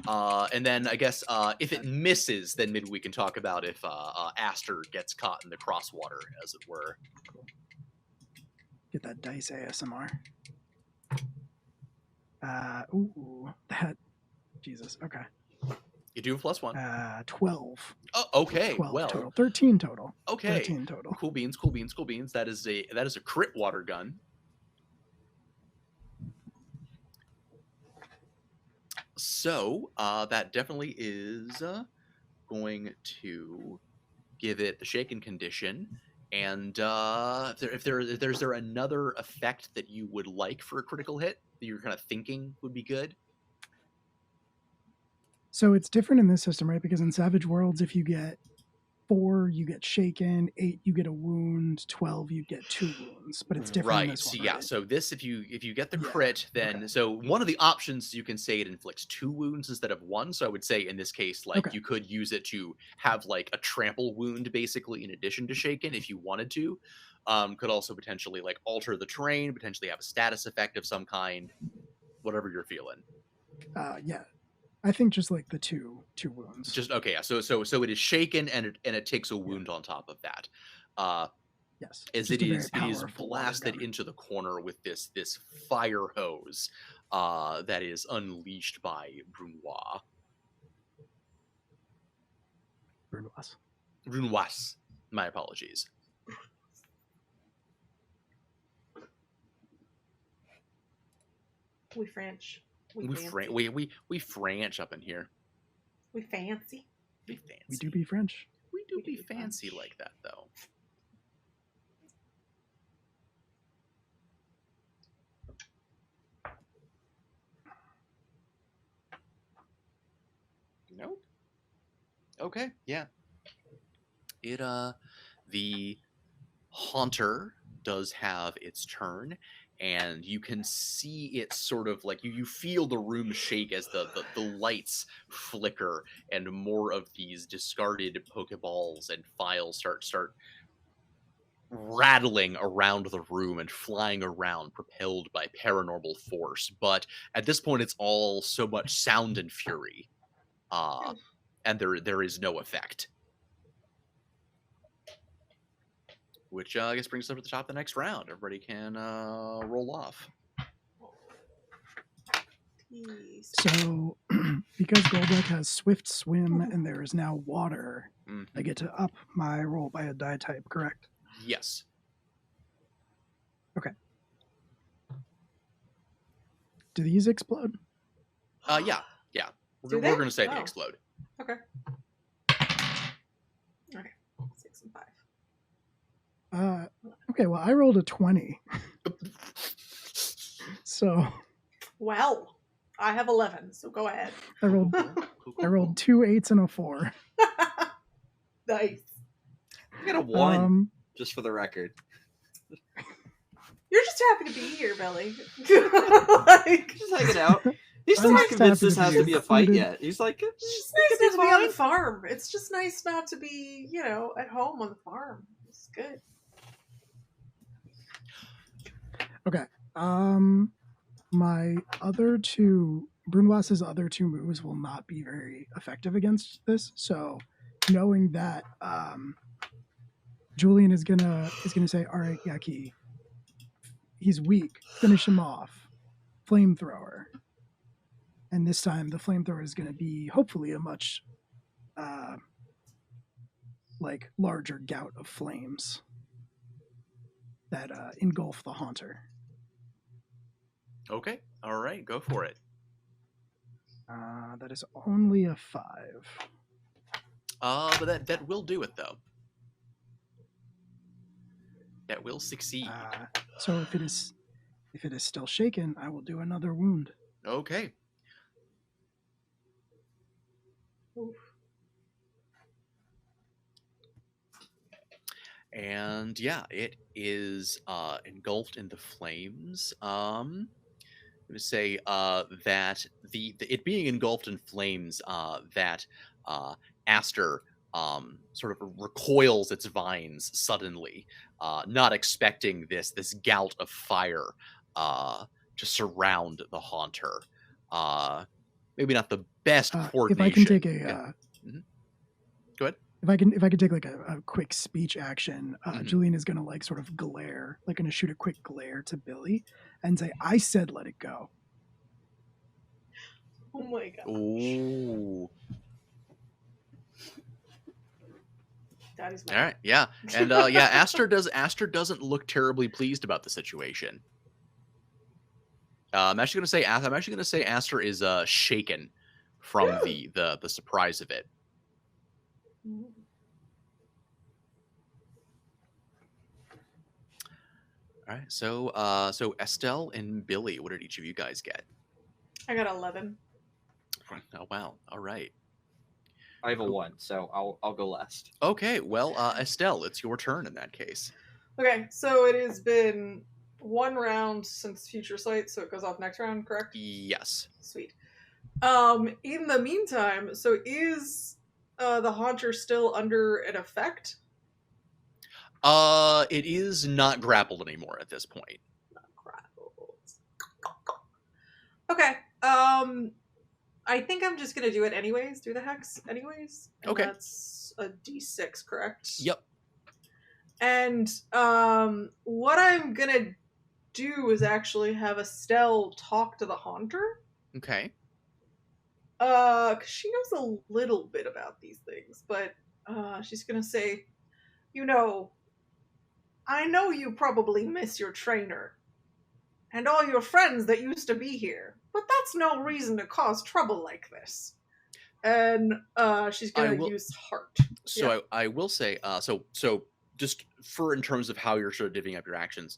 And then I guess if it misses, then maybe we can talk about if Aster gets caught in the crosswater, as it were. Cool. Get that dice ASMR. Ooh, that. Jesus. Okay. You do have +1. 12. Oh, okay. 12 Well, total. 13 total. okay. 13 total. Cool beans, cool beans, cool beans. That is a crit water gun. So that definitely is going to give it the shaken condition. And if there's there another effect that you would like for a critical hit that you're kind of thinking would be good? So it's different in this system, right? Because in Savage Worlds, if you get 4, you get shaken. 8, you get a wound. 12, you get 2 wounds. But it's different in Right. this So one, yeah. right? So this, if you get the Yeah, crit, then okay. so one of the options you can say it inflicts 2 wounds instead of 1. So I would say in this case, like Okay. you could use it to have like a trample wound, basically, in addition to shaken, if you wanted to. Could also potentially like alter the terrain, potentially have a status effect of some kind, whatever you're feeling. Yeah. I think just like the two wounds. Just okay. Yeah. So it is shaken and it takes a wound on top of that. Yes. As Just it a very is powerful water blasted gun. into the corner with this fire hose that is unleashed by Brunois. Brunois. My apologies. We French. We French up in here. We fancy. We fancy. We do be French. We do We be do fancy French. like that though. Nope. Okay, yeah. It the Haunter does have its turn, and you can see it sort of like you feel the room shake as the lights flicker and more of these discarded Pokeballs and files start rattling around the room and flying around propelled by paranormal force. But at this point it's all so much sound and fury. And there is no effect. Which I guess brings us up to the top of the next round. Everybody can roll off. Jeez. So, because Golduck has Swift Swim and there is now water, I get to up my roll by a die type, correct? Yes. Okay. Do these explode? Yeah. Do We're they? going to say they Oh. explode. Okay. Okay. 6 and 5. Okay, well, I rolled a 20. So Well, I have 11, so go ahead. I rolled I rolled 2 8s and a 4. Nice. I got a 1, Um, just for the record. You're just happy to be here, Billy. Like, Just hanging out. He's I'm still not just convinced happy this to has be to be a fight included. yet. He's like, it's just it nice could not to be on the fine. farm. It's just nice not to be, at home on the farm. It's good. Okay. My other two, Brunois's other 2 moves will not be very effective against this. So, knowing that, Julian is gonna say, "All right, Yaki, he's weak. Finish him off. Flamethrower." And this time, the flamethrower is going to be hopefully a much, like larger gout of flames that engulf the Haunter. Okay. All right. Go for it. That is only a 5. But that will do it though. That will succeed. So if it is still shaken, I will do another wound. Okay. Oof. And yeah, it is engulfed in the flames. I'm gonna say that the it being engulfed in flames, that Aster sort of recoils its vines suddenly, not expecting this gout of fire to surround the Haunter. Maybe not the best coordination. If I can take a Go ahead. if I could take like a quick speech action, Julian is gonna like sort of glare, like gonna shoot a quick glare to Billy and say, "I said let it go." Oh my gosh. Ooh. Daddy's All mad. right, yeah, and yeah, Aster doesn't look terribly pleased about the situation. I'm actually gonna say Aster is shaken from the surprise of it. All right, so Estelle and Billy, what did each of you guys get? I got 11. Oh wow, all right. I have a 1, so I'll go last. Okay, well, Estelle, it's your turn in that case. Okay, so it has been one round since Future Sight, so it goes off next round, correct? Yes. Sweet. In the meantime, so is the Haunter still under an effect? It is not grappled anymore at this point. Not grappled. Okay. I think I'm just gonna do it anyways. Do the hex anyways. And Okay. That's a D6, correct? Yep. And what I'm gonna do is actually have Estelle talk to the Haunter. Okay. 'Cause she knows a little bit about these things, but she's gonna say, you know, I know you probably miss your trainer and all your friends that used to be here, but that's no reason to cause trouble like this. And she's gonna use heart. So yeah. I will say, so just for in terms of how you're sort of divvying up your actions,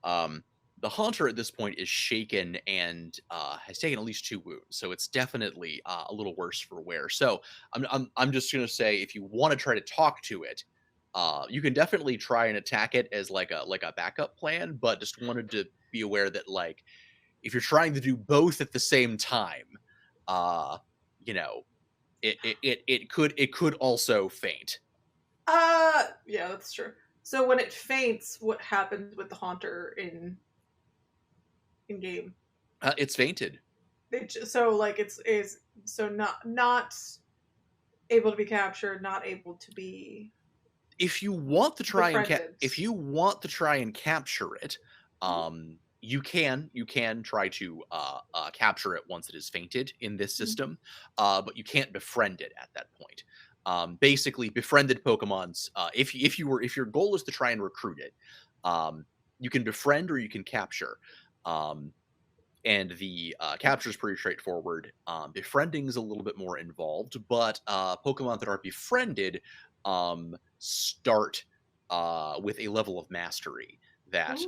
the Haunter at this point is shaken and has taken at least 2 wounds, so it's definitely a little worse for wear. So I'm just gonna say, if you want to try to talk to it, you can definitely try and attack it as like a backup plan, but just wanted to be aware that, like, if you're trying to do both at the same time, you know, it could also faint. Yeah, that's true. So when it faints, what happens with the Haunter in game? It's fainted. So like it's so not able to be captured, not able to be. If you want to try befriended. and capture it, you can try to capture it once it is fainted in this system, but you can't befriend it at that point. Basically, befriended Pokemons, if your goal is to try and recruit it, you can befriend or you can capture. And the capture is pretty straightforward. Befriending is a little bit more involved, but Pokemon that are befriended start with a level of mastery that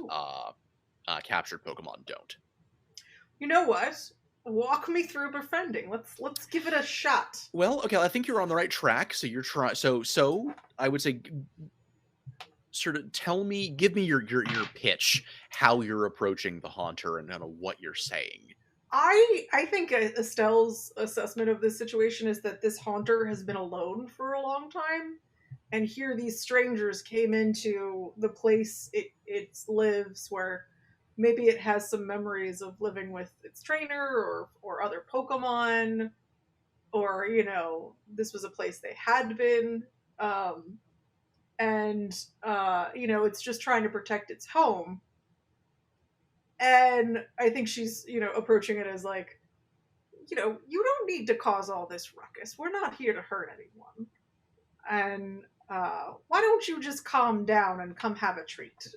captured Pokemon don't. You know what? Walk me through befriending. Let's give it a shot. Well, okay, I think you're on the right track. So you're trying. So I would say, sort of give me your pitch, how you're approaching the Haunter and kind of what you're saying. I think Estelle's assessment of this situation is that this Haunter has been alone for a long time, and here these strangers came into the place it lives, where maybe it has some memories of living with its trainer or other Pokemon, or this was a place they had been, and it's just trying to protect its home. And I think she's approaching it as like, you don't need to cause all this ruckus. We're not here to hurt anyone. And why don't you just calm down and come have a treat?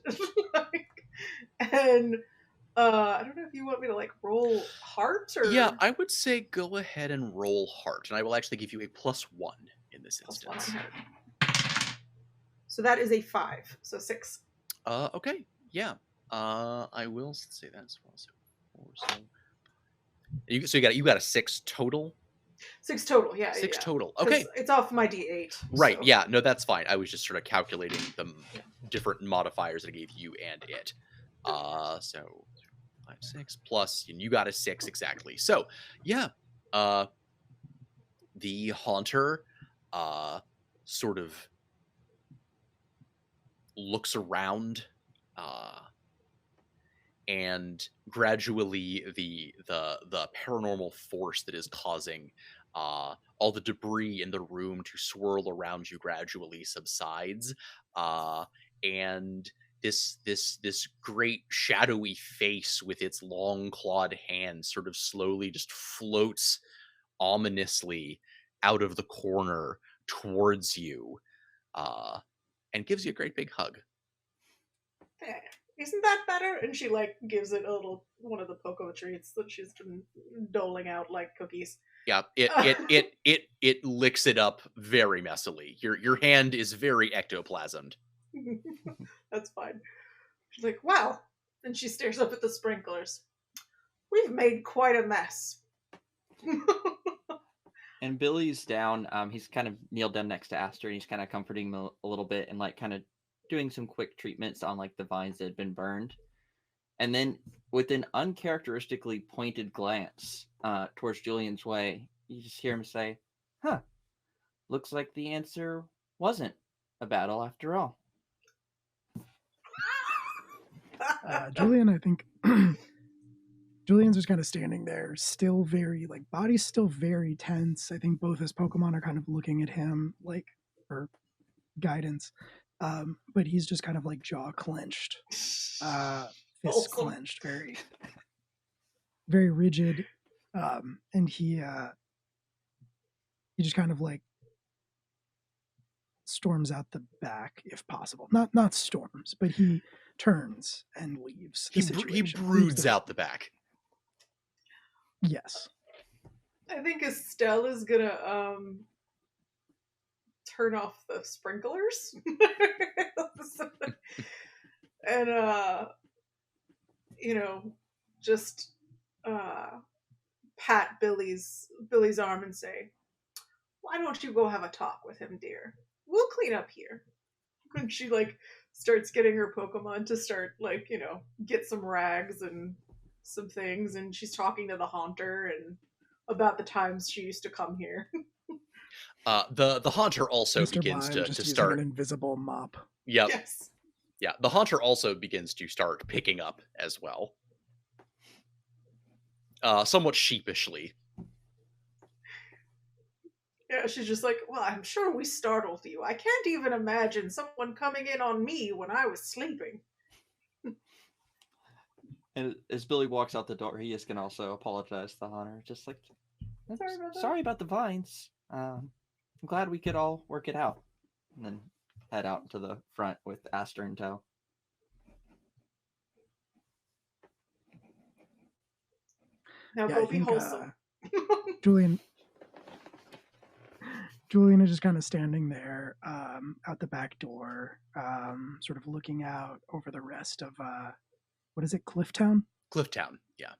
And I don't know if you want me to like roll heart or. Yeah, I would say go ahead and roll heart, and I will actually give you a +1 in this instance. So that is a 5, so 6. Okay, yeah. I will say that as well. So 4, so you got a 6 total. 6 total, yeah. 6 total. Okay, it's off my D8. Right. So. Yeah. No, that's fine. I was just sort of calculating the different modifiers that I gave you and it. So 5, 6 plus, and you got a 6 exactly. So yeah, the Haunter, sort of looks around, and gradually the paranormal force that is causing all the debris in the room to swirl around you gradually subsides, and this great shadowy face with its long clawed hands sort of slowly just floats ominously out of the corner towards you. uh, and gives you a great big hug. "Eh, isn't that better?" And she like gives it a little one of the Poco treats that she's been doling out like cookies. Yeah, it licks it up very messily. Your hand is very ectoplasmed. That's fine. She's like, "Well," and she stares up at the sprinklers. "We've made quite a mess." And Billy's down. He's kind of kneeled down next to Aster, and he's kind of comforting him a little bit, and like kind of doing some quick treatments on like the vines that had been burned. And then, with an uncharacteristically pointed glance towards Julian's way, you just hear him say, "Huh, looks like the answer wasn't a battle after all." Julian, I think Julian's just kind of standing there, still very like body's still very tense. I think both his Pokemon are kind of looking at him like for guidance, but he's just kind of like jaw clenched, fists Awesome. clenched, very very rigid, and he just kind of like storms out the back if possible. Not storms, but he turns and leaves the He situation. broods out the back. Yes. I think Estelle is gonna turn off the sprinklers and you know, just pat Billy's arm and say, "Why don't you go have a talk with him, dear? We'll clean up here." And she like starts getting her Pokemon to start like, get some rags and some things, and she's talking to the Haunter and about the times she used to come here. The Haunter also Mr. begins Mime to just using start. an invisible mop. Yep. Yes. Yeah, the Haunter also begins to start picking up as well. Somewhat sheepishly. Yeah, she's just like, "Well, I'm sure we startled you. I can't even imagine someone coming in on me when I was sleeping." And as Billy walks out the door, he is going to also apologize to the Hunter. Just like, Sorry about that. sorry about the vines. I'm glad we could all work it out. And then head out to the front with Aster in tow. Now Yeah, go I be think wholesome. Julian is just kind of standing there out the back door, sort of looking out over the rest of what is it, Clifftown? Clifftown, yeah.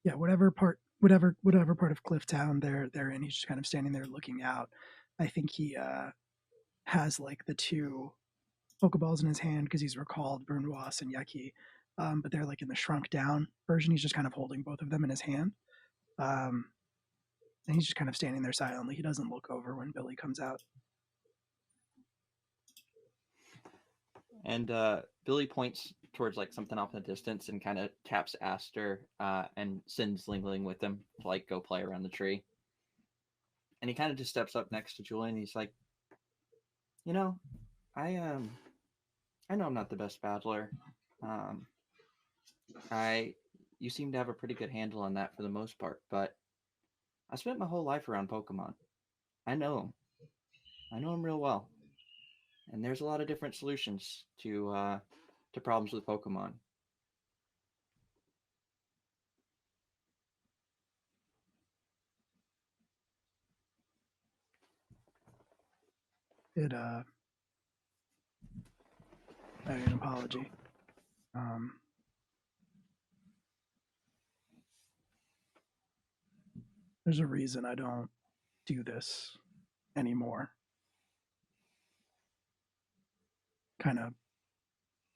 Yeah, whatever part of Clifftown they're in. He's just kind of standing there looking out. I think he has like the two Pokeballs in his hand because he's recalled Burnwas and Yucky, but they're like in the shrunk down version. He's just kind of holding both of them in his hand. And he's just kind of standing there silently. He doesn't look over when Billy comes out. And Billy points towards like something off in the distance and kind of taps Aster and sends Lingling with him to like go play around the tree. And he kind of just steps up next to Julian. And he's like, "You know, I know I'm not the best battler. You seem to have a pretty good handle on that for the most part, but I spent my whole life around Pokemon. I know them. I know them real well. And there's a lot of different solutions to problems with Pokemon. It I need an apology. There's a reason I don't do this anymore. Kind of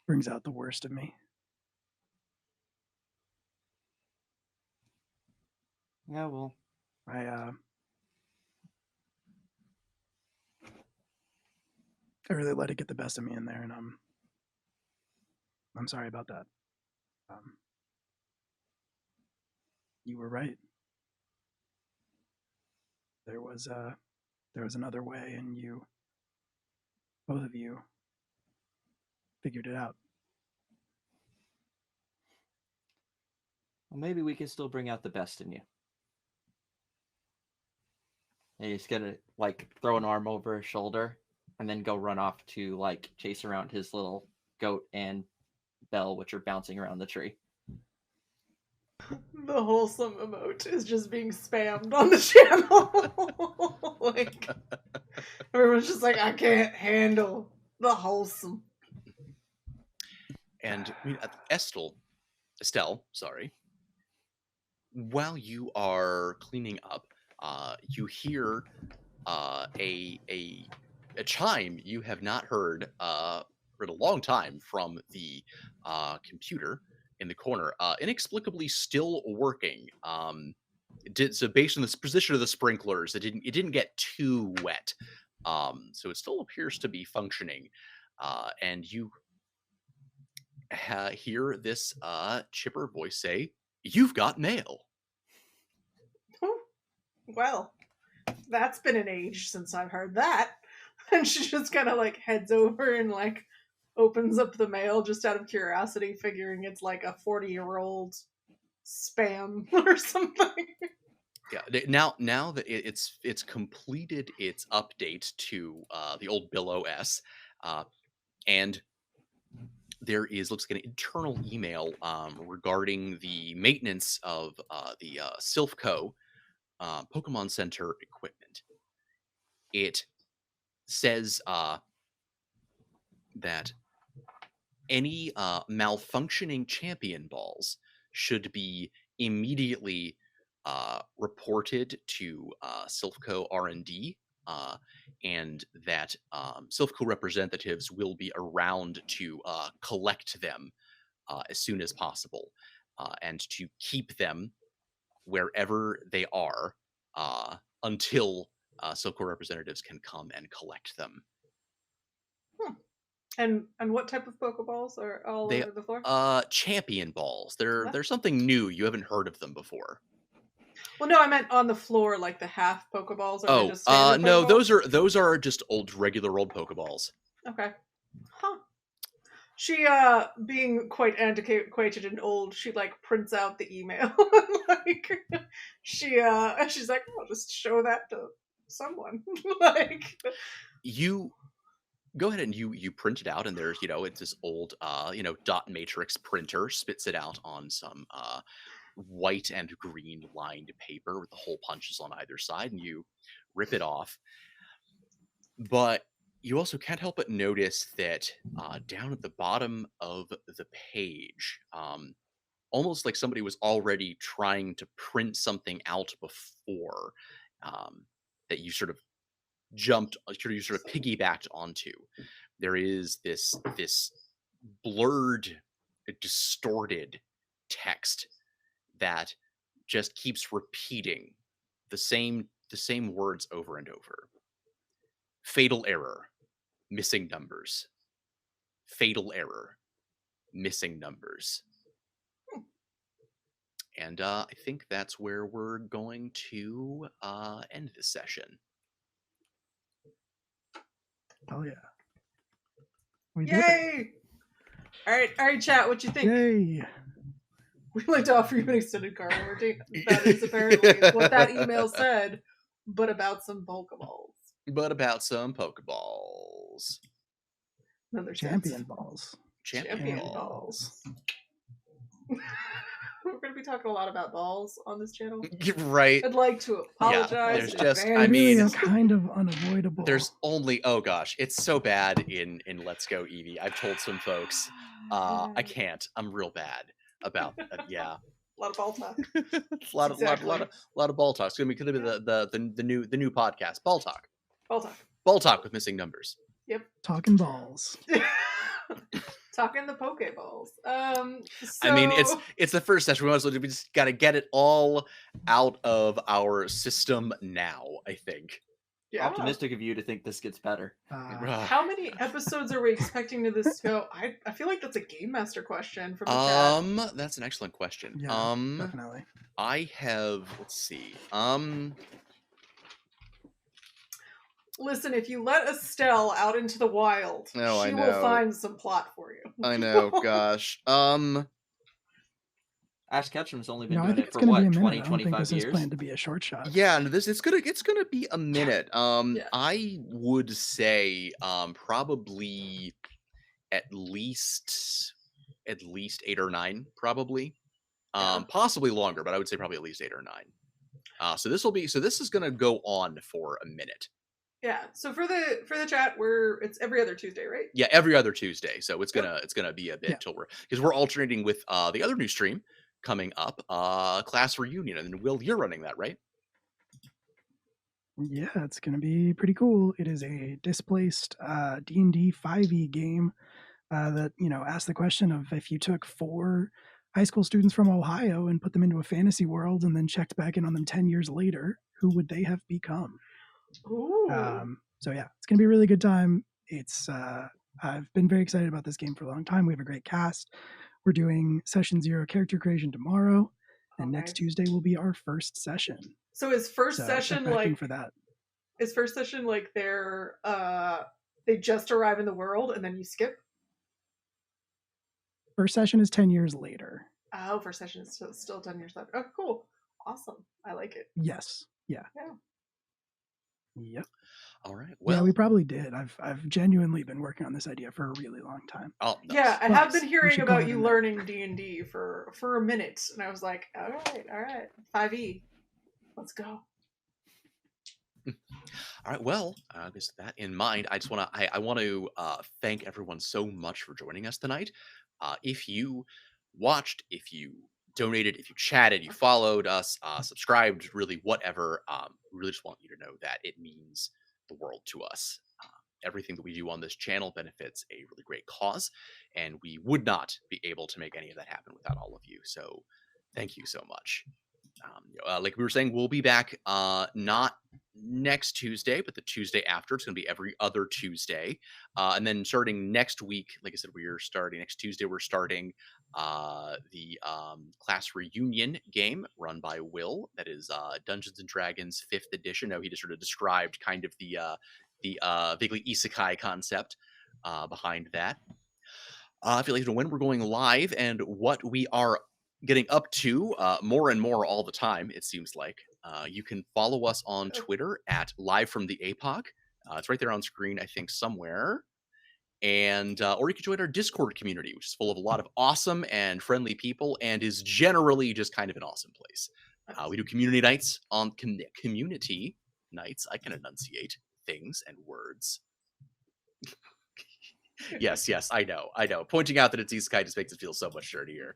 brings out the worst of me. Yeah, well, I really let it get the best of me in there, and I'm sorry about that. You were right. There was another way, and both of you, figured it out. well, maybe we can still bring out the best in you. And he's gonna like throw an arm over his shoulder and then go run off to like chase around his little goat and Belle, which are bouncing around the tree. The wholesome emote is just being spammed on the channel. Like everyone's just like, I can't handle the wholesome. And I mean, Estelle, sorry. While you are cleaning up, you hear a chime you have not heard for a long time from the computer in the corner, inexplicably still working. So based on the position of the sprinklers, it didn't get too wet, so it still appears to be functioning. And you hear this chipper voice say, "You've got mail." Well, that's been an age since I've heard that. And she just kind of like heads over and like opens up the mail just out of curiosity, figuring it's like a 40-year-old spam or something. Yeah. Now that it's completed its update to the old Bill OS, and there looks like an internal email regarding the maintenance of the Silphco Pokemon Center equipment. It says that any malfunctioning champion balls should be immediately reported to Silphco R&D, and that Silphco representatives will be around to collect them as soon as possible, and to keep them wherever they are until Silphco representatives can come and collect them. And what type of Pokeballs are all They over the floor? champion balls. What? They're something new. You haven't heard of them before. Well, no, I meant on the floor, like the half Pokeballs. Are they Oh, just standard no, Pokeballs? those are just regular old Pokeballs. Okay. Huh. She, being quite antiquated and old, she like prints out the email. Like she's like, I'll just show that to someone. Like, You go ahead and you print it out, and there's it's this old dot matrix printer spits it out on some white and green lined paper with the hole punches on either side, and you rip it off. But you also can't help but notice that down at the bottom of the page, almost like somebody was already trying to print something out before, that you sort of you sort of piggybacked onto. There is this blurred, distorted text that just keeps repeating the same words over and over. Fatal error, missing numbers. Fatal error, missing numbers. And I think that's where we're going to end this session. Oh yeah. We did it. yay! All right, chat. What you think? Yay. We'd like to offer you an extended card warranty. That is apparently what that email said, but about some Pokeballs. But about some Pokeballs. Another Champion balls. Champion balls. We're going to be talking a lot about balls on this channel. Right. I'd like to apologize. There's in just, advance. I mean, It's kind of unavoidable. There's only, oh gosh, it's so bad in Let's Go Eevee. I've told some folks, I can't. I'm real bad about yeah. A lot of ball talk. It's a lot of ball talk. It's gonna be the new podcast, Ball Talk. Ball talk. Ball Talk with missing numbers. Yep. Talking balls. Talking the Pokeballs. So... I mean, it's the first session. We just got to get it all out of our system now, I think. Yeah. Optimistic of you to think this gets better. How many episodes are we expecting to this go? I feel like that's a Game Master question from the chat. That's an excellent question. Yeah, definitely. I have, let's see. Listen, if you let Estelle out into the wild, she will find some plot for you. I know, gosh. Ash Ketchum's only been No, I doing think it it's for going to be a what, minute. 20, I don't think 25 this is years? planned to be a short shot. Yeah, and it's gonna be a minute. Yeah. I would say probably at least 8 or 9, probably. Yeah. Possibly longer, but I would say probably at least 8 or 9. So this is gonna go on for a minute. Yeah. So for the chat, it's every other Tuesday, right? Yeah, every other Tuesday. So Yep. it's gonna be a bit Yeah. till we're alternating with the other new stream coming up, class reunion, and Will, you're running that, right? Yeah, it's going to be pretty cool. It is a displaced D&D 5e game that, asks the question of if you took 4 high school students from Ohio and put them into a fantasy world and then checked back in on them 10 years later, who would they have become? Ooh. So yeah, it's going to be a really good time. It's I've been very excited about this game for a long time. We have a great cast. We're doing session 0 character creation tomorrow, and next Nice. Tuesday will be our first session. So is first So check session back in like for that. they just arrive in the world and then you skip? First session is 10 years later. Oh, first session is still 10 years left. Oh, cool. Awesome. I like it. Yes. Yeah. Yeah. Yep. All right. Yeah, Well, we probably did. I've genuinely been working on this idea for a really long time. oh, nice. Yeah, I have been We hearing should call about it you a night. learning D&D for a minute, and I was like, all right, 5e, let's go. All right. Well, with that in mind, I just want to thank everyone so much for joining us tonight. If you watched, if you donated, if you chatted, you followed us, subscribed, really whatever, we really just want you to know that it means the world to us. Everything that we do on this channel benefits a really great cause, and we would not be able to make any of that happen without all of you. So, thank you so much. Like we were saying, we'll be back not next Tuesday, but the Tuesday after. It's going to be every other Tuesday. And then starting next week, like I said, we are starting next Tuesday. We're starting the class reunion game run by Will. That is Dungeons and Dragons 5th edition. Now, he just sort of described kind of the vaguely isekai concept behind that. If you'd like to know when we're going live and what we are getting up to more and more all the time, it seems like, you can follow us on Twitter at Live from the APOC. It's right there on screen, I think, somewhere. And or you can join our Discord community, which is full of a lot of awesome and friendly people and is generally just kind of an awesome place. We do community nights on community nights. I can enunciate things and words. Yes, I know. Pointing out that it's isekai just makes it feel so much dirtier.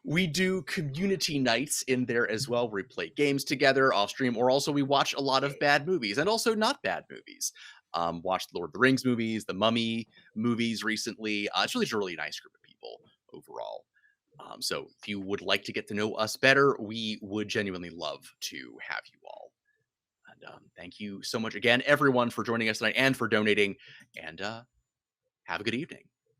We do community nights in there as well, where we play games together off stream, or also we watch a lot of bad movies and also not bad movies. Watched the Lord of the Rings movies, the Mummy movies recently. It's really just a really nice group of people overall. So if you would like to get to know us better, we would genuinely love to have you all. And thank you so much again, everyone, for joining us tonight and for donating. And have a good evening.